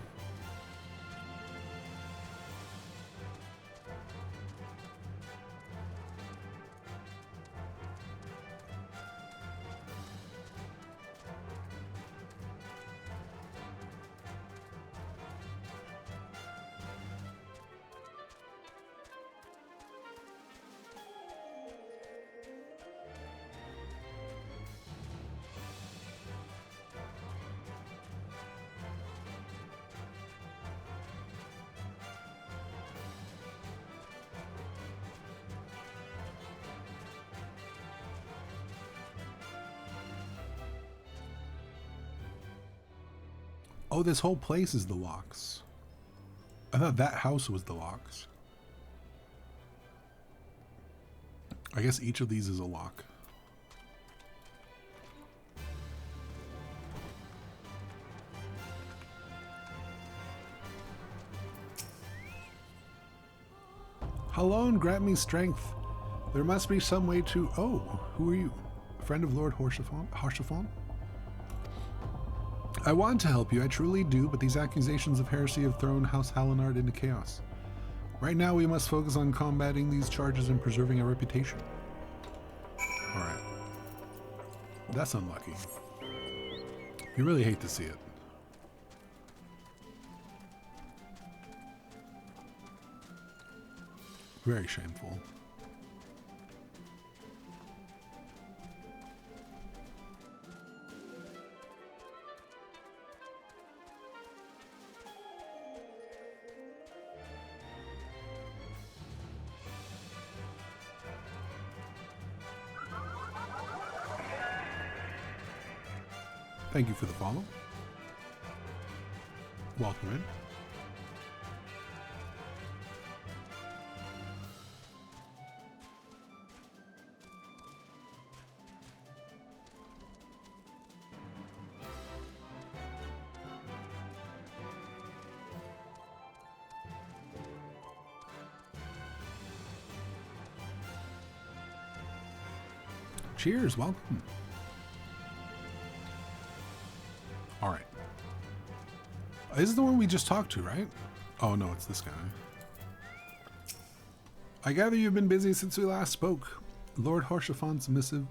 Oh, this whole place is the locks. I thought that house was the locks. I guess each of these is a lock. Hello and grant me strength. There must be some way to... Oh, who are you? A friend of Lord Harshafon? I want to help you, I truly do, but these accusations of heresy have thrown House Hallinard into chaos. Right now we must focus on combating these charges and preserving our reputation. Alright. That's unlucky. You really hate to see it. Very shameful. Thank you for the follow. Welcome in. Cheers, welcome. All right. This is the one we just talked to, right? Oh no, it's this guy. I gather you've been busy since we last spoke. Lord Harshafon's missive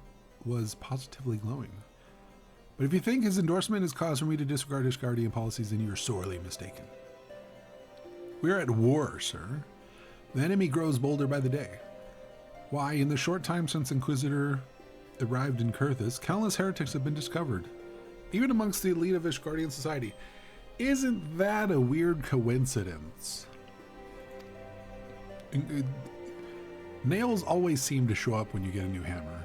was positively glowing. But if you think his endorsement is cause for me to disregard his guardian policies, then you are sorely mistaken. We are at war, sir. The enemy grows bolder by the day. Why, in the short time since Inquisitor arrived in Kurthus, countless heretics have been discovered, even amongst the elite of Ishgardian society. Isn't that a weird coincidence? Nails always seem to show up when you get a new hammer.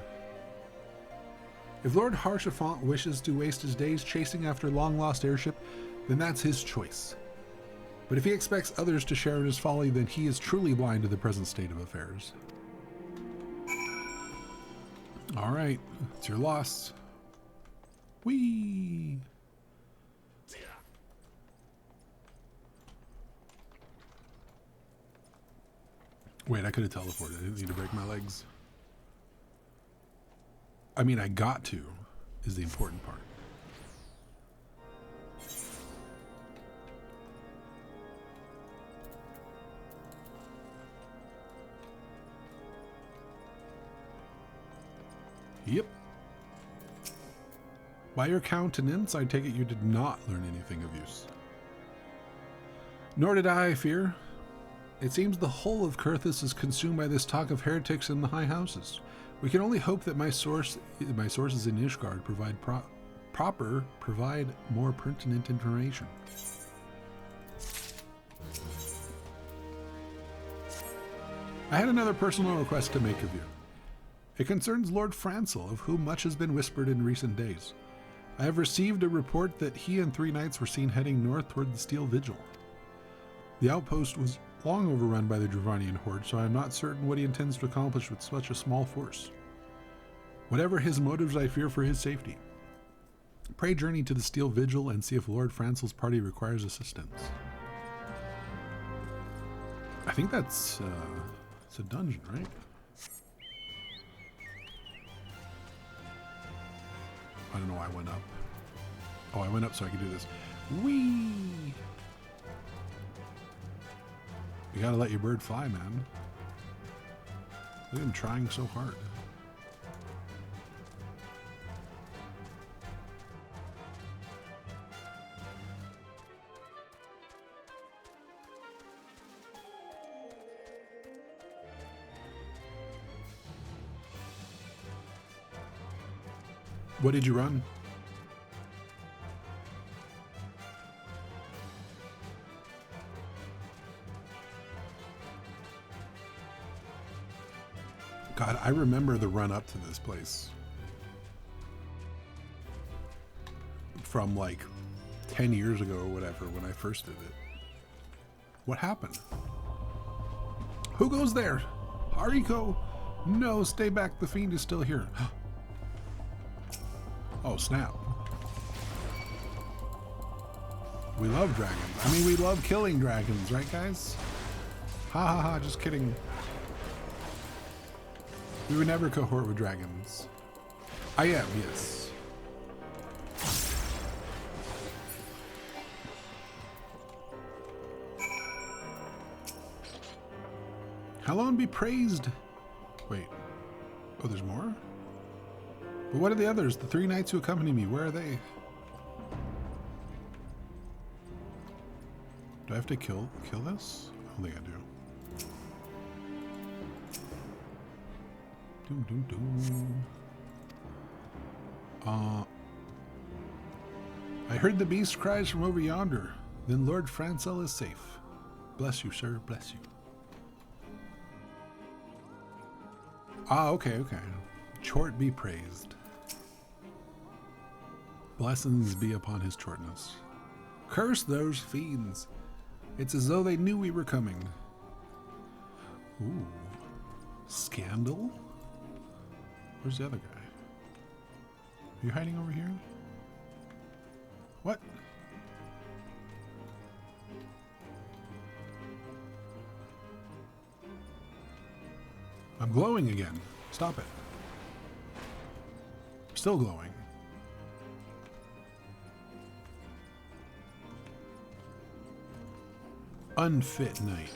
If Lord Harshafont wishes to waste his days chasing after long-lost airship, then that's his choice. But if he expects others to share in his folly, then he is truly blind to the present state of affairs. All right, it's your loss. Whee! Wait, I could have teleported. I didn't need to break my legs. I mean, I got to, is the important part. Yep. By your countenance, I take it you did not learn anything of use. Nor did I fear. It seems the whole of Kurthus is consumed by this talk of heretics in the high houses. We can only hope that my sources in Ishgard provide more pertinent information. I had another personal request to make of you. It concerns Lord Francel, of whom much has been whispered in recent days. I have received a report that he and 3 knights were seen heading north toward the Steel Vigil. The outpost was long overrun by the Dravanian horde, so I am not certain what he intends to accomplish with such a small force. Whatever his motives, I fear for his safety. Pray journey to the Steel Vigil and see if Lord Francel's party requires assistance. I think that's it's a dungeon, right? I don't know why I went up. Oh, I went up so I could do this. Whee! You gotta let your bird fly, man. Look at him trying so hard. What did you run? God, I remember the run up to this place. From like 10 years ago or whatever when I first did it. What happened? Who goes there? Haricot? No, stay back. The fiend is still here. Oh, snap. We love dragons. I mean, we love killing dragons, right, guys? Ha ha ha, just kidding. We would never cohort with dragons. I am, yes. Hallowed be praised. Wait. Oh, there's more? But what are the others? The 3 knights who accompany me, where are they? Do I have to kill this? I don't think I do. Doom, doom, doom. I heard the beast cries from over yonder. Then Lord Francel is safe. Bless you, sir. Bless you. Ah, okay. Chort be praised. Blessings be upon his shortness. Curse those fiends. It's as though they knew we were coming. Ooh. Scandal? Where's the other guy? Are you hiding over here? What? I'm glowing again. Stop it. Still glowing. Unfit knight.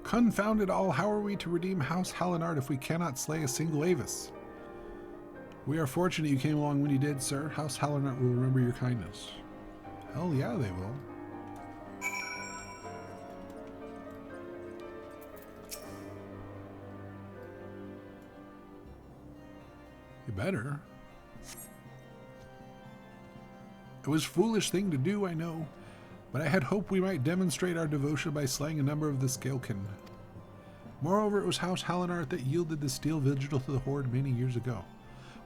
Confound it all, how are we to redeem House Hallinard if we cannot slay a single Avis? We are fortunate you came along when you did, sir. House Hallinard will remember your kindness. Hell yeah, they will. You better. It was a foolish thing to do, I know, but I had hoped we might demonstrate our devotion by slaying a number of the Scalekin. Moreover, it was House Hallinard that yielded the steel vigil to the Horde many years ago.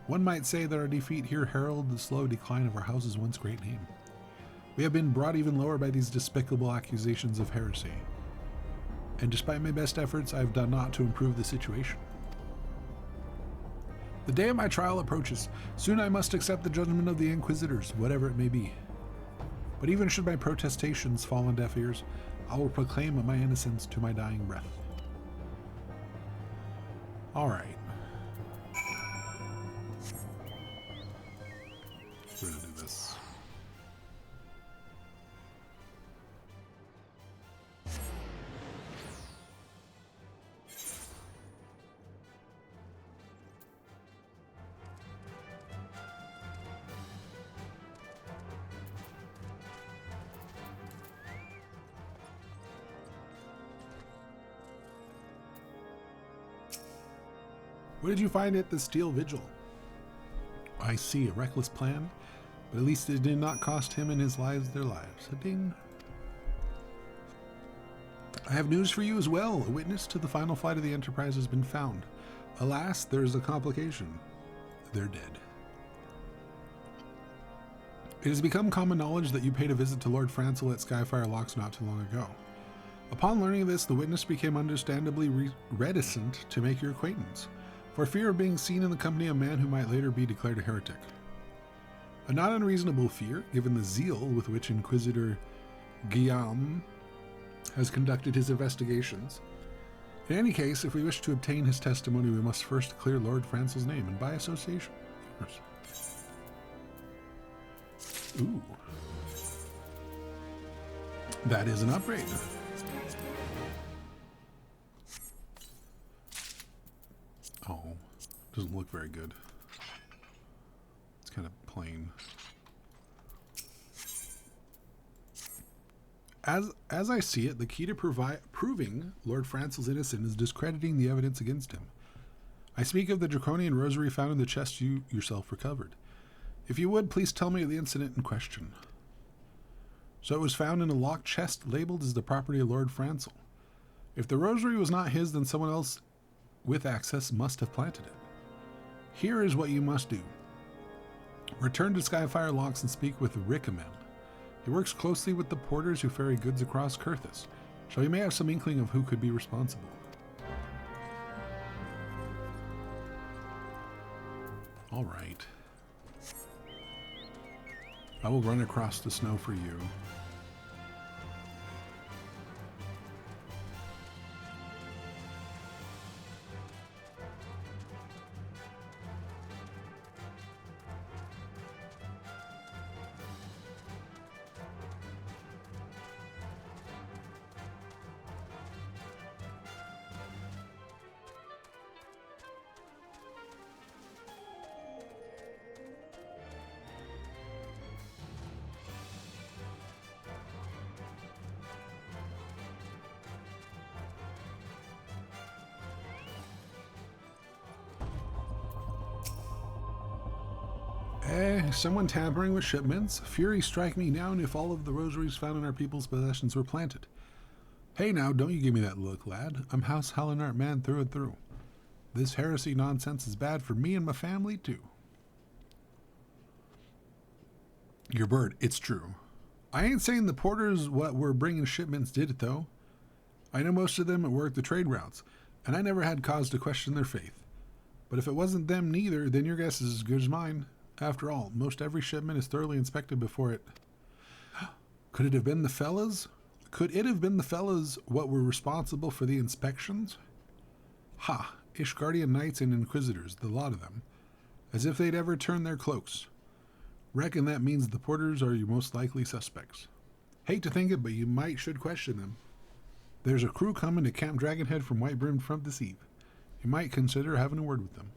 One might say that our defeat here heralded the slow decline of our house's once great name. We have been brought even lower by these despicable accusations of heresy. And despite my best efforts, I have done naught to improve the situation. The day of my trial approaches. Soon I must accept the judgment of the Inquisitors, whatever it may be. But even should my protestations fall on deaf ears, I will proclaim my innocence to my dying breath. All right. We're gonna do this. What did you find at the Steel Vigil? I see, a reckless plan, but at least it did not cost him and his lives their lives. A ding. I have news for you as well. A witness to the final flight of the Enterprise has been found. Alas, there is a complication. They're dead. It has become common knowledge that you paid a visit to Lord Francel at Skyfire Locks not too long ago. Upon learning of this, the witness became understandably reticent to make your acquaintance, for fear of being seen in the company of a man who might later be declared a heretic. A not unreasonable fear, given the zeal with which Inquisitor Guillaume has conducted his investigations. In any case, if we wish to obtain his testimony, we must first clear Lord Francel's name, and by association, of course. Ooh. That is an upgrade. Oh, doesn't look very good. It's kind of plain. As I see it, the key to proving Lord Francel's innocent is discrediting the evidence against him. I speak of the draconian rosary found in the chest you yourself recovered. If you would, please tell me of the incident in question. So it was found in a locked chest labeled as the property of Lord Francel. If the rosary was not his, then someone else with access must have planted it. Here is what you must do. Return to Skyfire Locks and speak with Rickaman. He works closely with the porters who ferry goods across Kurthus, so you may have some inkling of who could be responsible. All right. I will run across the snow for you. Someone tampering with shipments. Fury strike me down if all of the rosaries found in our people's possessions were planted. Hey now, don't you give me that look, lad. I'm House Hallinart man through and through. This heresy nonsense is bad for me and my family too. Your bird, it's true. I ain't saying the porters what were bringing shipments did it though. I know most of them work the trade routes, and I never had cause to question their faith. But if it wasn't them neither, then your guess is as good as mine. After all, most every shipment is thoroughly inspected before it... Could it have been the fellas? Could it have been the fellas what were responsible for the inspections? Ha! Ishgardian Knights and Inquisitors, the lot of them. As if they'd ever turn their cloaks. Reckon that means the porters are your most likely suspects. Hate to think it, but you should question them. There's a crew coming to Camp Dragonhead from White Brim Front this eve. You might consider having a word with them.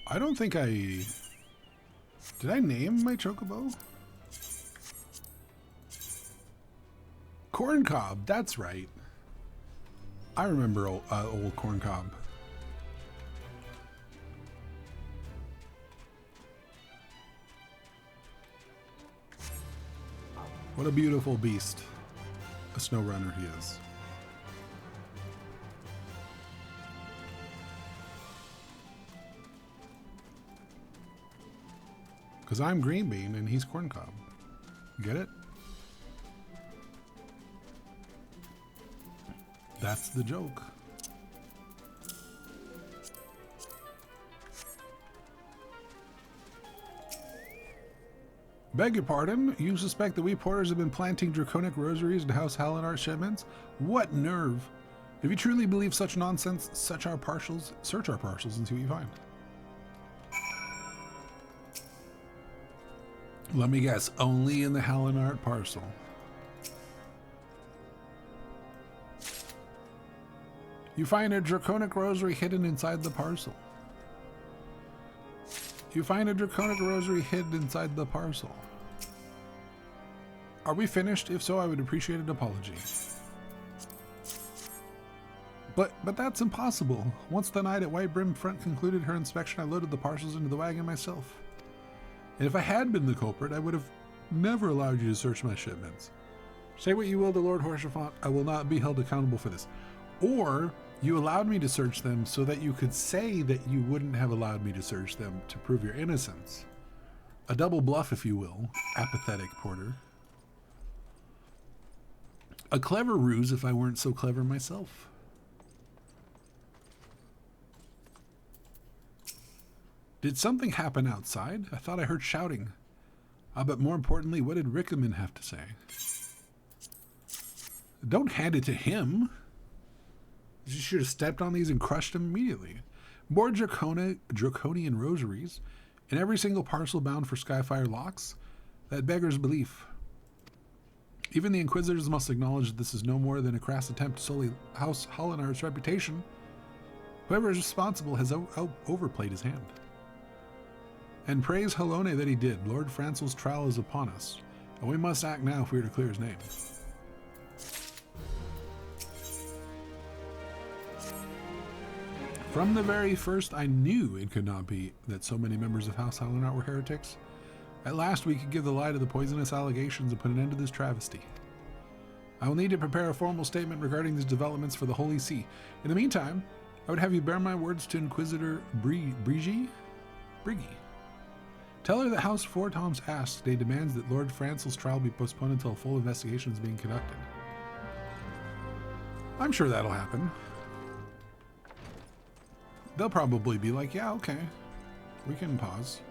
I don't think I... Did I name my chocobo? Corncob, that's right. I remember old Corncob. What a beautiful beast. A snow runner he is. Because I'm Green Bean and he's Corncob. Get it? That's the joke. Beg your pardon? You suspect that we porters have been planting draconic rosaries in House Hallinart shipments? What nerve! If you truly believe such nonsense, search our parcels and see what you find. Let me guess, only in the Hallinart parcel. You find a draconic rosary hidden inside the parcel. You find a draconic rosary hidden inside the parcel. Are we finished? If so, I would appreciate an apology. But that's impossible. Once the night at White Brim Front concluded her inspection, I loaded the parcels into the wagon myself. And if I had been the culprit, I would have never allowed you to search my shipments. Say what you will to Lord Horsefant, I will not be held accountable for this. Or you allowed me to search them so that you could say that you wouldn't have allowed me to search them to prove your innocence. A double bluff, if you will, apathetic porter. A clever ruse if I weren't so clever myself. Did something happen outside? I thought I heard shouting. But more importantly, what did Rickaman have to say? Don't hand it to him. You should have stepped on these and crushed them immediately. More draconian rosaries in every single parcel bound for Skyfire Locks? That beggars belief. Even the Inquisitors must acknowledge that this is no more than a crass attempt to sully House Hallinart's reputation. Whoever is responsible has overplayed his hand. And praise Halone that he did. Lord Francel's trial is upon us, and we must act now if we are to clear his name. From the very first, I knew it could not be that so many members of House Hallinart were heretics. At last we could give the lie to the poisonous allegations and put an end to this travesty. I will need to prepare a formal statement regarding these developments for the Holy See. In the meantime, I would have you bear my words to Inquisitor Brigi. Tell her that House Four Toms asked they demands that Lord Francel's trial be postponed until a full investigation is being conducted. I'm sure that'll happen. They'll probably be like, yeah, okay, we can pause.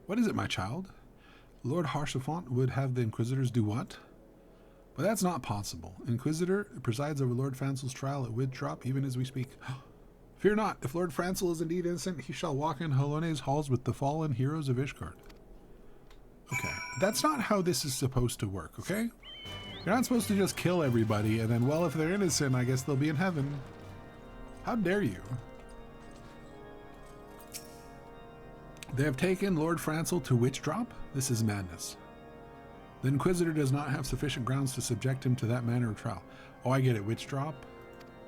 What is it, my child? Lord Harchefont would have the Inquisitors do what? But that's not possible. Inquisitor presides over Lord Francel's trial at Withdrop even as we speak. Fear not, if Lord Francel is indeed innocent, he shall walk in Halone's halls with the fallen heroes of Ishgard. Okay, that's not how this is supposed to work, okay? You're not supposed to just kill everybody and then, well, if they're innocent, I guess they'll be in heaven. How dare you? They have taken Lord Francel to Witchdrop? This is madness. The Inquisitor does not have sufficient grounds to subject him to that manner of trial. Oh, I get it, Witchdrop?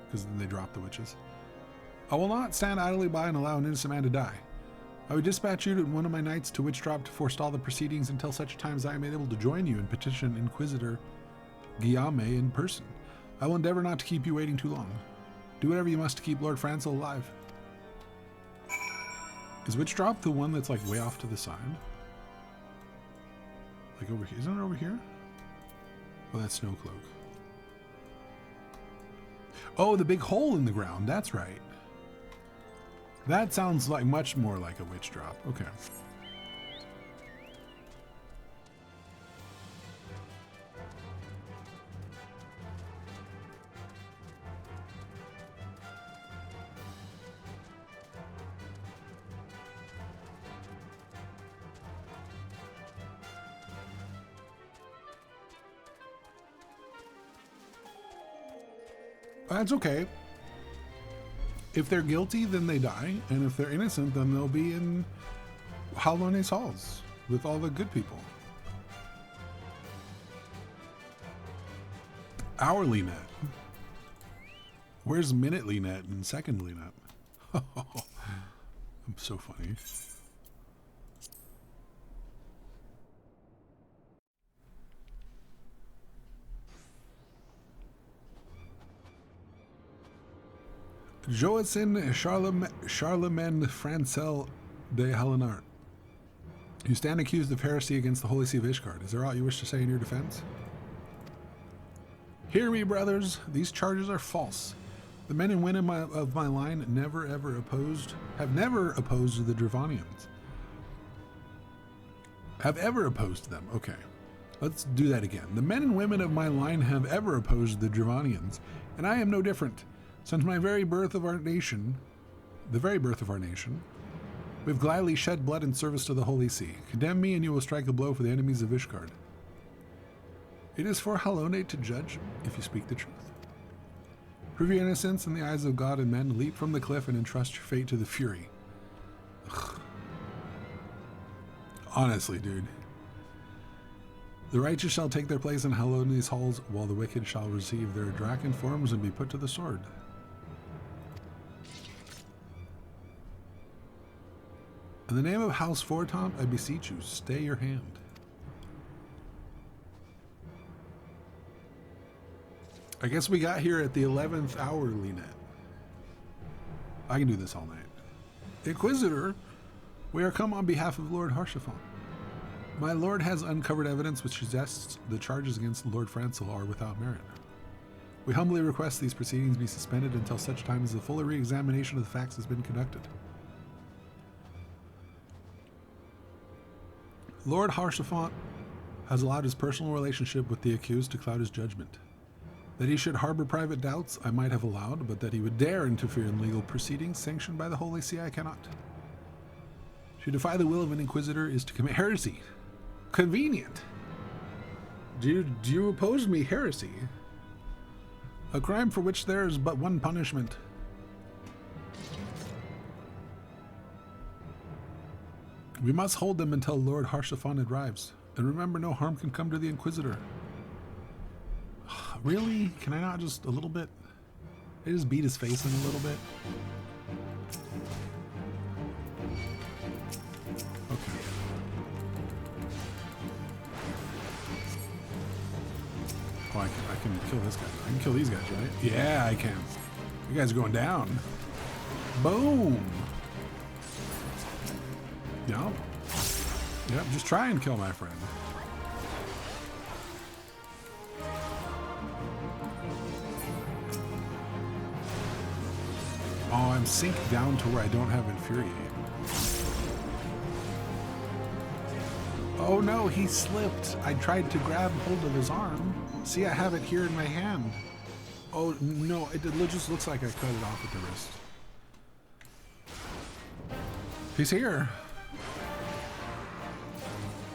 Because then they drop the witches. I will not stand idly by and allow an innocent man to die. I would dispatch you to one of my knights to Witchdrop to forestall the proceedings until such time as I am able to join you and petition Inquisitor Guillaume in person. I will endeavor not to keep you waiting too long. Do whatever you must to keep Lord Francel alive. Is Witchdrop the one that's like way off to the side? Like over here? Isn't it over here? Oh, that's Snowcloak. Oh, the big hole in the ground. That's right. That sounds like much more like a Witchdrop. Okay. That's okay. If they're guilty, then they die, and if they're innocent, then they'll be in Halone's halls with all the good people. Hourly net. Where's minutely net and secondly net? I'm so funny. Joacin Charlemagne Francel de Halenart. You stand accused of heresy against the Holy See of Ishgard. Is there aught you wish to say in your defense? Hear me, brothers. These charges are false. The men and women of my line have never opposed the Dravanians. Have ever opposed them. Okay. Let's do that again. The men and women of my line have ever opposed the Dravanians, and I am no different. Since the very birth of our nation, we've gladly shed blood in service to the Holy See. Condemn me and you will strike a blow for the enemies of Ishgard. It is for Halone to judge if you speak the truth. Prove your innocence in the eyes of God and men, leap from the cliff and entrust your fate to the Fury. Ugh. Honestly, dude. The righteous shall take their place in Halone's halls, while the wicked shall receive their draken forms and be put to the sword. In the name of House Fortom, I beseech you, stay your hand. I guess we got here at the 11th hourly net. I can do this all night. Inquisitor, we are come on behalf of Lord Harchefont. My lord has uncovered evidence which suggests the charges against Lord Francel are without merit. We humbly request these proceedings be suspended until such time as a fuller re-examination of the facts has been conducted. Lord Harchefont has allowed his personal relationship with the accused to cloud his judgment. That he should harbor private doubts, I might have allowed, but that he would dare interfere in legal proceedings sanctioned by the Holy See, I cannot. To defy the will of an inquisitor is to commit heresy. Convenient. Do you oppose me heresy? A crime for which there is but one punishment. We must hold them until Lord Harchefont arrives. And remember, no harm can come to the Inquisitor. Really? Can I not just a little bit? I just beat his face in a little bit. Oh, I can kill this guy. I can kill these guys, right? Yeah, I can. You guys are going down. Boom. Yep. Yep, just try and kill my friend. Oh, I'm synced down to where I don't have Infuriate. Oh no, he slipped. I tried to grab hold of his arm. See, I have it here in my hand. Oh no, it just looks like I cut it off at the wrist. He's here.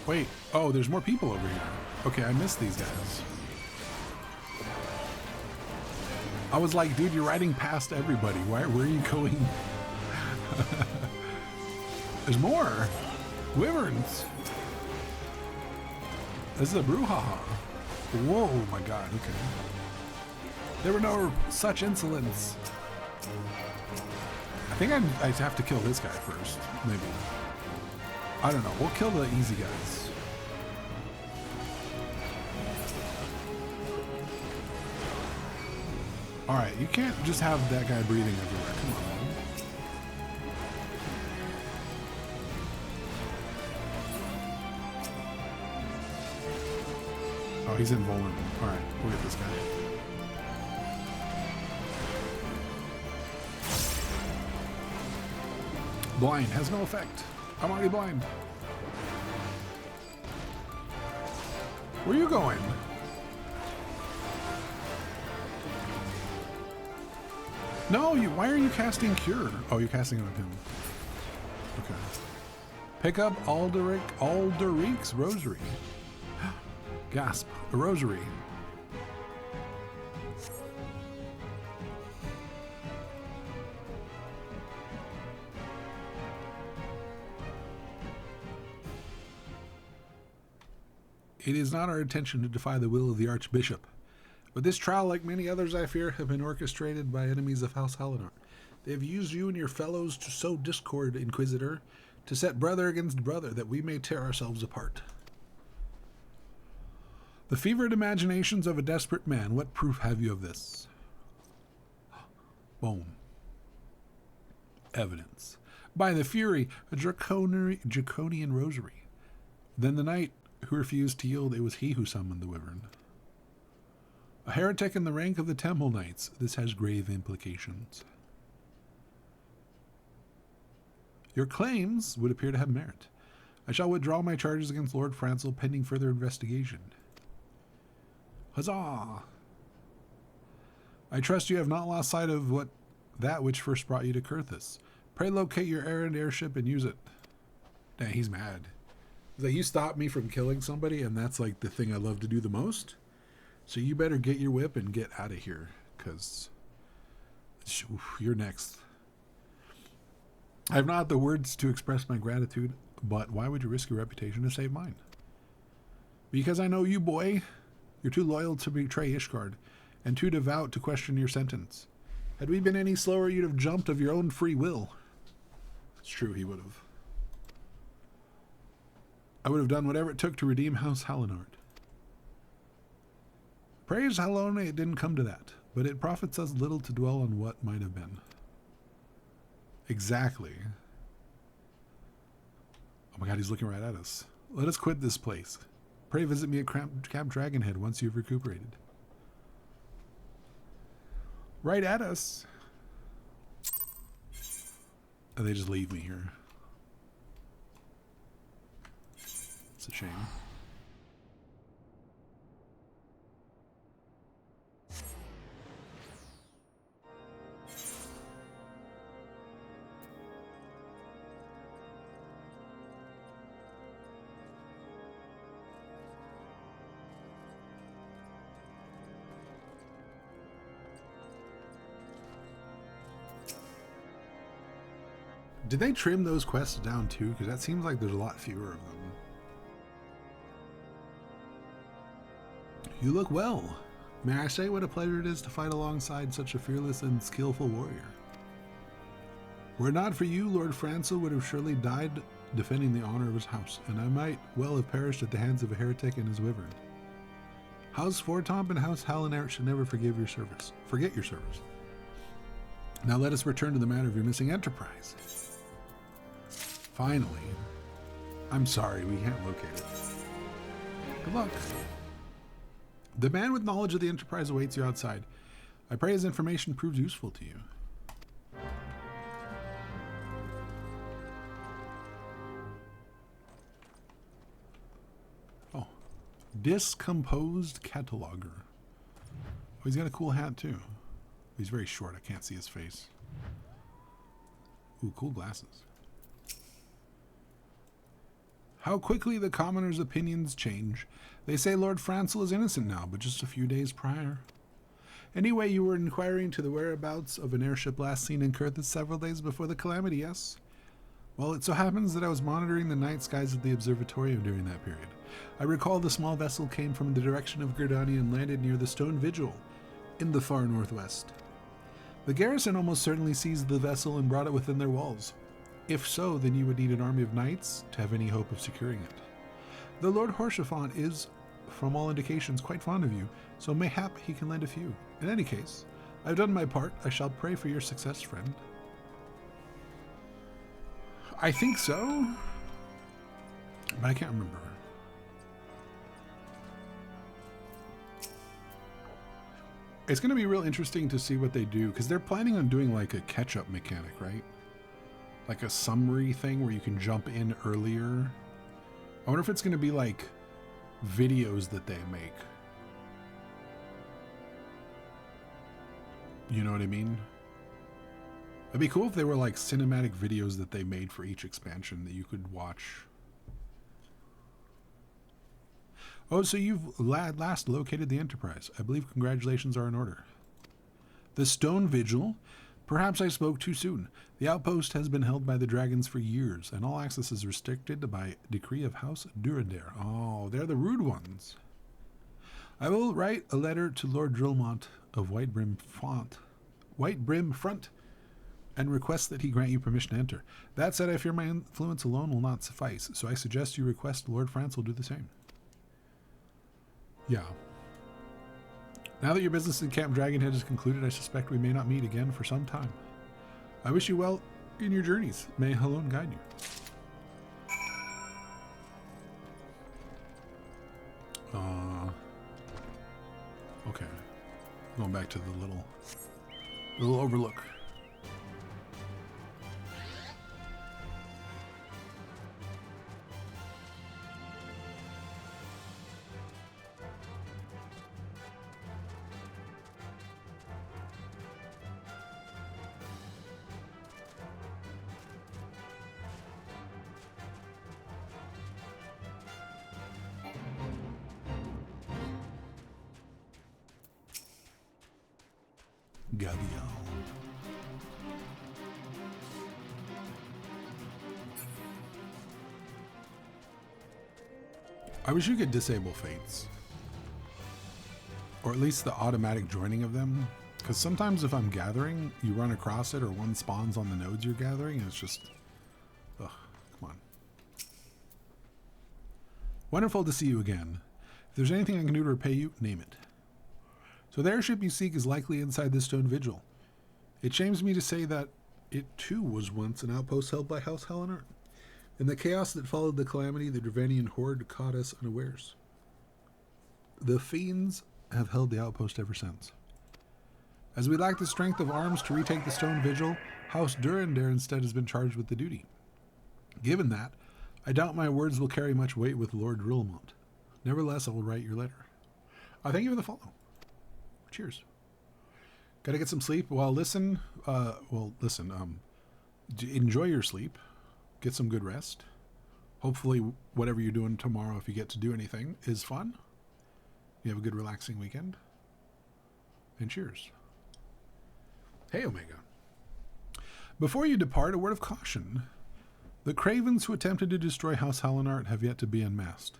Wait, oh, there's more people over here. Okay, I missed these guys. I was like, dude, you're riding past everybody. Where are you going? There's more. Wyverns. This is a brouhaha. Whoa, my god, okay. There were no such insolence. I think I have to kill this guy first, maybe. I don't know, we'll kill the easy guys. Alright, you can't just have that guy breathing everywhere, come on. Oh, he's invulnerable. Alright, we'll get this guy. Blind has no effect. I'm already blind. Where are you going? No, why are you casting Cure? Oh, you're casting it on him. Okay. Pick up Alderic's Rosary. Gasp. A rosary. It is not our intention to defy the will of the Archbishop. But this trial, like many others, I fear, have been orchestrated by enemies of House Helenar. They have used you and your fellows to sow discord, Inquisitor, to set brother against brother, that we may tear ourselves apart. The fevered imaginations of a desperate man, what proof have you of this? Boom. Evidence. By the Fury, a draconian rosary. Then the knight who refused to yield, it was he who summoned the wyvern. A heretic in the rank of the Temple Knights, this has grave implications. Your claims would appear to have merit. I shall withdraw my charges against Lord Francel pending further investigation. Huzzah! I trust you have not lost sight of that which first brought you to Kurthus. Pray locate your errand airship and use it. Dang, he's mad. He's like, you stopped me from killing somebody, and that's like the thing I love to do the most. So you better get your whip and get out of here, because you're next. I have not the words to express my gratitude, but why would you risk your reputation to save mine? Because I know you, boy. You're too loyal to betray Ishgard, and too devout to question your sentence. Had we been any slower, you'd have jumped of your own free will. It's true, he would have. I would have done whatever it took to redeem House Helenar. Praise Halone, it didn't come to that, but it profits us little to dwell on what might have been. Exactly. Oh my god, he's looking right at us. Let us quit this place. Pray visit me at Camp Dragonhead once you've recuperated. Right at us. And they just leave me here. It's a shame. Did they trim those quests down too? Because that seems like there's a lot fewer of them. You look well. May I say what a pleasure it is to fight alongside such a fearless and skillful warrior. Were it not for you, Lord Francel would have surely died defending the honor of his house, and I might well have perished at the hands of a heretic and his wyvern. House Fortomp and House Halinert should never forget your service. Now let us return to the matter of your missing enterprise. Finally. I'm sorry, we can't locate it. Good luck. The man with knowledge of the enterprise awaits you outside. I pray his information proves useful to you. Oh. Discomposed cataloger. Oh, he's got a cool hat too. He's very short, I can't see his face. Ooh, cool glasses. How quickly the commoners' opinions change. They say Lord Francel is innocent now, but just a few days prior. Anyway, you were inquiring into the whereabouts of an airship last seen in Kurthis several days before the calamity, yes? Well, it so happens that I was monitoring the night skies at the observatorium during that period. I recall the small vessel came from the direction of Gerdani and landed near the Stone Vigil, in the far northwest. The garrison almost certainly seized the vessel and brought it within their walls. If so, then you would need an army of knights to have any hope of securing it. The Lord Horshafont is, from all indications, quite fond of you, so mayhap he can lend a few. In any case, I've done my part. I shall pray for your success, friend. I think so, but I can't remember. It's going to be real interesting to see what they do, because they're planning on doing like a catch-up mechanic, right? Like a summary thing where you can jump in earlier. I wonder if it's going to be like videos that they make. You know what I mean? It'd be cool if they were like cinematic videos that they made for each expansion that you could watch. Oh, so you've last located the Enterprise. I believe congratulations are in order. The Stone Vigil. Perhaps I spoke too soon. The outpost has been held by the dragons for years, and all access is restricted by decree of House Durandare. Oh, they're the rude ones. I will write a letter to Lord Drillmont of White Brim Front, and request that he grant you permission to enter. That said, I fear my influence alone will not suffice, so I suggest you request Lord Francel do the same. Yeah. Now that your business in Camp Dragonhead is concluded, I suspect we may not meet again for some time. I wish you well in your journeys. May Halone guide you. Okay. Going back to the little overlook. Gavial. I wish you could disable fates. Or at least the automatic joining of them. Because sometimes if I'm gathering, you run across it or one spawns on the nodes you're gathering and it's just... Ugh, come on. Wonderful to see you again. If there's anything I can do to repay you, name it. So the airship you seek is likely inside this Stone Vigil. It shames me to say that it too was once an outpost held by House Halinert. In the chaos that followed the calamity, the Dravanian horde caught us unawares. The fiends have held the outpost ever since. As we lack the strength of arms to retake the Stone Vigil, House Durandare instead has been charged with the duty. Given that, I doubt my words will carry much weight with Lord Rilmont. Nevertheless, I will write your letter. Thank you for the follow. Cheers. Gotta get some sleep. Listen, enjoy your sleep. Get some good rest. Hopefully whatever you're doing tomorrow, if you get to do anything, is fun. You have a good relaxing weekend. And cheers. Hey, Omega. Before you depart, a word of caution. The cravens who attempted to destroy House Halinart have yet to be unmasked.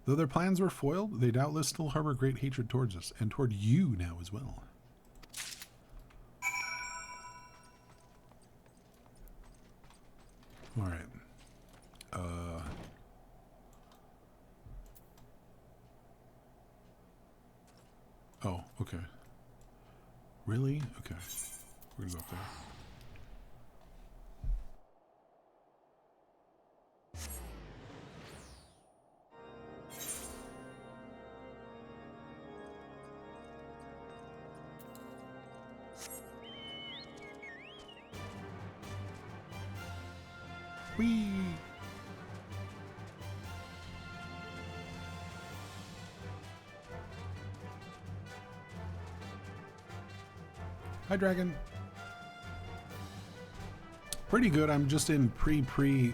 Though their plans were foiled, they doubtless still harbor great hatred towards us, and toward you now as well. Alright. Oh, okay. Really? Okay. We're gonna go up there. Whee! Hi, Dragon. Pretty good. I'm just in pre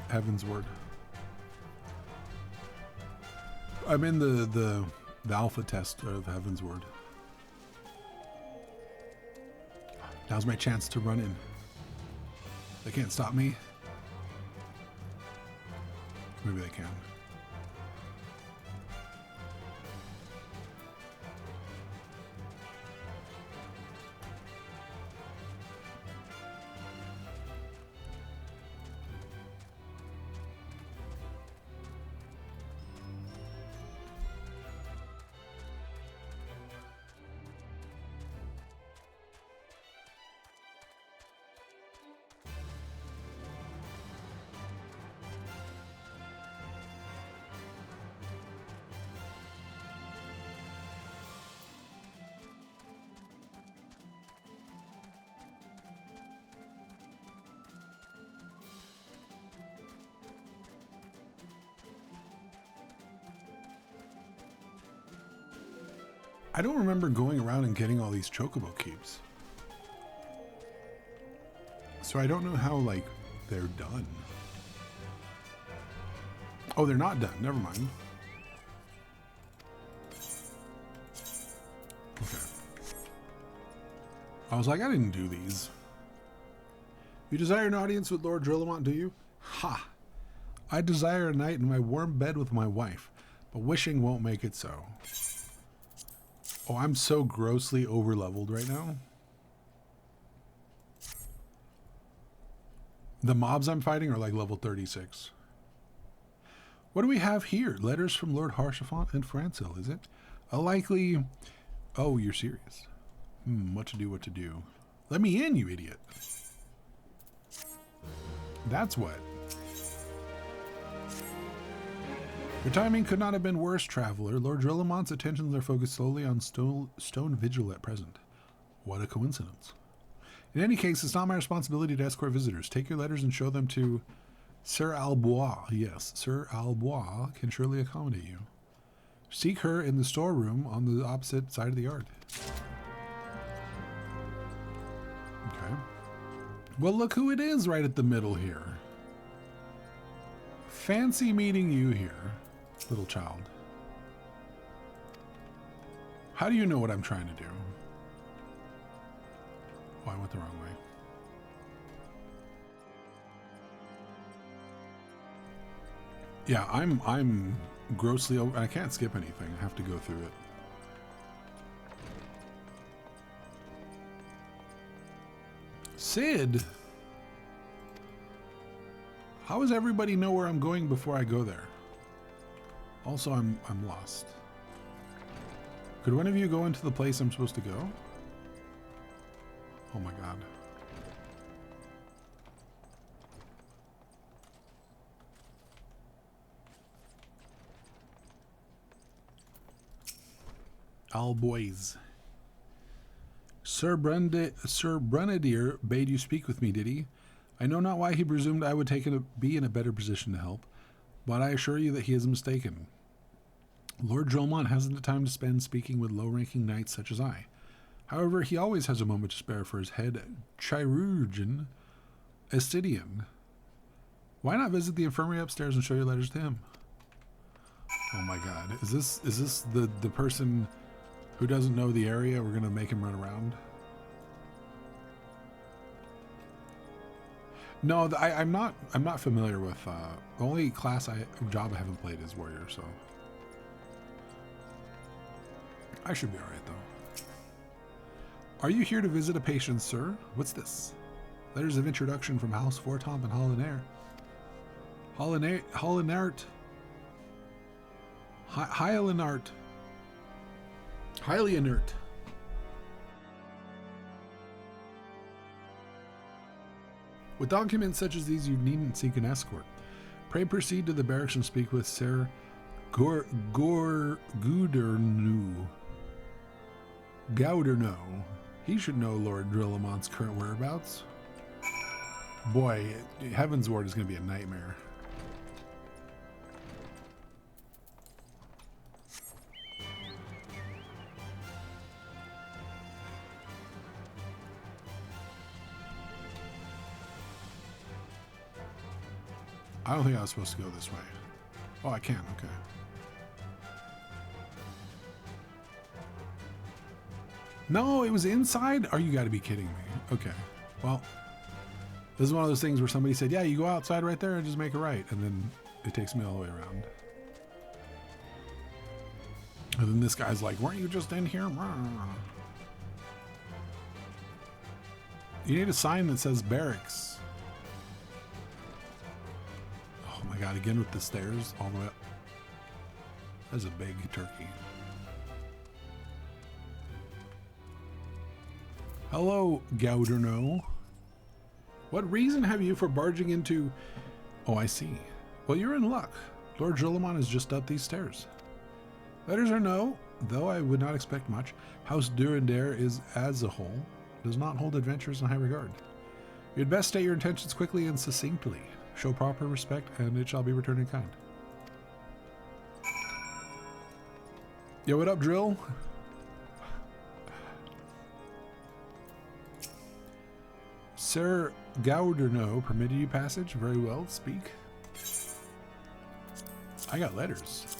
Heavensward. I'm in the alpha test of Heavensward. Now's my chance to run in. They can't stop me. Maybe they can. I don't remember going around and getting all these chocobo keeps. So I don't know how, like, they're done. Oh, they're not done. Never mind. Okay. I was like, I didn't do these. You desire an audience with Lord Drillamont, do you? Ha! I desire a night in my warm bed with my wife, but wishing won't make it so. Oh, I'm so grossly over-leveled right now. The mobs I'm fighting are like level 36. What do we have here? Letters from Lord Harshaphant and Francil, is it? A likely... Oh, you're serious. What to do, what to do. Let me in, you idiot. That's what. Your timing could not have been worse, traveler. Lord Drillamont's attentions are focused solely on Stone Vigil at present. What a coincidence. In any case, it's not my responsibility to escort visitors. Take your letters and show them to Sir Albois. Yes, Sir Albois can surely accommodate you. Seek her in the storeroom on the opposite side of the yard. Okay. Well, look who it is right at the middle here. Fancy meeting you here, little child. How do you know what I'm trying to do? Oh, I went the wrong way. Yeah, I'm grossly over. I can't skip anything. I have to go through it. Sid? How does everybody know where I'm going before I go there? Also, I'm lost. Could one of you go into the place I'm supposed to go? Oh my god. Albois. Sir Brunadier bade you speak with me, did he? I know not why he presumed I would be in a better position to help, but I assure you that he is mistaken. Lord Dromont hasn't the time to spend speaking with low-ranking knights such as I. However, he always has a moment to spare for his head chirurgeon, Estidian. Why not visit the infirmary upstairs and show your letters to him? Oh my god. Is this the person who doesn't know the area? We're gonna make him run around? No, I'm not familiar with the only job I haven't played is warrior, so I should be all right though. Are you here to visit a patient, sir? What's this? Letters of introduction from House Fortomp and Hollinair. Hollinart. Highly inert. With documents such as these, you needn't seek an escort. Pray proceed to the barracks and speak with Sir Gouderneau. He should know Lord Drillamont's current whereabouts. Boy, Heaven's Ward is going to be a nightmare. I don't think I was supposed to go this way. Oh, I can, okay. No, it was inside? Oh, you gotta be kidding me. Okay, well, this is one of those things where somebody said, yeah, you go outside right there and just make a right. And then it takes me all the way around. And then this guy's like, weren't you just in here? You need a sign that says barracks. Oh my god, again with the stairs all the way up. That's a big turkey. Hello, Gouderneau. What reason have you for barging into... Oh, I see. Well, you're in luck. Lord Drillaumont is just up these stairs. Letters are no, though I would not expect much. House Durandare is, as a whole, does not hold adventurers in high regard. You had best state your intentions quickly and succinctly. Show proper respect, and it shall be returned in kind. Yo, what up, Drill? Sir Gouderneau permitted you passage? Very well, speak. I got letters.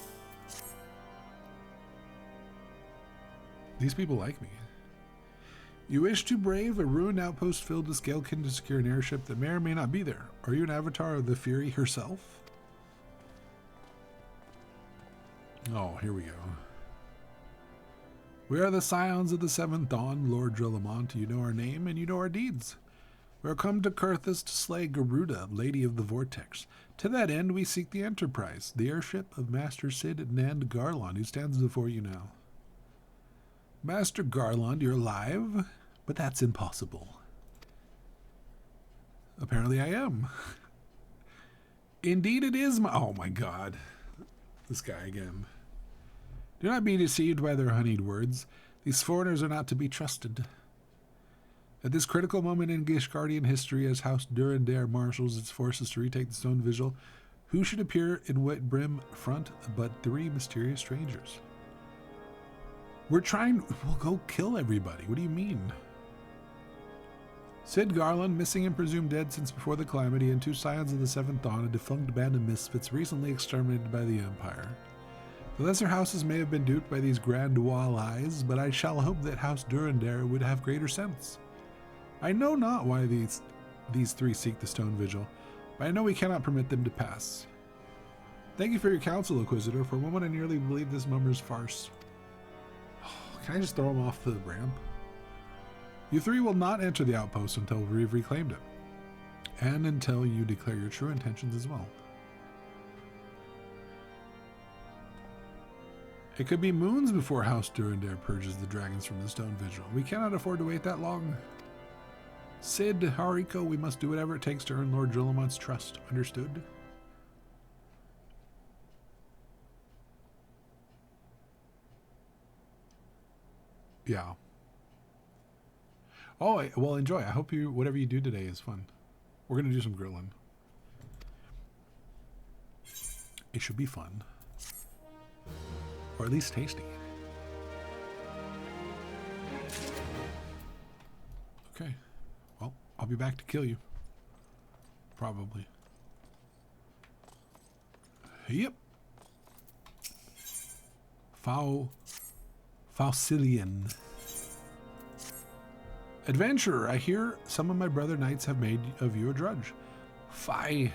These people like me. You wish to brave a ruined outpost filled with scalekin to secure an airship that may or may not be there. Are you an avatar of the Fury herself? Oh, here we go. We are the scions of the Seventh Dawn, Lord Drillaumont. You know our name and you know our deeds. We are come to Kurthus to slay Garuda, Lady of the Vortex. To that end, we seek the Enterprise, the airship of Master Sid Nand Garland, who stands before you now. Master Garland, you're alive? But that's impossible. Apparently I am. Indeed it is my... Oh my god. This guy again. Do not be deceived by their honeyed words. These foreigners are not to be trusted. At this critical moment in Gishgardian history, as House Durandare marshals its forces to retake the Stone Vigil, who should appear in wet brim front but 3 mysterious strangers? We'll go kill everybody. What do you mean? Sid Garland, missing and presumed dead since before the calamity, and 2 scions of the Seventh Dawn, a defunct band of misfits recently exterminated by the Empire. The lesser houses may have been duped by these grand lies, but I shall hope that House Durandare would have greater sense. I know not why these 3 seek the Stone Vigil, but I know we cannot permit them to pass. Thank you for your counsel, Inquisitor. For a moment I nearly believed this mummer's farce. Can I just throw him off the ramp? You 3 will not enter the outpost until we've reclaimed it. And until you declare your true intentions as well. It could be moons before House Durandare purges the dragons from the Stone Vigil. We cannot afford to wait that long. Sid, Haricot, we must do whatever it takes to earn Lord Drillaumant's trust. Understood? Yeah. Oh, well, enjoy. I hope whatever you do today is fun. We're going to do some grilling. It should be fun. Or at least tasty. Okay. Well, I'll be back to kill you. Probably. Yep. Faucilian. Adventurer, I hear some of my brother knights have made of you a drudge. Fie.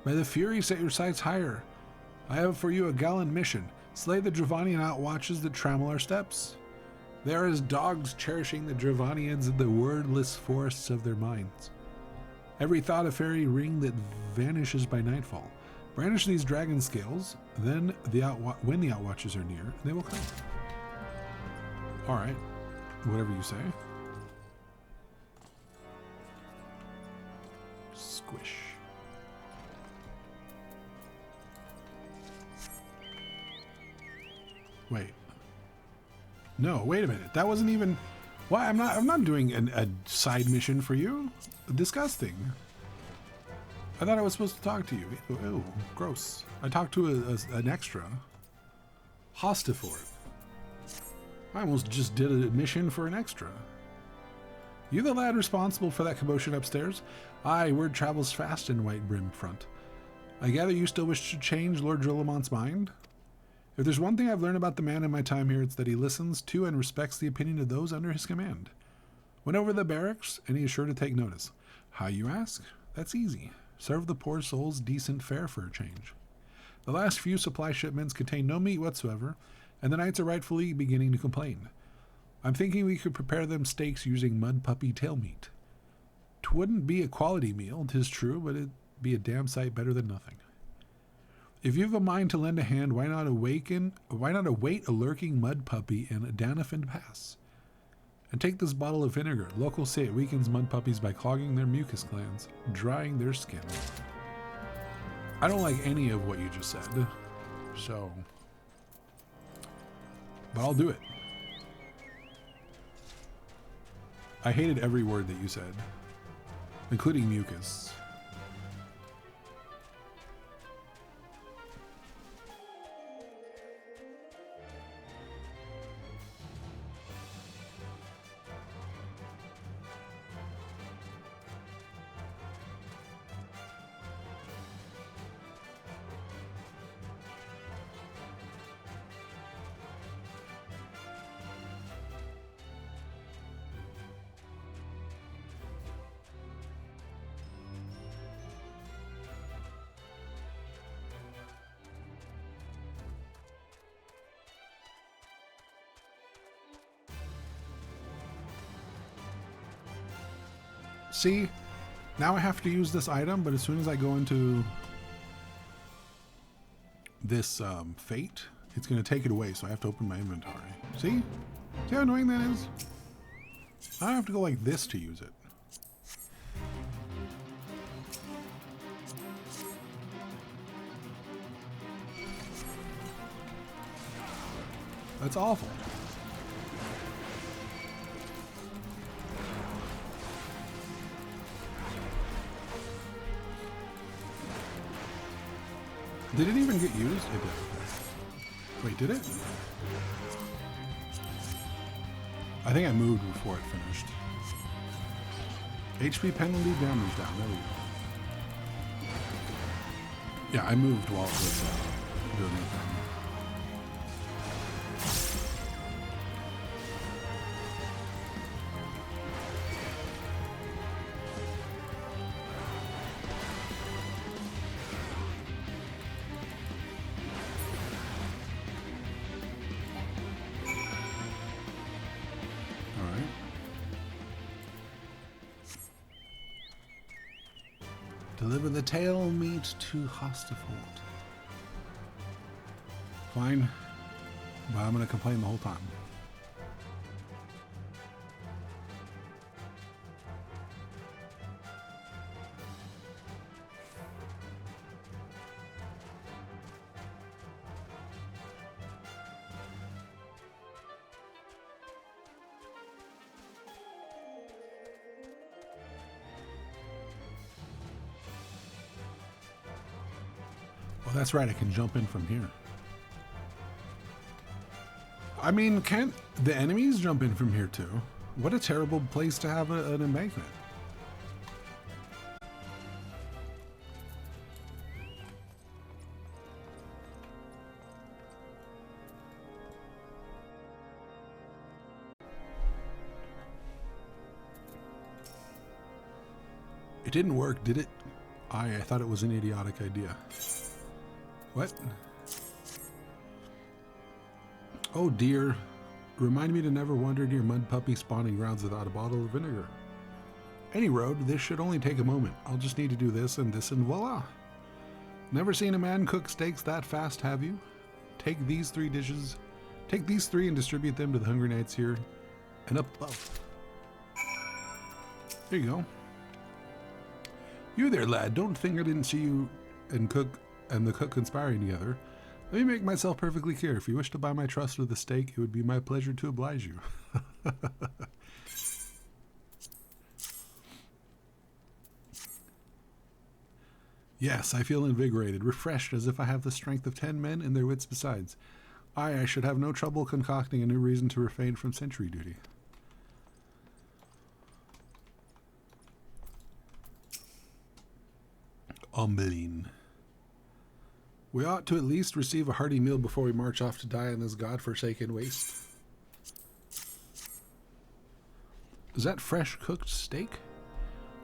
May the Fury set your sights higher. I have for you a gallant mission. Slay the Dravanian outwatches that trammel our steps. They are as dogs cherishing the Dravanians in the wordless forests of their minds. Every thought a fairy ring that vanishes by nightfall. Brandish these dragon scales, then when the outwatches are near, they will come. Alright, whatever you say. Squish. Wait. No, wait a minute. That wasn't even... Why? I'm not doing a side mission for you. Disgusting. I thought I was supposed to talk to you. Ew, gross. I talked to an extra. Hostifort. I almost just did a mission for an extra. You the lad responsible for that commotion upstairs? Aye, word travels fast in White Brim Front. I gather you still wish to change Lord Drillamont's mind? If there's one thing I've learned about the man in my time here, it's that he listens to and respects the opinion of those under his command. Went over the barracks, and he is sure to take notice. How, you ask? That's easy. Serve the poor souls decent fare for a change. The last few supply shipments contain no meat whatsoever, and the knights are rightfully beginning to complain. I'm thinking we could prepare them steaks using mud puppy tail meat. 'Twouldn't be a quality meal, 'tis true, but it'd be a damn sight better than nothing. If you've a mind to lend a hand, why not await a lurking mud puppy in Danafin Pass? And take this bottle of vinegar. Locals say it weakens mud puppies by clogging their mucus glands, drying their skin. I don't like any of what you just said, so... But I'll do it. I hated every word that you said, including mucus. See, now I have to use this item, but as soon as I go into this fate, it's going to take it away, so I have to open my inventory. See? See how annoying that is? I have to go like this to use it. That's awful. Did it even get used? It did. Wait, did it? I think I moved before it finished. HP penalty damage down. There we go. Yeah, I moved while it was doing the thing. Deliver the tail meat to Hostifort. Fine, but I'm gonna complain the whole time. That's right, I can jump in from here. I mean, can't the enemies jump in from here too? What a terrible place to have an embankment. It didn't work, did it? I thought it was an idiotic idea. What? Oh dear. Remind me to never wander near mud puppy spawning grounds without a bottle of vinegar. Any road, this should only take a moment. I'll just need to do this and voila. Never seen a man cook steaks that fast, have you? Take these three and distribute them to the hungry knights here and up above. There you go. You there, lad. Don't think I didn't see you and the cook conspiring together. Let me make myself perfectly clear. If you wish to buy my trust with a stake, it would be my pleasure to oblige you. Yes, I feel invigorated, refreshed, as if I have the strength of 10 men and their wits besides. I should have no trouble concocting a new reason to refrain from sentry duty. Umbelin. We ought to at least receive a hearty meal before we march off to die in this god-forsaken waste. Is that fresh cooked steak?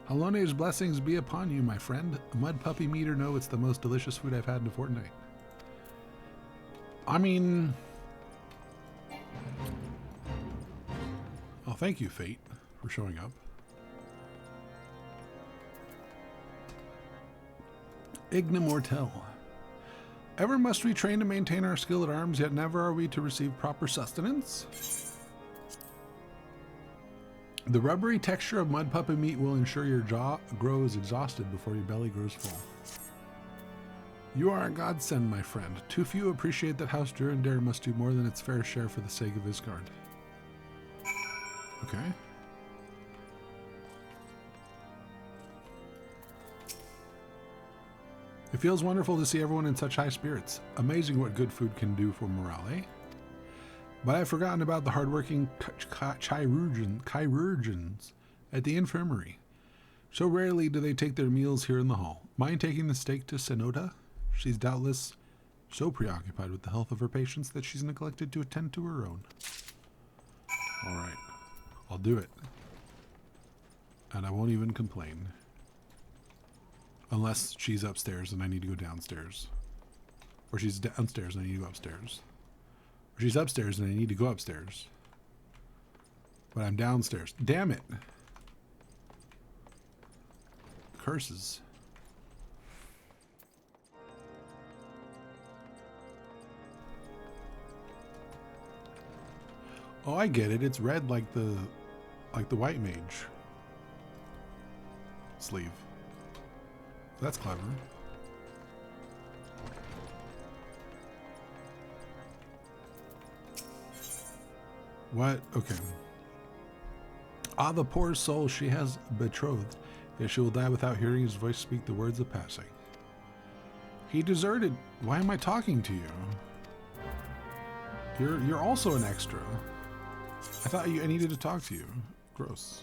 Halone's blessings be upon you, my friend. Mud puppy meat or no, it's the most delicious food I've had in a fortnight. I mean... Oh, thank you, Fate, for showing up. Igna Mortel. Ever must we train to maintain our skill at arms, yet never are we to receive proper sustenance? The rubbery texture of mud puppy meat will ensure your jaw grows exhausted before your belly grows full. You are a godsend, my friend. Too few appreciate that House Durandare must do more than its fair share for the sake of Isgard. Okay. It feels wonderful to see everyone in such high spirits. Amazing what good food can do for morale, eh? But I've forgotten about the hardworking chirurgeons at the infirmary. So rarely do they take their meals here in the hall. Mind taking the steak to Senota? She's doubtless so preoccupied with the health of her patients that she's neglected to attend to her own. All right, I'll do it. And I won't even complain. Unless she's upstairs and I need to go downstairs. Or she's downstairs and I need to go upstairs. Or she's upstairs and I need to go upstairs. But I'm downstairs. Damn it. Curses. Oh, I get it. It's red like the white mage sleeve. That's clever. What? Okay. Ah, the poor soul, she has betrothed, yet she will die without hearing his voice speak the words of passing. He deserted. Why am I talking to you? You're also an extra. I thought I needed to talk to you. Gross.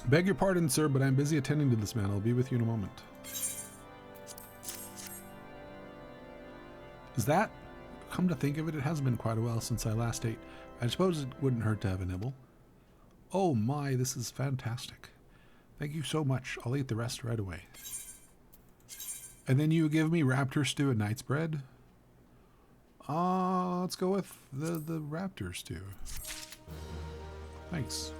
Beg your pardon, sir, but I'm busy attending to this man. I'll be with you in a moment. Is that? Come to think of it, it has been quite a while since I last ate. I suppose it wouldn't hurt to have a nibble. Oh my, this is fantastic. Thank you so much. I'll eat the rest right away. And then you give me raptor stew and knight's bread? Let's go with the raptor stew. Thanks.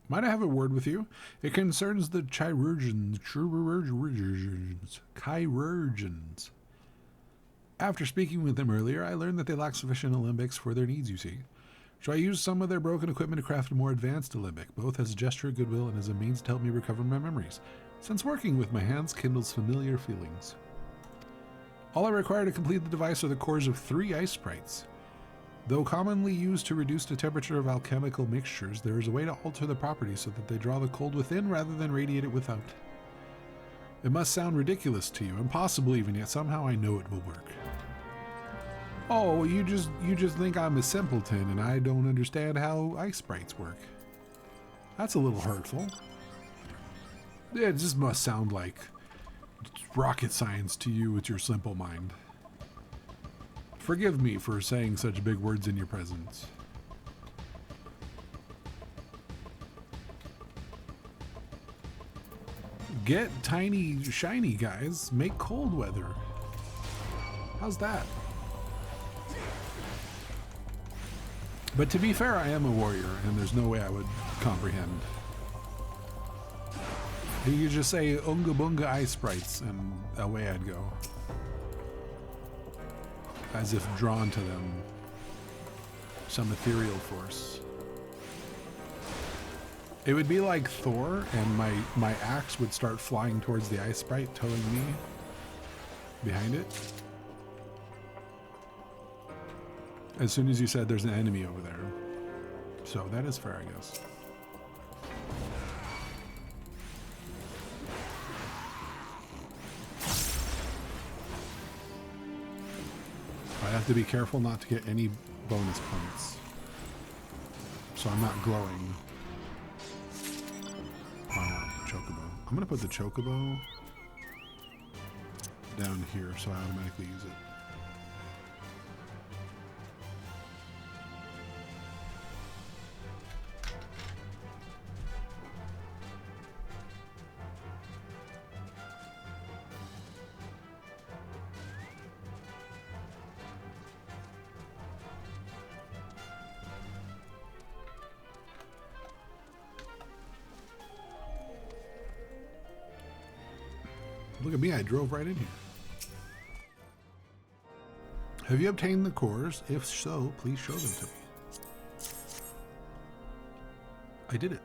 Might I have a word with you? It concerns the chirurgeons. After speaking with them earlier, I learned that they lack sufficient alembics for their needs, you see. Shall I use some of their broken equipment to craft a more advanced alembic, both as a gesture of goodwill and as a means to help me recover my memories, since working with my hands kindles familiar feelings? All I require to complete the device are the cores of 3 ice sprites. Though commonly used to reduce the temperature of alchemical mixtures, there is a way to alter the properties so that they draw the cold within rather than radiate it without. It must sound ridiculous to you, impossible even, yet somehow I know it will work. Oh, you just think I'm a simpleton and I don't understand how ice sprites work. That's a little hurtful. It just must sound like rocket science to you with your simple mind. Forgive me for saying such big words in your presence. Get tiny, shiny guys. Make cold weather. How's that? But to be fair, I am a warrior, and there's no way I would comprehend. You could just say Unga Bunga Ice Sprites, and away I'd go. as if drawn to them. Some ethereal force. It would be like Thor, and my axe would start flying towards the ice sprite, towing me behind it. As soon as you said there's an enemy over there. So that is fair, I guess. I have to be careful not to get any bonus points. So I'm not glowing. Chocobo. I'm gonna put the chocobo down here so I automatically use it. Look at me, I drove right in here. Have you obtained the cores? If so, please show them to me. I did it.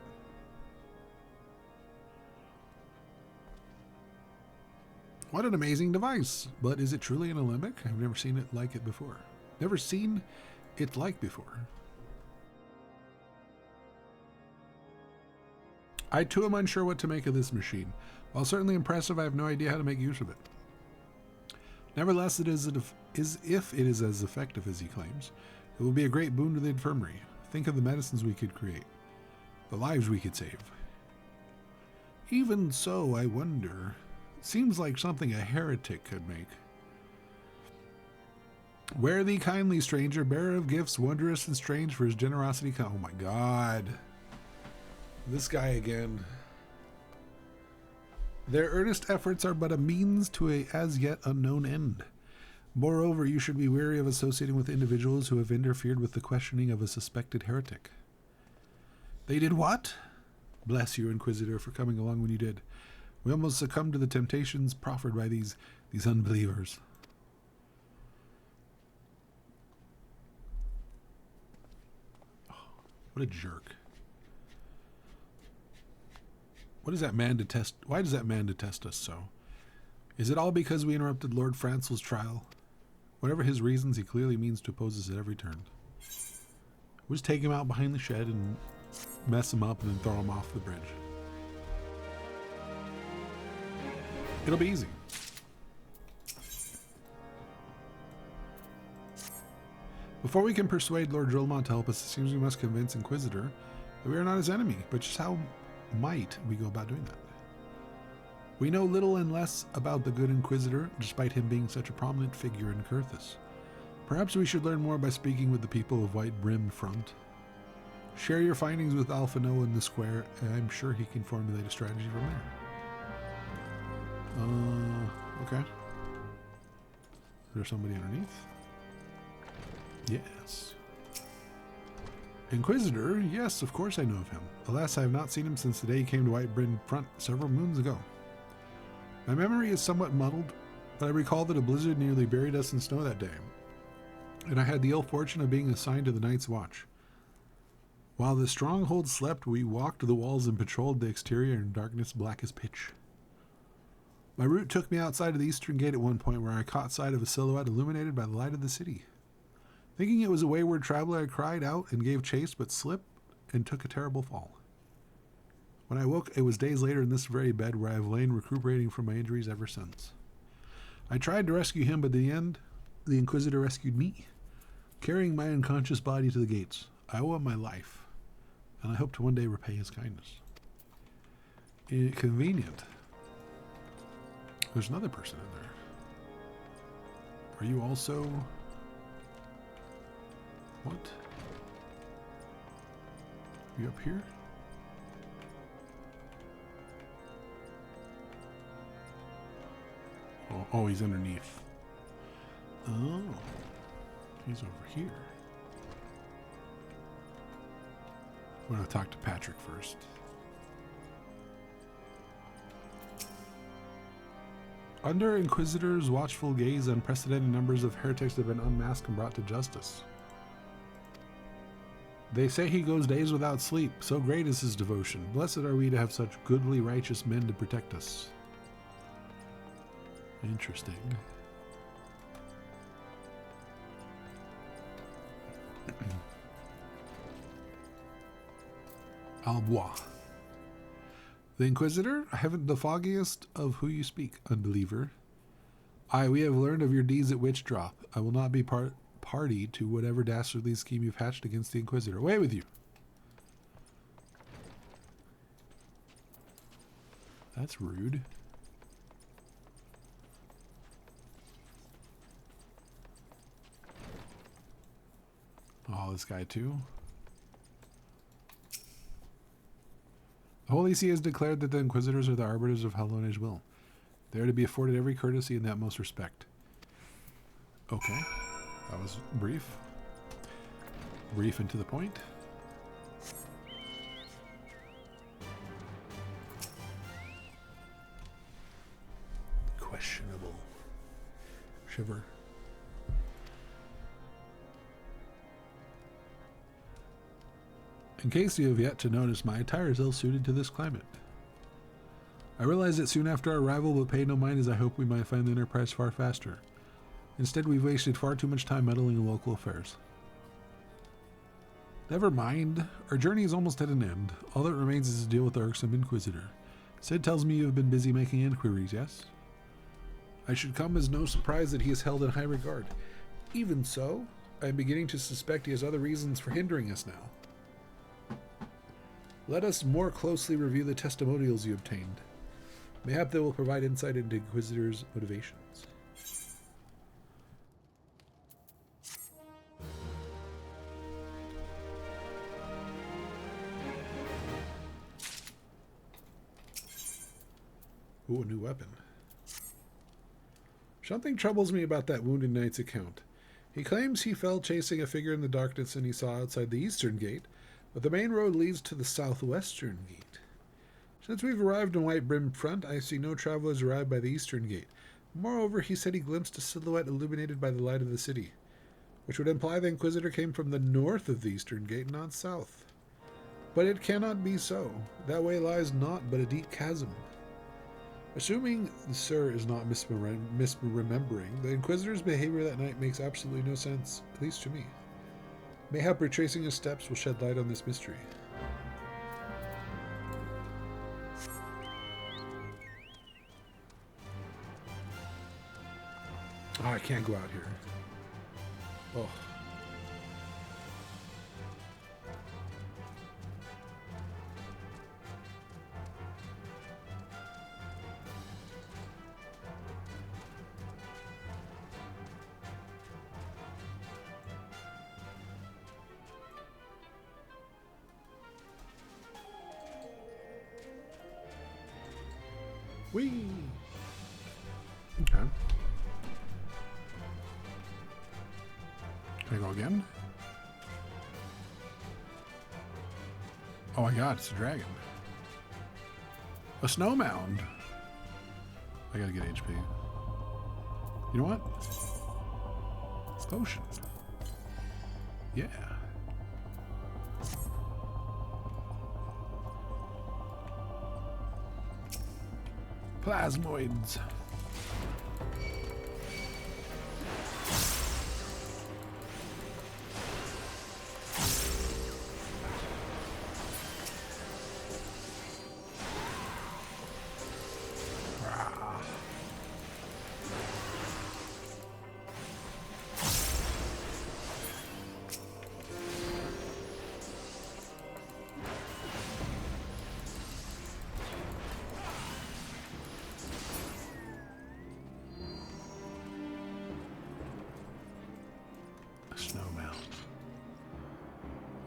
What an amazing device. But is it truly an alembic? I've never seen it like it before. Never seen it like before. I too am unsure what to make of this machine. While certainly impressive, I have no idea how to make use of it. Nevertheless, it is if it is as effective as he claims, it will be a great boon to the infirmary. Think of the medicines we could create, the lives we could save. Even so, I wonder, it seems like something a heretic could make. Wear thee kindly, stranger, bearer of gifts, wondrous and strange for his generosity. Oh my God. This guy again. Their earnest efforts are but a means to a as yet unknown end. Moreover, you should be wary of associating with individuals who have interfered with the questioning of a suspected heretic. They did what? Bless you, Inquisitor, for coming along when you did. We almost succumbed to the temptations proffered by these unbelievers. Oh, what a jerk. What does that man detest? Why does that man detest us so? Is it all because we interrupted Lord Francel's trial? Whatever his reasons, he clearly means to oppose us at every turn. We'll just take him out behind the shed and mess him up and then throw him off the bridge. It'll be easy. Before we can persuade Lord Drillmont to help us, it seems we must convince Inquisitor that we are not his enemy, but just how might we go about doing that? We know little and less about the good Inquisitor, despite him being such a prominent figure in Kurthus. Perhaps we should learn more by speaking with the people of White Brim Front. Share your findings with Alpha Noah in the square, and I'm sure he can formulate a strategy from there. Okay. Is there somebody underneath? Yes. Inquisitor? Yes, of course I know of him. Alas, I have not seen him since the day he came to White Brim Front several moons ago. My memory is somewhat muddled, but I recall that a blizzard nearly buried us in snow that day, and I had the ill fortune of being assigned to the Night's Watch. While the stronghold slept, we walked the walls and patrolled the exterior in darkness black as pitch. My route took me outside of the eastern gate at one point, where I caught sight of a silhouette illuminated by the light of the city. Thinking it was a wayward traveler, I cried out and gave chase, but slipped and took a terrible fall. When I woke, it was days later in this very bed, where I have lain recuperating from my injuries ever since. I tried to rescue him, but in the end, the Inquisitor rescued me, carrying my unconscious body to the gates. I owe him my life, and I hope to one day repay his kindness. Convenient. There's another person in there. Are you also... What? You up here? Oh, he's underneath. Oh, he's over here. I'm going to talk to Patrick first. Under Inquisitor's watchful gaze, unprecedented numbers of heretics have been unmasked and brought to justice. They say he goes days without sleep. So great is his devotion. Blessed are we to have such goodly, righteous men to protect us. Interesting. Albois. The Inquisitor? I haven't the foggiest of who you speak, unbeliever. Aye, we have learned of your deeds at Witchdrop. I will not be party to whatever dastardly scheme you've hatched against the Inquisitor. Away with you! That's rude. Oh, this guy too? The Holy See has declared that the Inquisitors are the arbiters of Hellonish will. They are to be afforded every courtesy in the utmost respect. Okay. That was brief. Brief and to the point. Questionable. Shiver. In case you have yet to notice, my attire is ill-suited to this climate. I realized it soon after our arrival, but paid no mind as I hoped we might find the Enterprise far faster. Instead, we've wasted far too much time meddling in local affairs. Never mind. Our journey is almost at an end. All that remains is to deal with the irksome Inquisitor. Sid tells me you have been busy making inquiries, yes? I should come as no surprise that he is held in high regard. Even so, I am beginning to suspect he has other reasons for hindering us now. Let us more closely review the testimonials you obtained. Mayhap they will provide insight into Inquisitor's motivations. Ooh, a new weapon. Something troubles me about that Wounded Knight's account. He claims he fell chasing a figure in the darkness and he saw outside the eastern gate, but the main road leads to the southwestern gate. Since we've arrived in White Brim Front, I see no travelers arrive by the eastern gate. Moreover, he said he glimpsed a silhouette illuminated by the light of the city, which would imply the Inquisitor came from the north of the eastern gate, not south. But it cannot be so. That way lies naught but a deep chasm. Assuming the Sir is not misremembering, the Inquisitor's behavior that night makes absolutely no sense, at least to me. Mayhap retracing his steps will shed light on this mystery. Oh, I can't go out here. Oh. Whee! Okay. Can I go again? Oh my god, it's a dragon. A snow mound. I gotta get HP. You know what? Potion. Yeah. Plasmoids.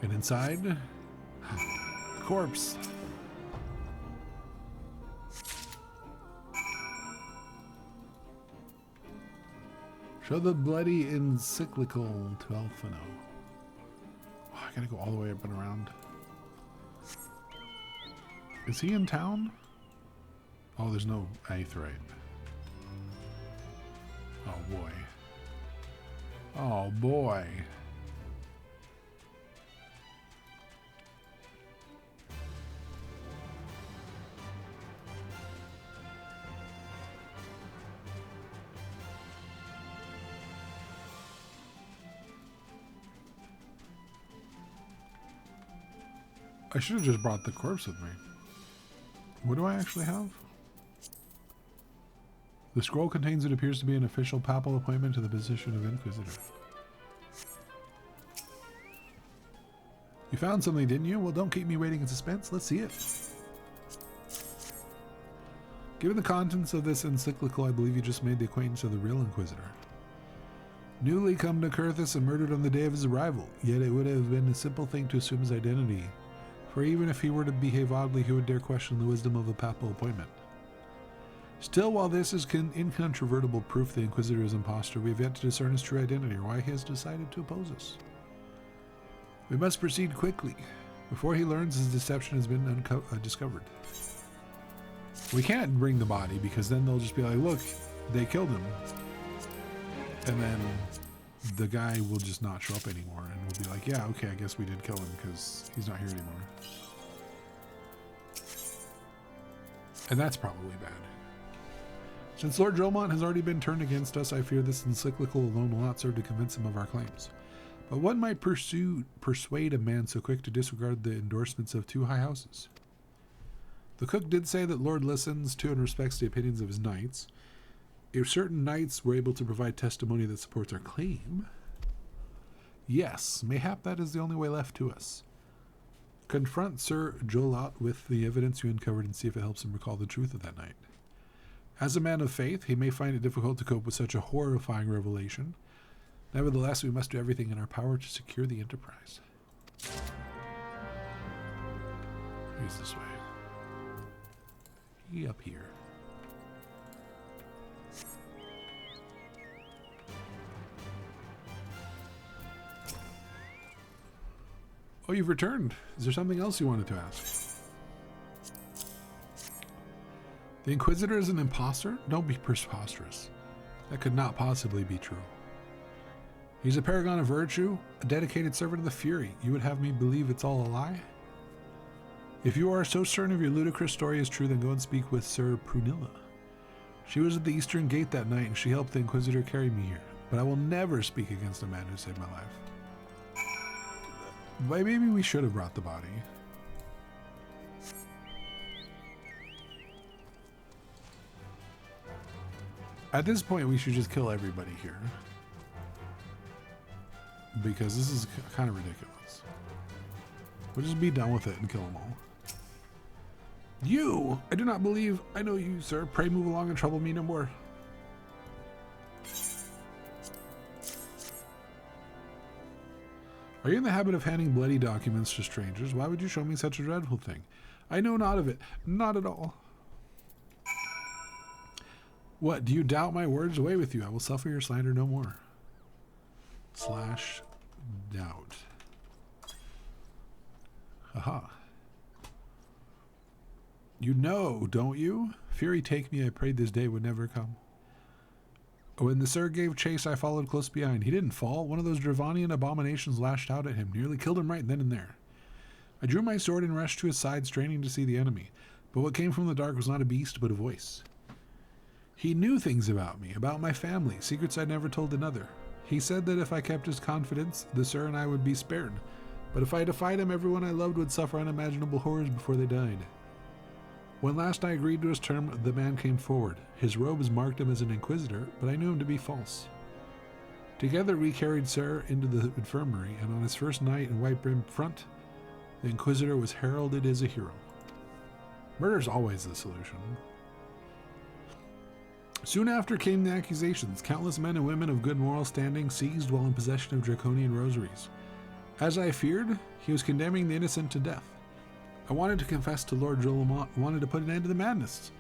And inside, corpse. Show the bloody encyclical to Alphino. Oh, I gotta go all the way up and around. Is he in town? Oh, there's no Aetherite. boy. Oh boy. I should have just brought the corpse with me. What do I actually have? The scroll contains what appears to be an official papal appointment to the position of Inquisitor. You found something, didn't you? Well, don't keep me waiting in suspense. Let's see it. Given the contents of this encyclical, I believe you just made the acquaintance of the real Inquisitor. Newly come to Kurthus and murdered on the day of his arrival, yet it would have been a simple thing to assume his identity. For even if he were to behave oddly, who would dare question the wisdom of a papal appointment? Still, while this is incontrovertible proof the Inquisitor is an impostor, we have yet to discern his true identity or why he has decided to oppose us. We must proceed quickly, before he learns his deception has been discovered. We can't bring the body, because then they'll just be like, look, they killed him. And then the guy will just not show up anymore, and we'll be like, yeah, okay, I guess we did kill him, because he's not here anymore. And that's probably bad. Since Lord Dromont has already been turned against us, I fear this encyclical alone will not serve to convince him of our claims. But what might persuade a man so quick to disregard the endorsements of two high houses? The cook did say that Lord listens to and respects the opinions of his knights. If certain knights were able to provide testimony that supports our claim, yes, mayhap that is the only way left to us. Confront Sir Jolot with the evidence you uncovered and see if it helps him recall the truth of that night. As a man of faith, he may find it difficult to cope with such a horrifying revelation. Nevertheless, we must do everything in our power to secure the enterprise. He's this way. He up here. Oh, you've returned. Is there something else you wanted to ask? The Inquisitor is an imposter? Don't be preposterous. That could not possibly be true. He's a paragon of virtue, a dedicated servant of the Fury. You would have me believe it's all a lie? If you are so certain of your ludicrous story is true, then go and speak with Sir Prunilla. She was at the Eastern Gate that night, and she helped the Inquisitor carry me here. But I will never speak against a man who saved my life. But maybe we should have brought the body. At this point, we should just kill everybody here. Because this is kind of ridiculous. We'll just be done with it and kill them all. You! I do not believe I know you, sir. Pray move along and trouble me no more. Are you in the habit of handing bloody documents to strangers? Why would you show me such a dreadful thing? I know not of it. Not at all. What, do you doubt my words? Away with you. I will suffer your slander no more. / doubt. Aha. You know, don't you? Fury take me, I prayed this day would never come. When the Sir gave chase, I followed close behind. He didn't fall. One of those Dravanian abominations lashed out at him, nearly killed him right then and there. I drew my sword and rushed to his side, straining to see the enemy. But what came from the dark was not a beast, but a voice. He knew things about me, about my family, secrets I'd never told another. He said that if I kept his confidence, the Sir and I would be spared. But if I defied him, everyone I loved would suffer unimaginable horrors before they died. When last I agreed to his term, the man came forward. His robes marked him as an inquisitor, but I knew him to be false. Together we carried Sir into the infirmary, and on his first night in White Brim Front, the inquisitor was heralded as a hero. Murder's always the solution. Soon after came the accusations. Countless men and women of good moral standing seized while in possession of draconian rosaries. As I feared, he was condemning the innocent to death. I wanted to confess to Lord Jolamont, wanted to put an end to the madness,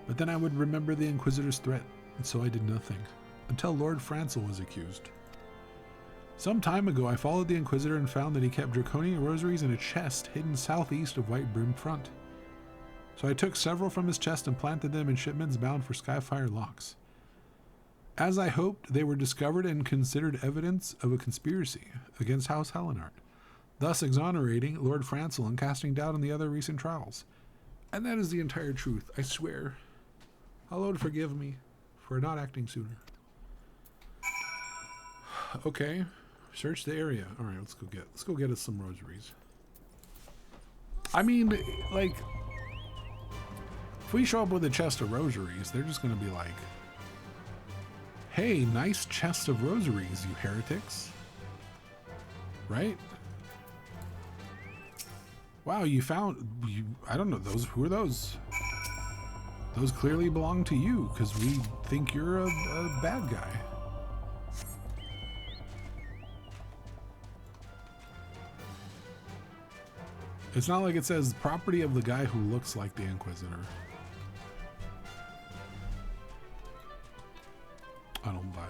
but then I would remember the Inquisitor's threat, and so I did nothing, until Lord Francel was accused. Some time ago, I followed the Inquisitor and found that he kept draconian rosaries in a chest hidden southeast of White Brim Front. So I took several from his chest and planted them in shipments bound for Skyfire locks. As I hoped, they were discovered and considered evidence of a conspiracy against House Helenard, thus exonerating Lord Francel and casting doubt on the other recent trials. And that is the entire truth, I swear. Lord forgive me for not acting sooner. Okay, search the area. All right, let's go get us some rosaries. I mean, like, if we show up with a chest of rosaries, they're just gonna be like, "Hey, nice chest of rosaries, you heretics!" Right? Wow, you found I don't know those. Who are those? Those clearly belong to you because we think you're a bad guy. It's not like it says property of the guy who looks like the Inquisitor. I don't buy it.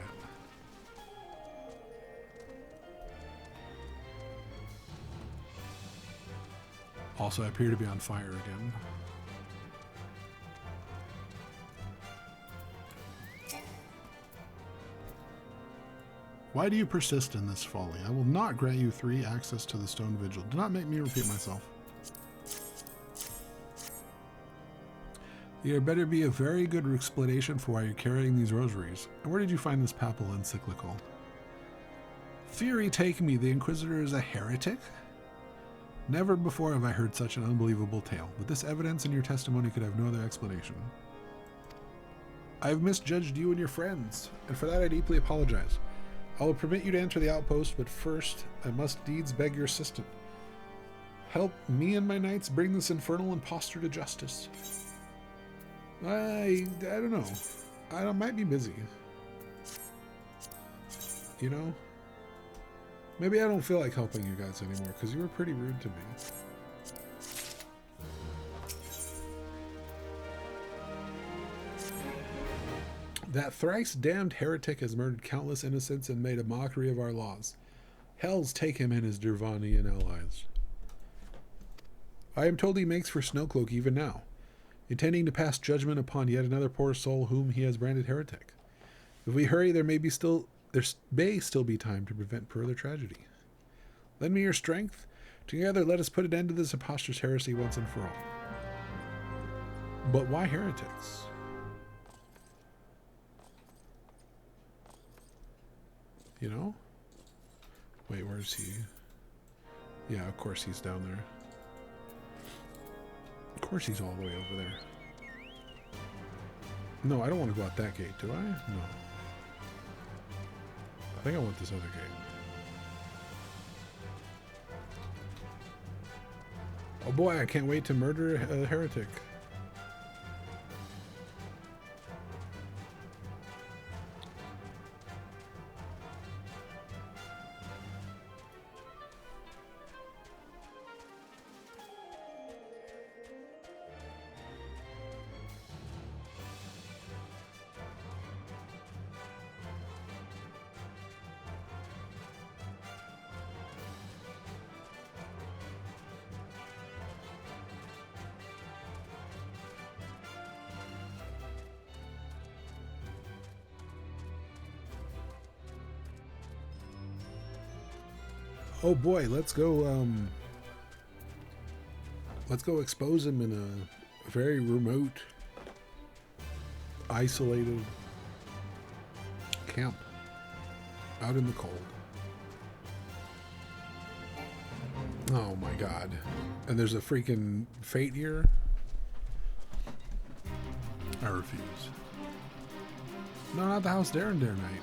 Also, I appear to be on fire again. Why do you persist in this folly? I will not grant you 3 access to the stone vigil. Do not make me repeat myself. There better be a very good explanation for why you're carrying these rosaries. And where did you find this papal encyclical? Fury take me, the Inquisitor is a heretic? Never before have I heard such an unbelievable tale, but this evidence in your testimony could have no other explanation. I have misjudged you and your friends, and for that I deeply apologize. I will permit you to enter the outpost, but first I must needs beg your assistance. Help me and my knights bring this infernal impostor to justice. I don't know. I might be busy. You know? Maybe I don't feel like helping you guys anymore, because you were pretty rude to me. That thrice damned heretic has murdered countless innocents and made a mockery of our laws. Hells take him and his Dervanian allies. I am told he makes for Snowcloak even now, intending to pass judgment upon yet another poor soul whom he has branded heretic. If we hurry, there may still be time to prevent further tragedy. Lend me your strength. Together, let us put an end to this impostor's heresy once and for all. But why heretics? You know? Wait, where's he? Yeah, of course he's down there. Of course he's all the way over there. No, I don't want to go out that gate, do I? No. I think I want this other gate. Oh boy, I can't wait to murder a heretic. Oh boy, let's go expose him in a very remote, isolated camp out in the cold. Oh my god. And there's a freaking fate here? I refuse. No, not the House Darren Dare Knight.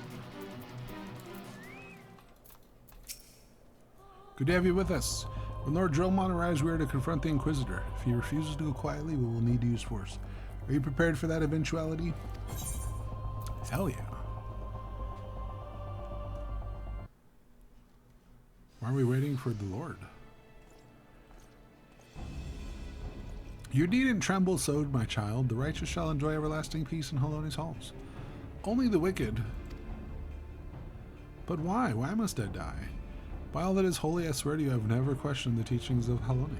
Good to have you with us. When Lord Drillmon arrives, we are to confront the Inquisitor. If he refuses to go quietly, we will need to use force. Are you prepared for that eventuality? Hell yeah. Why are we waiting for the Lord? You needn't tremble, so, my child. The righteous shall enjoy everlasting peace in Haloni's halls. Only the wicked. But why? Why must I die? By all that is holy, I swear to you, I have never questioned the teachings of Haloni.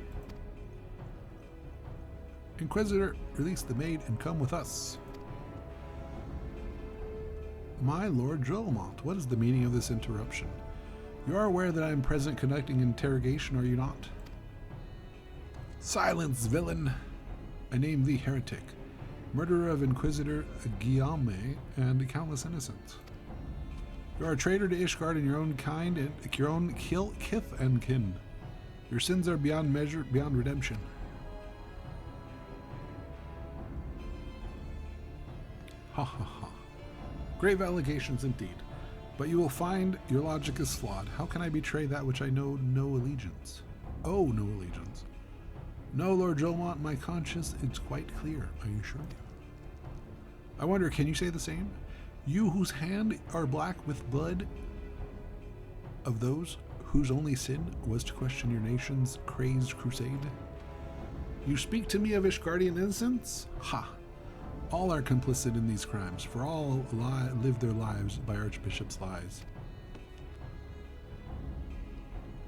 Inquisitor, release the maid and come with us. My Lord Jolmont, what is the meaning of this interruption? You are aware that I am present conducting interrogation, are you not? Silence, villain! I name thee heretic, murderer of Inquisitor Guillaume and countless innocents. You are a traitor to Ishgard and your own kind and your own kith and kin. Your sins are beyond measure, beyond redemption. Ha ha ha. Grave allegations indeed, but you will find your logic is flawed. How can I betray that which I know no allegiance? Oh, no allegiance. No, Lord Jolmont, my conscience is quite clear, I assure you. I wonder, can you say the same? You whose hands are black with blood of those whose only sin was to question your nation's crazed crusade? You speak to me of Ishgardian innocence? Ha! All are complicit in these crimes, for all live their lives by Archbishop's lies.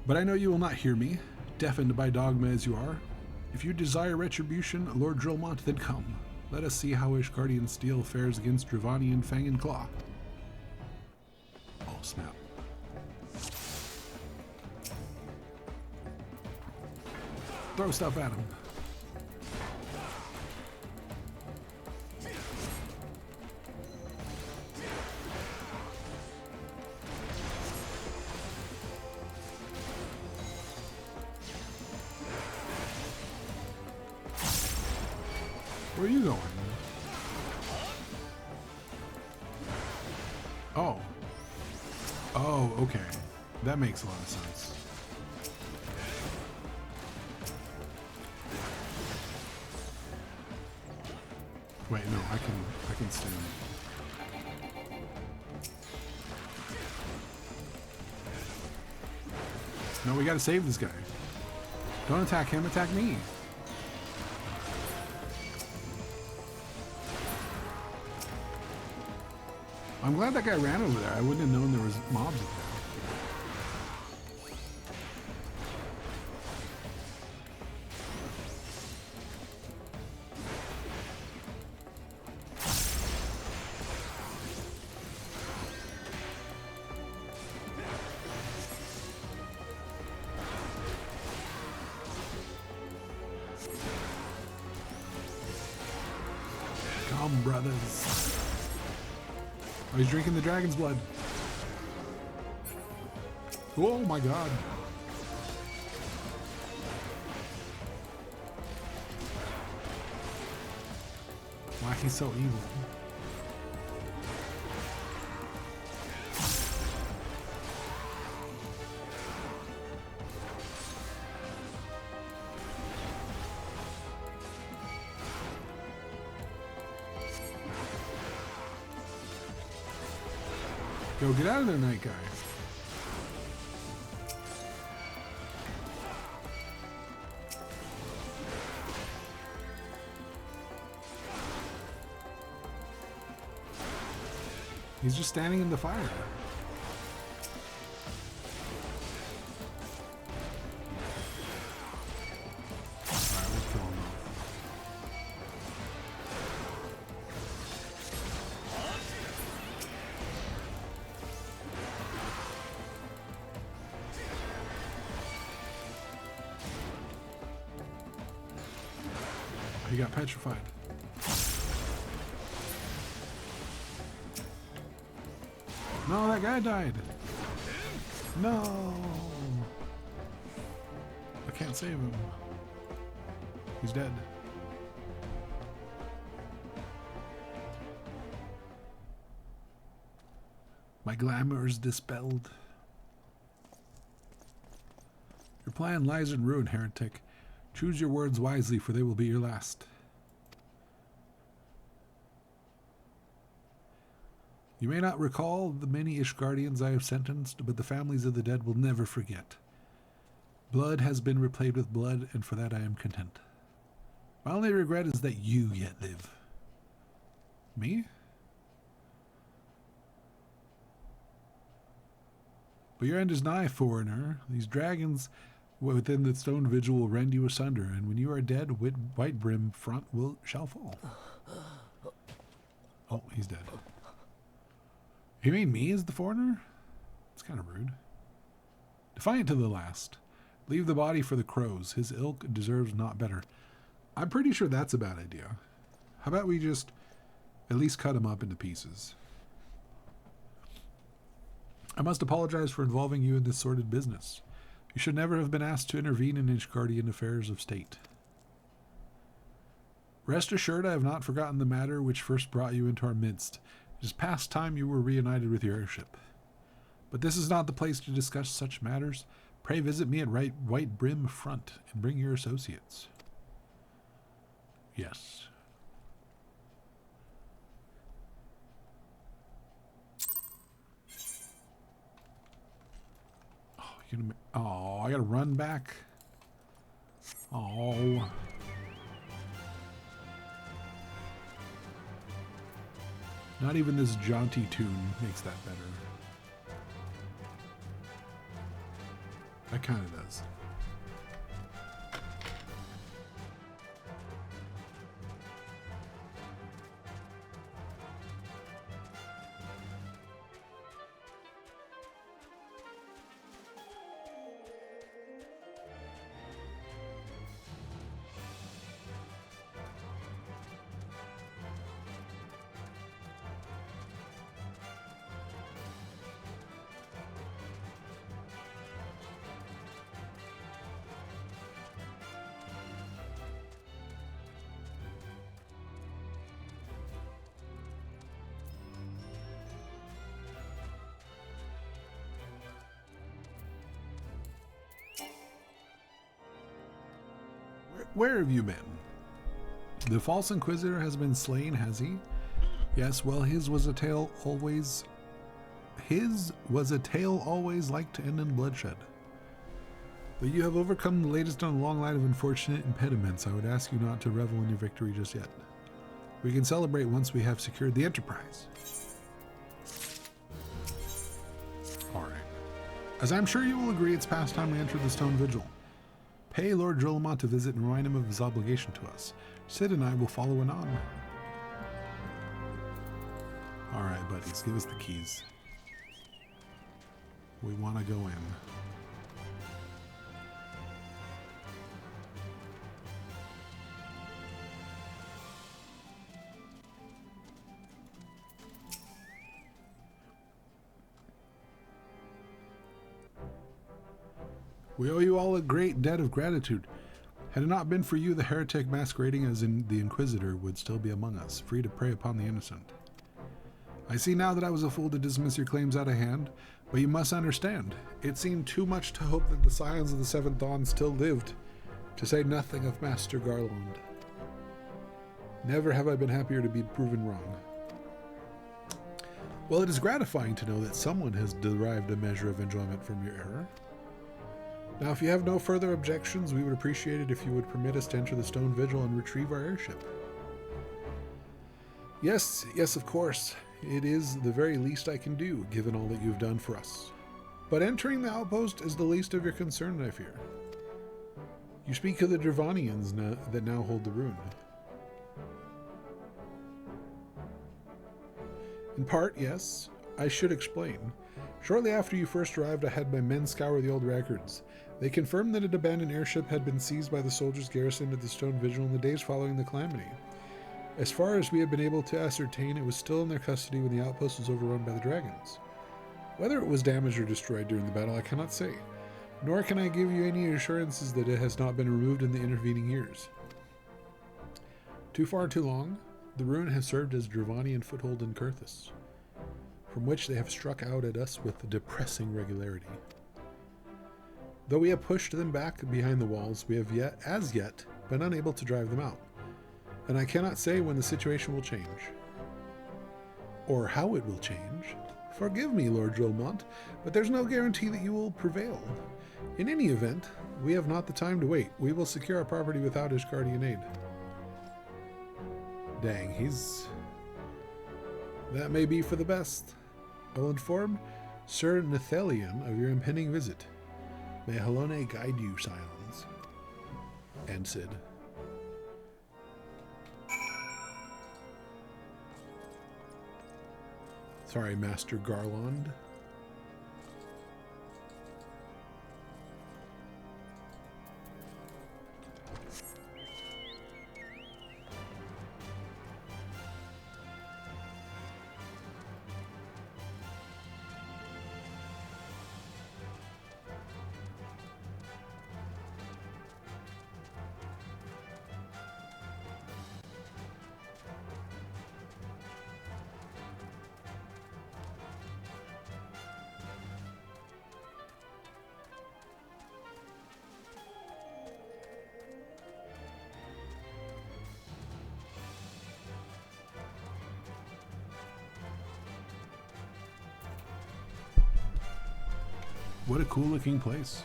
But I know you will not hear me, deafened by dogma as you are. If you desire retribution, Lord Jolmont, then come. Let us see how Ishgardian steel fares against Dravanian fang and claw. Oh, snap. Throw stuff at him. Where are you going? Oh. Oh, okay. That makes a lot of sense. Wait, no, I can stand. No, we gotta save this guy. Don't attack him, attack me. I'm glad that guy ran over there. I wouldn't have known there was mobs up there. Come, brothers. Oh, he's drinking the dragon's blood. Oh my god. Why he's so evil. Go get out of there, night guy. He's just standing in the fire. Alright, let's kill him off. He got petrified. No, that guy died. No. I can't save him. He's dead. My glamour is dispelled. Your plan lies in ruin, heretic. Choose your words wisely, for they will be your last. You may not recall the many Ishgardians I have sentenced, but the families of the dead will never forget. Blood has been repaid with blood, and for that I am content. My only regret is that you yet live. Me? But your end is nigh, foreigner. These dragons within the stone vigil will rend you asunder, and when you are dead, white brim front shall fall. Oh, he's dead. You mean me as the foreigner? It's kind of rude. Defiant to the last. Leave the body for the crows. His ilk deserves not better. I'm pretty sure that's a bad idea. How about we just at least cut him up into pieces? I must apologize for involving you in this sordid business. You should never have been asked to intervene in Ishgardian affairs of state. Rest assured I have not forgotten the matter which first brought you into our midst. It is past time you were reunited with your airship. But this is not the place to discuss such matters. Pray visit me at White Brim Front and bring your associates. Yes. Oh, I gotta run back. Oh. Not even this jaunty tune makes that better. That kind of does. Where have you been? The false inquisitor has been slain, has he? Yes, well, his was a tale always like to end in bloodshed. But you have overcome the latest on a long line of unfortunate impediments. I would ask you not to revel in your victory just yet. We can celebrate once we have secured the Enterprise. Alright. As I'm sure you will agree, it's past time we enter the Stone Vigil. Pay Lord Jolamont a visit and remind him of his obligation to us. Sid and I will follow anon. Alright, buddies, give us the keys. We want to go in. We owe you all a great debt of gratitude. Had it not been for you, the heretic masquerading as the Inquisitor would still be among us, free to prey upon the innocent. I see now that I was a fool to dismiss your claims out of hand, but you must understand, it seemed too much to hope that the Scions of the Seventh Dawn still lived, to say nothing of Master Garland. Never have I been happier to be proven wrong. Well, it is gratifying to know that someone has derived a measure of enjoyment from your error. Now, if you have no further objections, we would appreciate it if you would permit us to enter the Stone Vigil and retrieve our airship. Yes, of course. It is the very least I can do, given all that you've done for us. But entering the outpost is the least of your concern, I fear. You speak of the Dravanians that now hold the rune. In part, yes. I should explain. Shortly after you first arrived, I had my men scour the old records. They confirmed that an abandoned airship had been seized by the soldiers garrisoned at the Stone Vigil in the days following the calamity. As far as we have been able to ascertain, it was still in their custody when the outpost was overrun by the dragons. Whether it was damaged or destroyed during the battle, I cannot say, nor can I give you any assurances that it has not been removed in the intervening years. Too far too long, the rune has served as Dravanian foothold in Kurthus, from which they have struck out at us with depressing regularity. Though we have pushed them back behind the walls, we have as yet been unable to drive them out, and I cannot say when the situation will change, or how it will change. Forgive me, Lord Jolamont, but there's no guarantee that you will prevail. In any event, we have not the time to wait. We will secure our property without Ishgardian aid. Dang, that may be for the best. I will inform Sir Nathalion of your impending visit. May Halone guide you, Scions. And Sid. Sorry, Master Garland. What a cool looking place.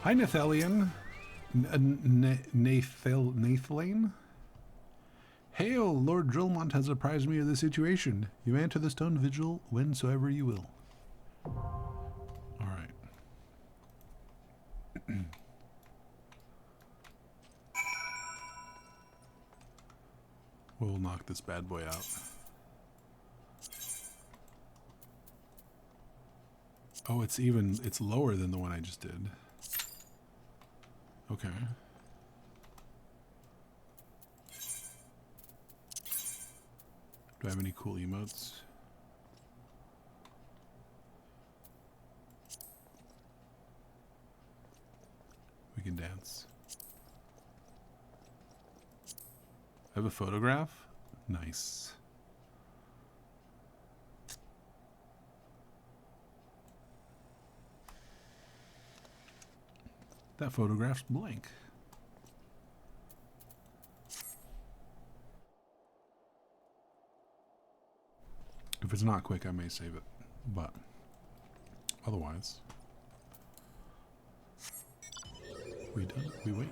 Hi, Nathalion. Nathalane? Hail, Lord Drillmont has apprised me of the situation. You may enter the stone vigil whensoever you will. Alright. We'll knock this bad boy out. Oh, it's lower than the one I just did. Okay. Do I have any cool emotes? We can dance. I have a photograph? Nice. That photograph's blank. If it's not quick, I may save it, but otherwise, we wait.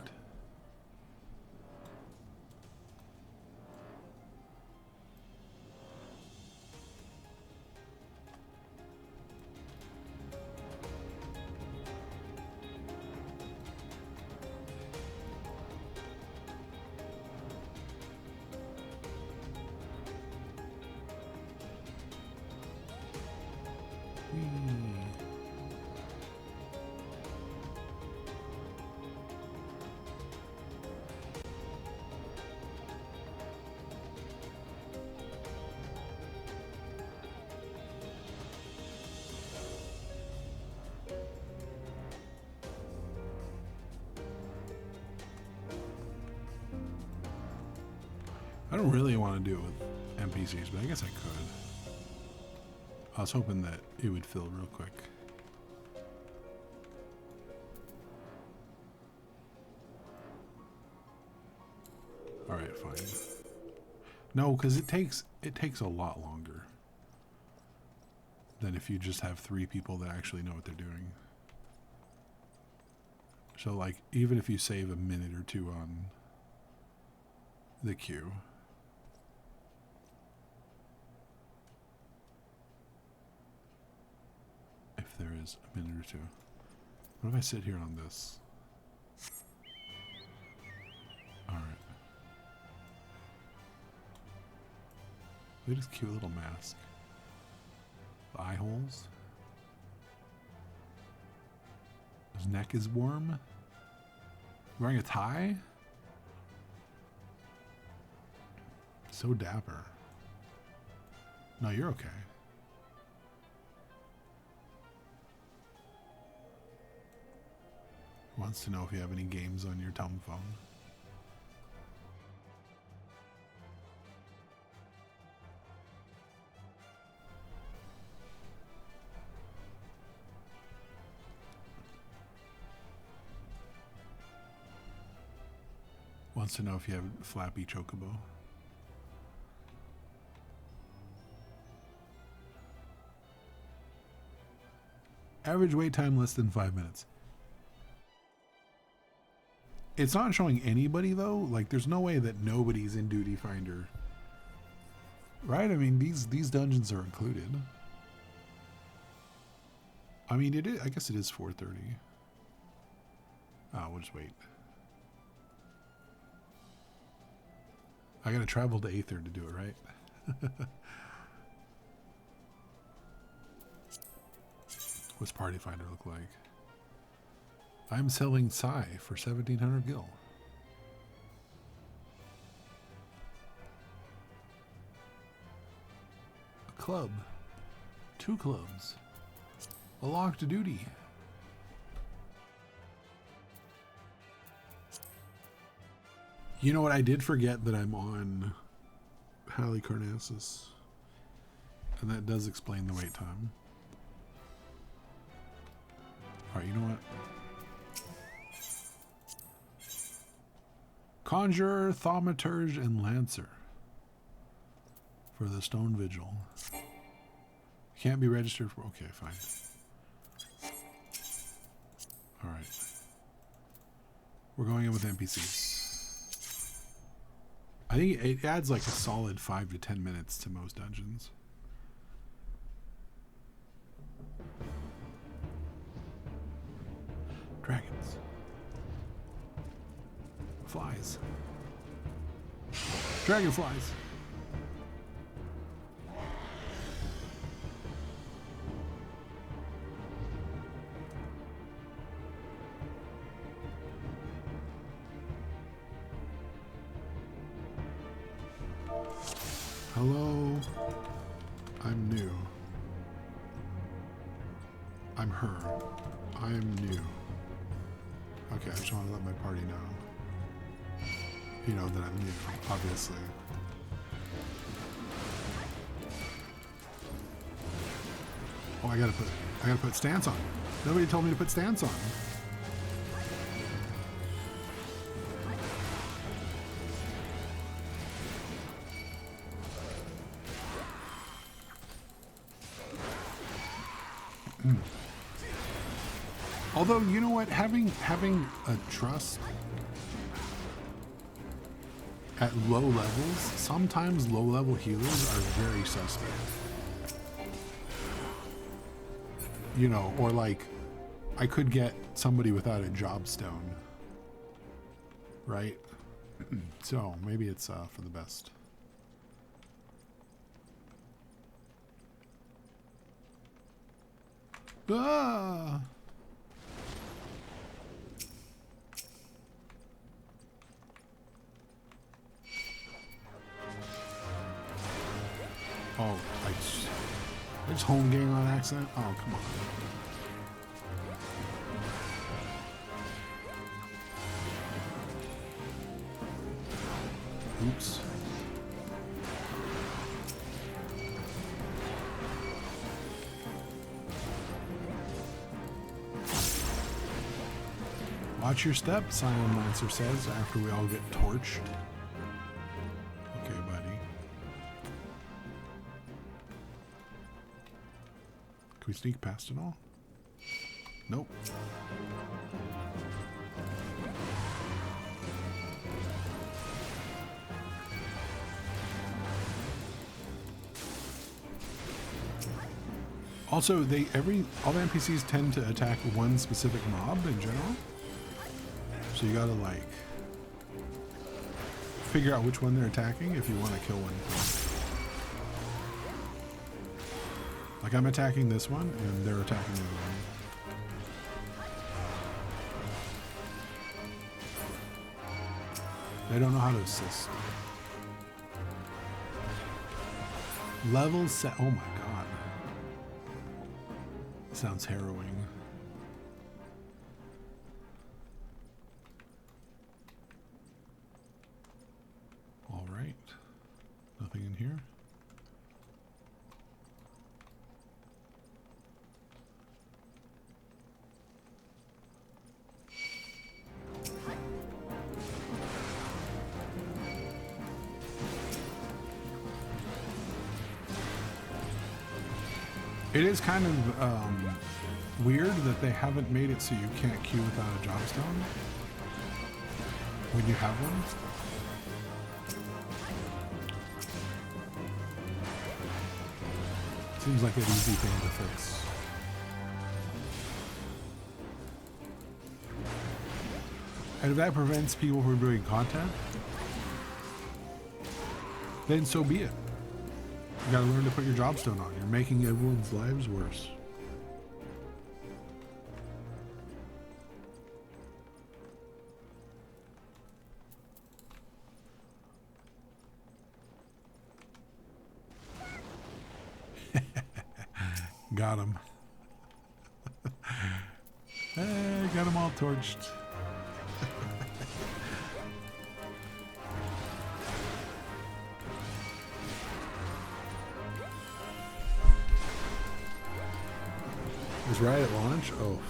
I don't really want to do it with NPCs, but I guess I could. I was hoping that it would fill real quick. Alright, fine. No, because it takes a lot longer than if you just have 3 people that actually know what they're doing. So like, even if you save a minute or 2 on the queue, if there is a minute or 2. What if I sit here on this? Alright. Look at his cute little mask. The eye holes. His neck is warm. Wearing a tie? So dapper. No, you're okay. Wants to know if you have any games on your thumb phone. Wants to know if you have Flappy Chocobo. Average wait time less than 5 minutes. It's not showing anybody though. Like, there's no way that nobody's in Duty Finder, right? I mean, these dungeons are included. I mean, it is. I guess it is 4:30. Oh, we'll just wait. I gotta travel to Aether to do it, right? What's Party Finder look like? I'm selling Psy for 1,700 gil. A club. 2 clubs. A locked duty. You know what? I did forget that I'm on Halicarnassus. And that does explain the wait time. Alright, you know what? Conjurer, Thaumaturge, and Lancer. For the Stone Vigil. Can't be registered for... Okay, fine. Alright. We're going in with NPCs. I think it adds like a solid 5 to 10 minutes to most dungeons. Dragons. Flies. Dragonflies. Hello. I'm new. I'm her. I'm new. Okay, I just want to let my party know. You know that I'm new, obviously. Oh, I gotta put stance on. Nobody told me to put stance on. Although, you know what, having a trust at low levels, sometimes low level healers are very suspect. You know, or like, I could get somebody without a job stone, right? So maybe it's for the best. Ah! Oh, I just home game on accident? Oh, come on. Oops. Watch your step, Silent Lancer says after we all get torched. Okay, buddy. Can we sneak past it all? Nope. Also, all the NPCs tend to attack one specific mob in general. So you gotta like figure out which one they're attacking if you want to kill one. Like I'm attacking this one and they're attacking the other one. They don't know how to assist. Level set. Oh my god. Sounds harrowing. All right. Nothing in here. It is kind of weird that they haven't made it so you can't queue without a job stone when you have one. Seems like an easy thing to fix. And if that prevents people from doing content, then so be it. You gotta learn to put your job stone on. You're making everyone's lives worse. Got him. Hey, got him all torched. Was right at launch? Oh.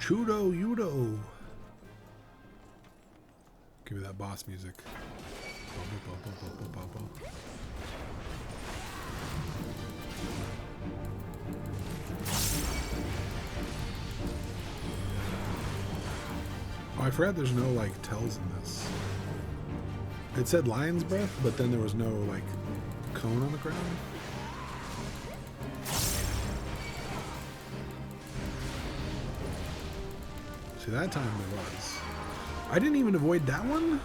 Chudo Yudo. Give me that boss music. Oh, I forgot there's no like tells in this. It said lion's breath, but then there was no like cone on the ground. See, that time there was. I didn't even avoid that one?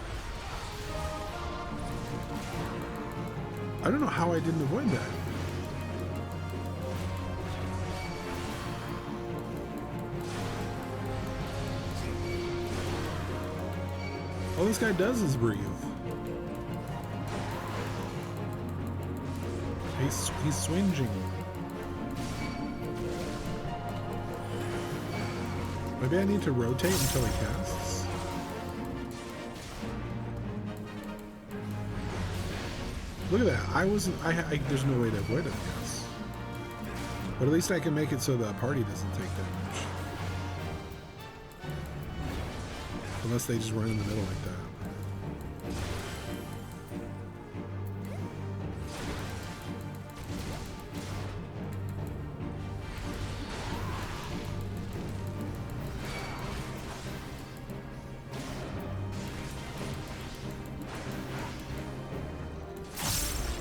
I don't know how I didn't avoid that. All this guy does is breathe. He's swinging. Maybe I need to rotate until he casts. Look at that. There's no way to avoid it, I guess. But at least I can make it so the party doesn't take damage. Unless they just run in the middle like that.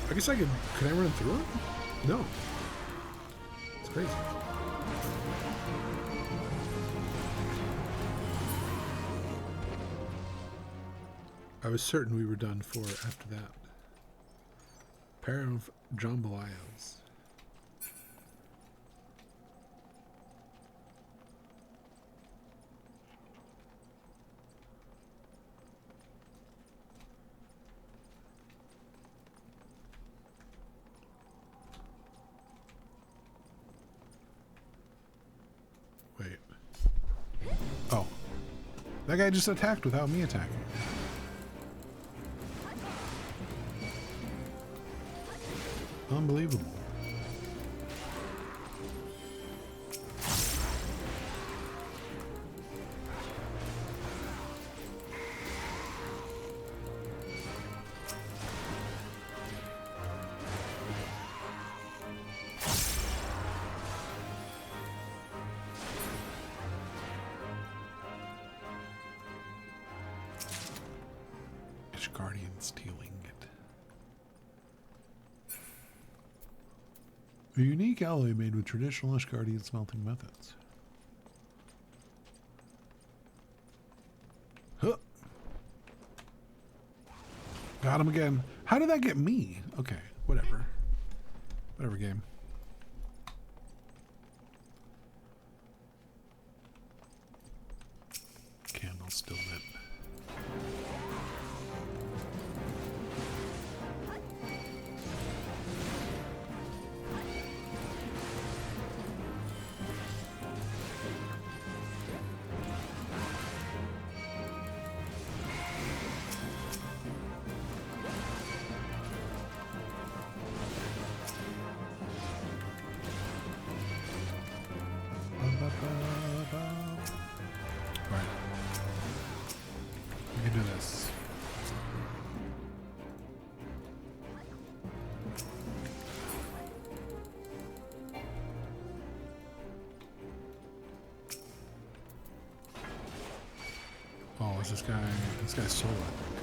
I guess I could I run through it? No. It's crazy. I was certain we were done for after that. Pair of jambalayas. Wait. Oh. That guy just attacked without me attacking. Unbelievable. Guardian stealing it. A unique alloy made with traditional Ishgardian smelting methods. Huh. Got him again. How did that get me? Okay, whatever. Whatever, game. Candle still lit. Oh, is this guy's soul, I think.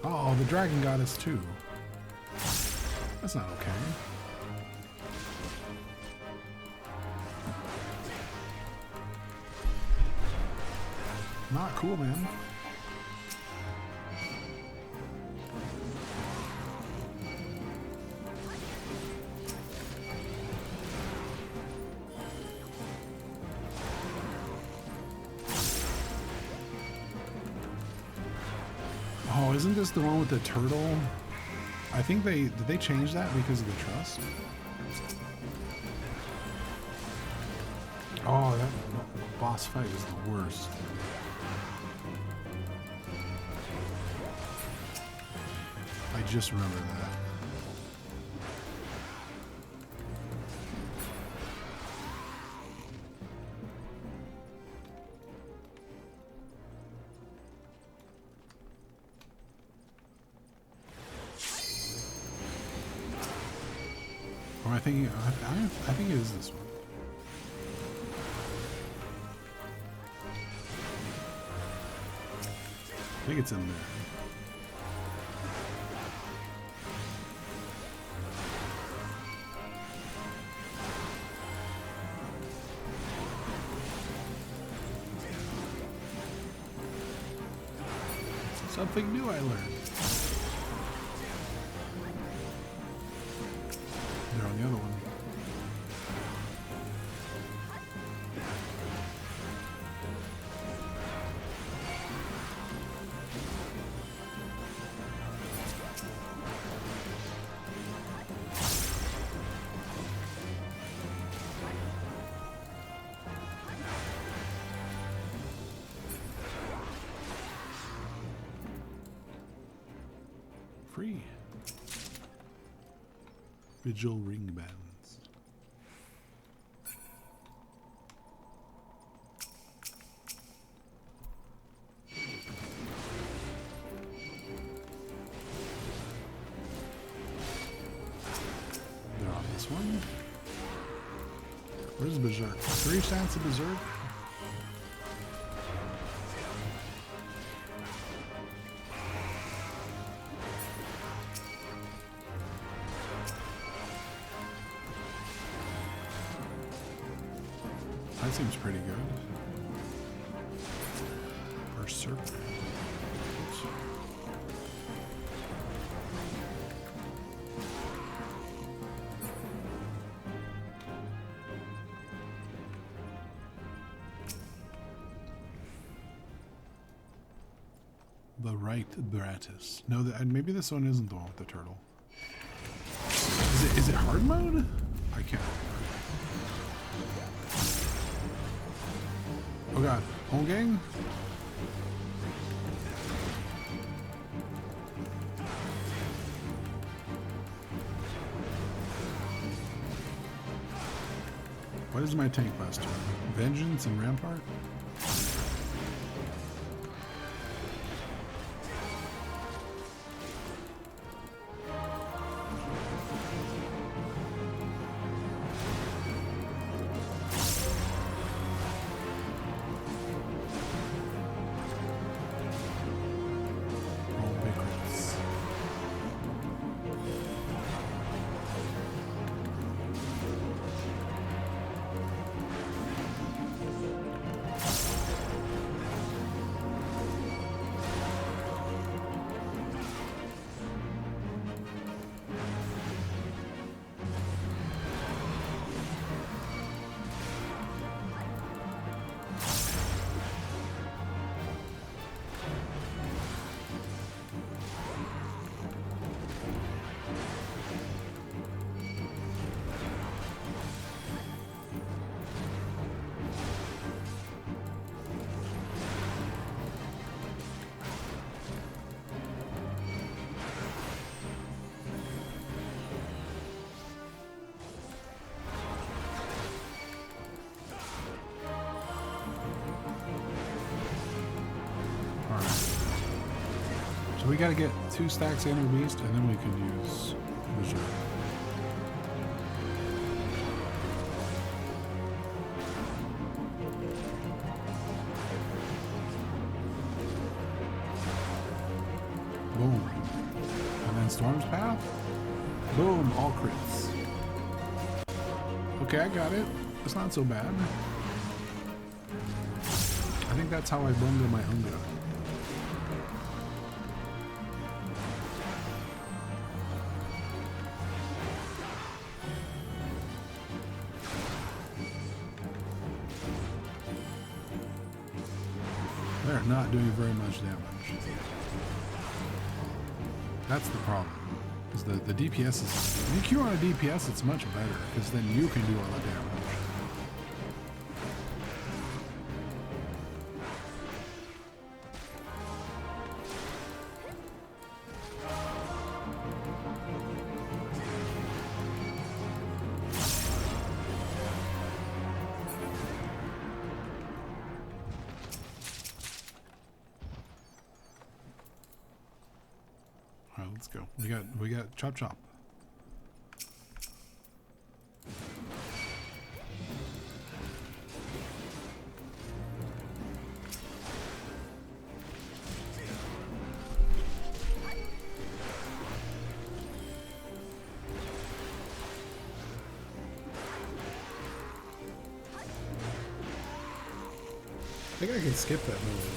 Oh, the dragon got us too. That's not okay. Not cool, man. Isn't this the one with the turtle? I think did they change that because of the trust? Oh, that boss fight was the worst. I just remember that. Oh, I think it is this one. I think it's in there. Something new I learned. They're on the other one. Free. Vigil ring bands. They're on this one. Where's Berserk? 3 stats of Berserk? That seems pretty good. Berserk. The right Bratis. No, maybe this one isn't the one with the turtle. Is it hard mode? I can't remember. Oh god, home gang? What is my tank buster? Vengeance and Rampart? So we gotta get 2 stacks Inner Beast and then we can use Berserk. Boom. And then Storm's Path. Boom, all crits. Okay, I got it. It's not so bad. I think that's how I bundle my Unga. They're not doing very much damage. That's the problem. Because the DPS is... When you queue on a DPS, it's much better, because then you can do all the damage. Alright, let's go. We got chop chop. I think I can skip that move.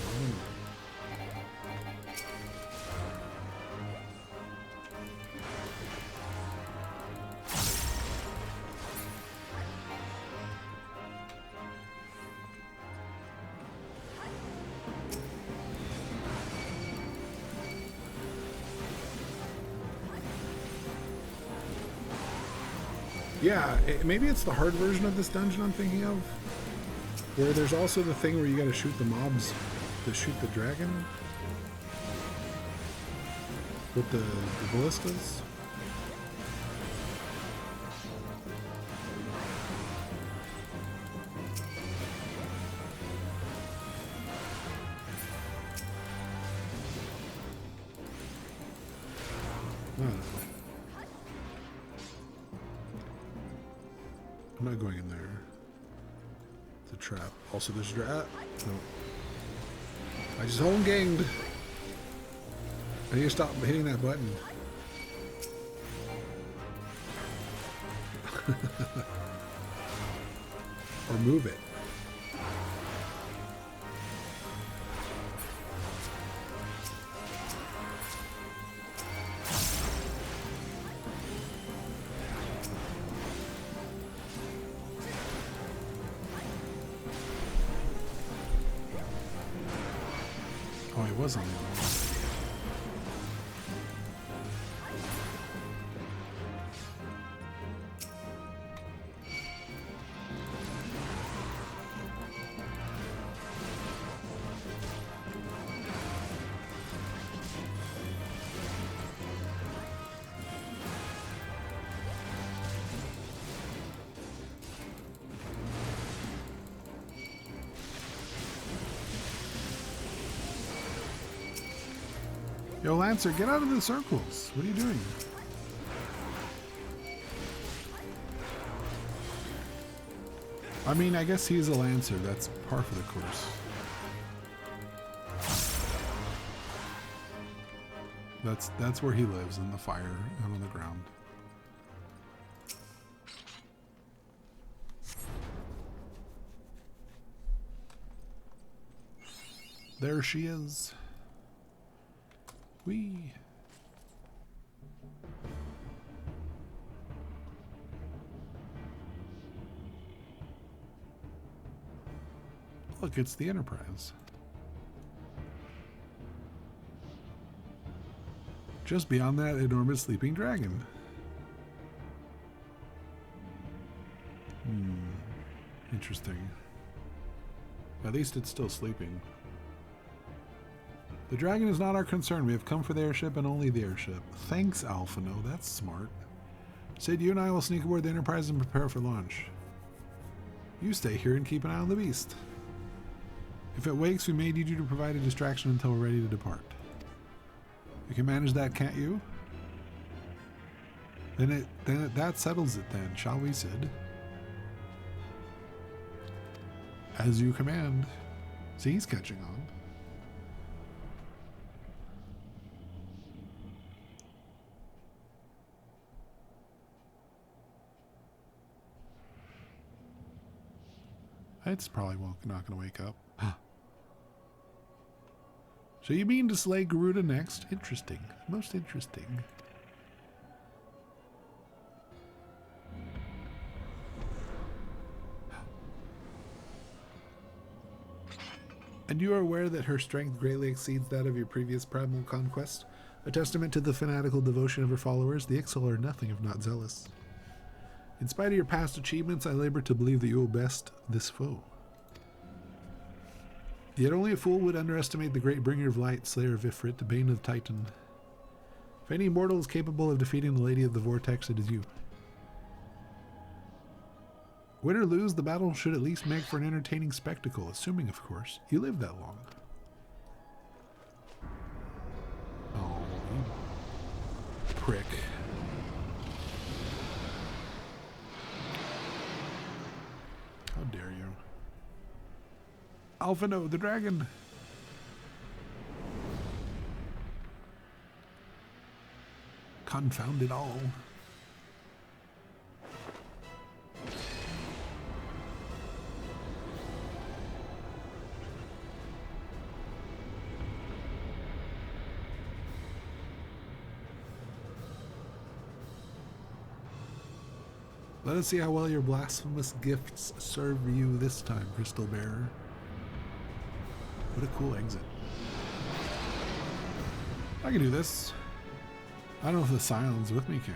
Yeah, maybe it's the hard version of this dungeon I'm thinking of, where there's also the thing where you gotta shoot the mobs to shoot the dragon with the ballistas. I don't know. I'm not going in there. It's a trap. Also, there's a no. I just hold ganged. I need to stop hitting that button. Or move it. Oh, he was on the other one. Yo, Lancer, get out of the circles. What are you doing? I mean, I guess he's a Lancer. That's par for the course. That's where he lives, in the fire and on the ground. There she is. Whee! Look, it's the Enterprise. Just beyond that enormous sleeping dragon. Interesting. At least it's still sleeping. The dragon is not our concern. We have come for the airship and only the airship. Thanks, Alphino. That's smart. Sid, you and I will sneak aboard the Enterprise and prepare for launch. You stay here and keep an eye on the beast. If it wakes, we may need you to provide a distraction until we're ready to depart. You can manage that, can't you? That settles it then, shall we, Sid? As you command. See, he's catching on. It's probably not going to wake up. So you mean to slay Garuda next? Interesting. Most interesting. And you are aware that her strength greatly exceeds that of your previous primal conquest? A testament to the fanatical devotion of her followers, the Ixal are nothing if not zealous. In spite of your past achievements, I labor to believe that you will best this foe. Yet only a fool would underestimate the great bringer of light, slayer of Ifrit, the bane of the Titan. If any mortal is capable of defeating the Lady of the Vortex, it is you. Win or lose, the battle should at least make for an entertaining spectacle, assuming, of course, you live that long. Oh, you prick. How dare you? Alphino, the dragon! Confound it all. Let us see how well your blasphemous gifts serve you this time, Crystal Bearer. What a cool exit. I can do this. I don't know if the Scions with me can.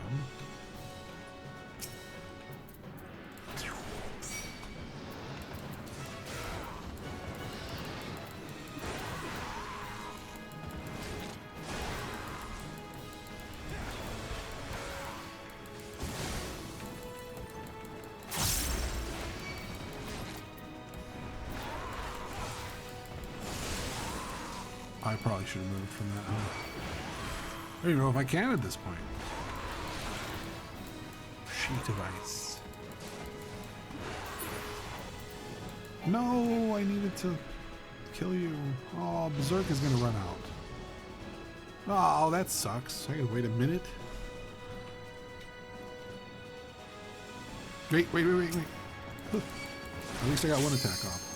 I probably should have moved from that. I don't even know if I can at this point. Sheet of ice. No, I needed to kill you. Oh, Berserk is going to run out. Oh, that sucks. I gotta wait a minute. Wait. At least I got one attack off.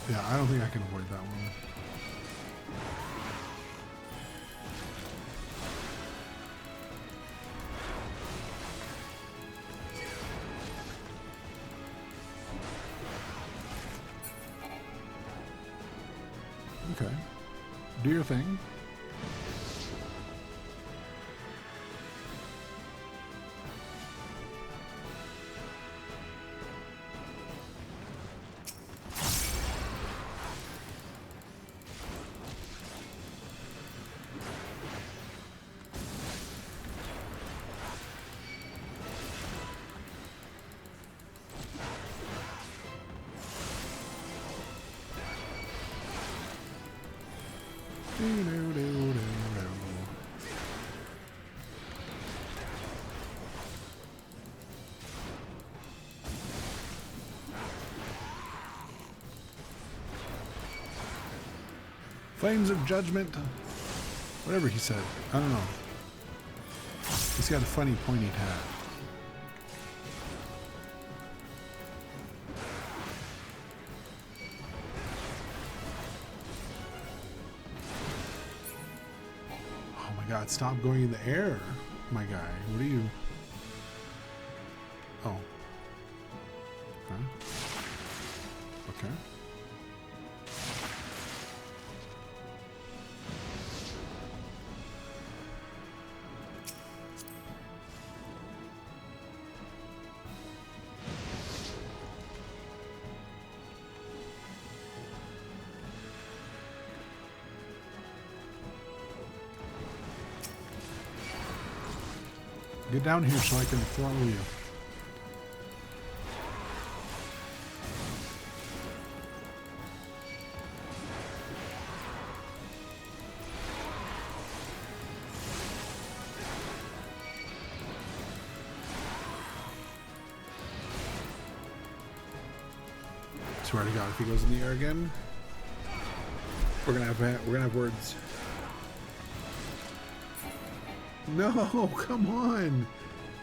Yeah, I don't think I can avoid that one. Okay. Do your thing. Flames of Judgment. Whatever he said. I don't know. He's got a funny pointy hat. Oh my god, stop going in the air, my guy. What are you? Oh. Okay. Okay. Get down here so I can throttle you. Swear to God, if he goes in the air again, we're gonna have words. No, come on.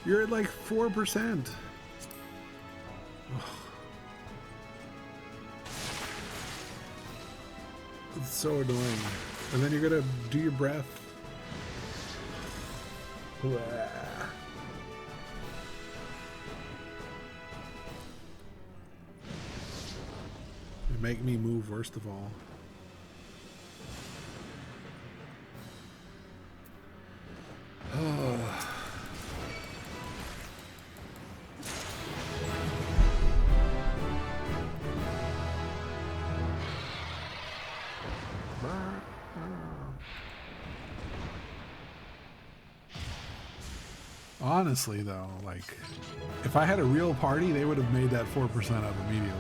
You're at like 4%. Oh. It's so annoying. And then you're gonna do your breath. Make me move worst of all. Oh. Honestly, though, like, if I had a real party, they would have made that 4% up immediately.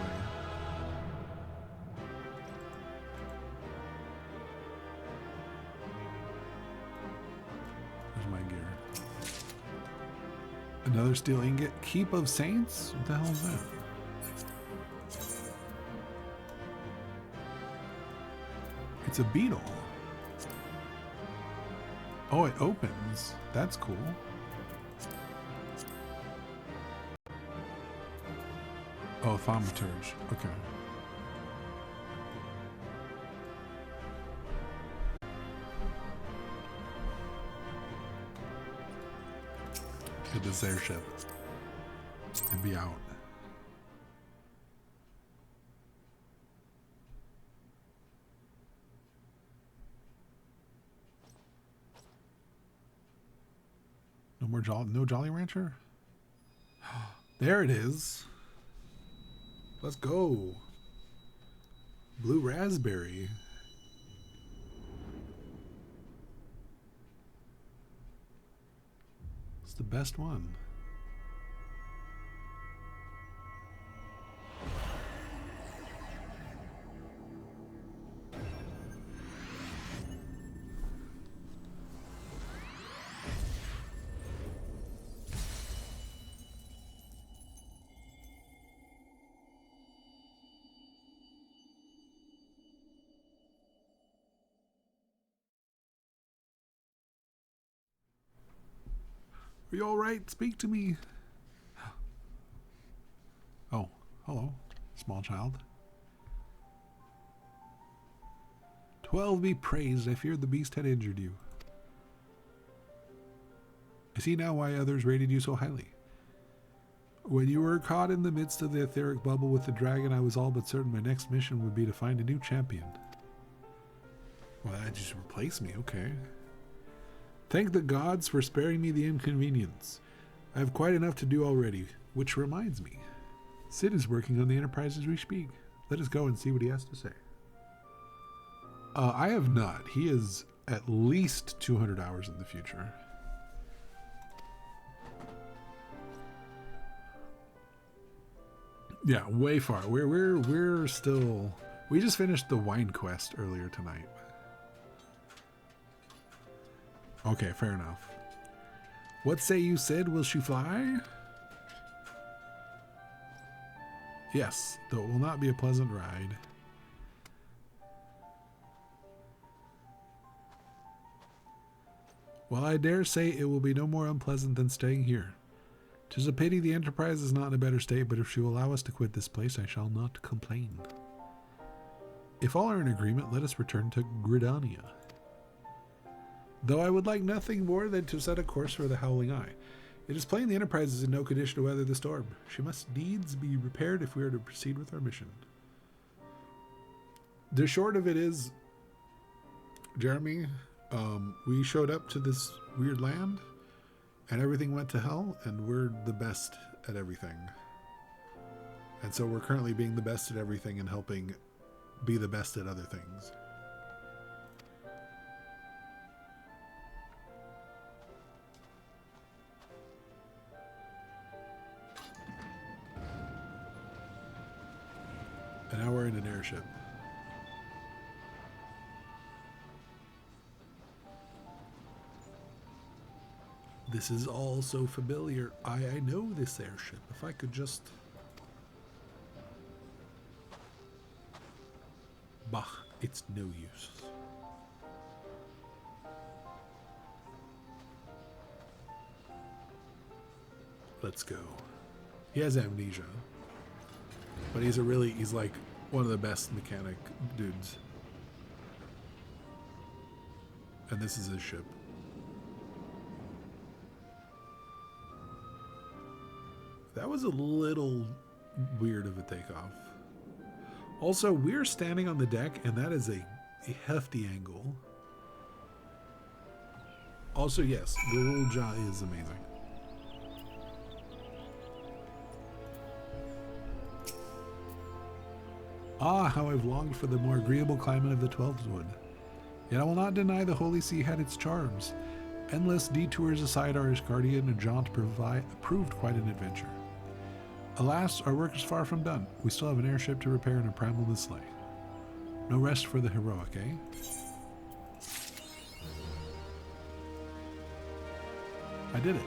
There's my gear. Another steel ingot. Keep of Saints? What the hell is that? It's a beetle. Oh, it opens. That's cool. Oh, thaumaturge. Okay. Get this airship and be out. No more no Jolly Rancher? There it is. Let's go. Blue raspberry. It's the best one. Are you all right? Speak to me. Oh, hello, small child. 12 be praised. I feared the beast had injured you. I see now why others rated you so highly. When you were caught in the midst of the etheric bubble with the dragon, I was all but certain my next mission would be to find a new champion. Well, that just replaced me, okay. Thank the gods for sparing me the inconvenience. I have quite enough to do already, which reminds me. Sid is working on the Enterprise as we speak. Let us go and see what he has to say. I have not. He is at least 200 hours in the future. Yeah, way far. We're still. We just finished the wine quest earlier tonight. Okay, fair enough. What say you, Sid? Will she fly? Yes, though it will not be a pleasant ride. Well, I dare say it will be no more unpleasant than staying here. 'Tis a pity the Enterprise is not in a better state, but if she will allow us to quit this place, I shall not complain. If all are in agreement, let us return to Gridania. Though I would like nothing more than to set a course for the Howling Eye. It is plain the Enterprise is in no condition to weather the storm. She must needs be repaired if we are to proceed with our mission. The short of it is, Jeremy, we showed up to this weird land, and everything went to hell, and we're the best at everything. And so we're currently being the best at everything and helping be the best at other things. And now we're in an airship. This is all so familiar. I know this airship. If I could just... Bah, it's no use. Let's go. He has amnesia. But he's like one of the best mechanic dudes. And this is his ship. That was a little weird of a takeoff. Also, we're standing on the deck, and that is a hefty angle. Also, yes, Garuja is amazing. Ah, how I've longed for the more agreeable climate of the Twelfth Wood. Yet I will not deny the Holy See had its charms. Endless detours aside our Asgardian and jaunt proved quite an adventure. Alas, our work is far from done. We still have an airship to repair and a primal to slay. No rest for the heroic, eh? I did it.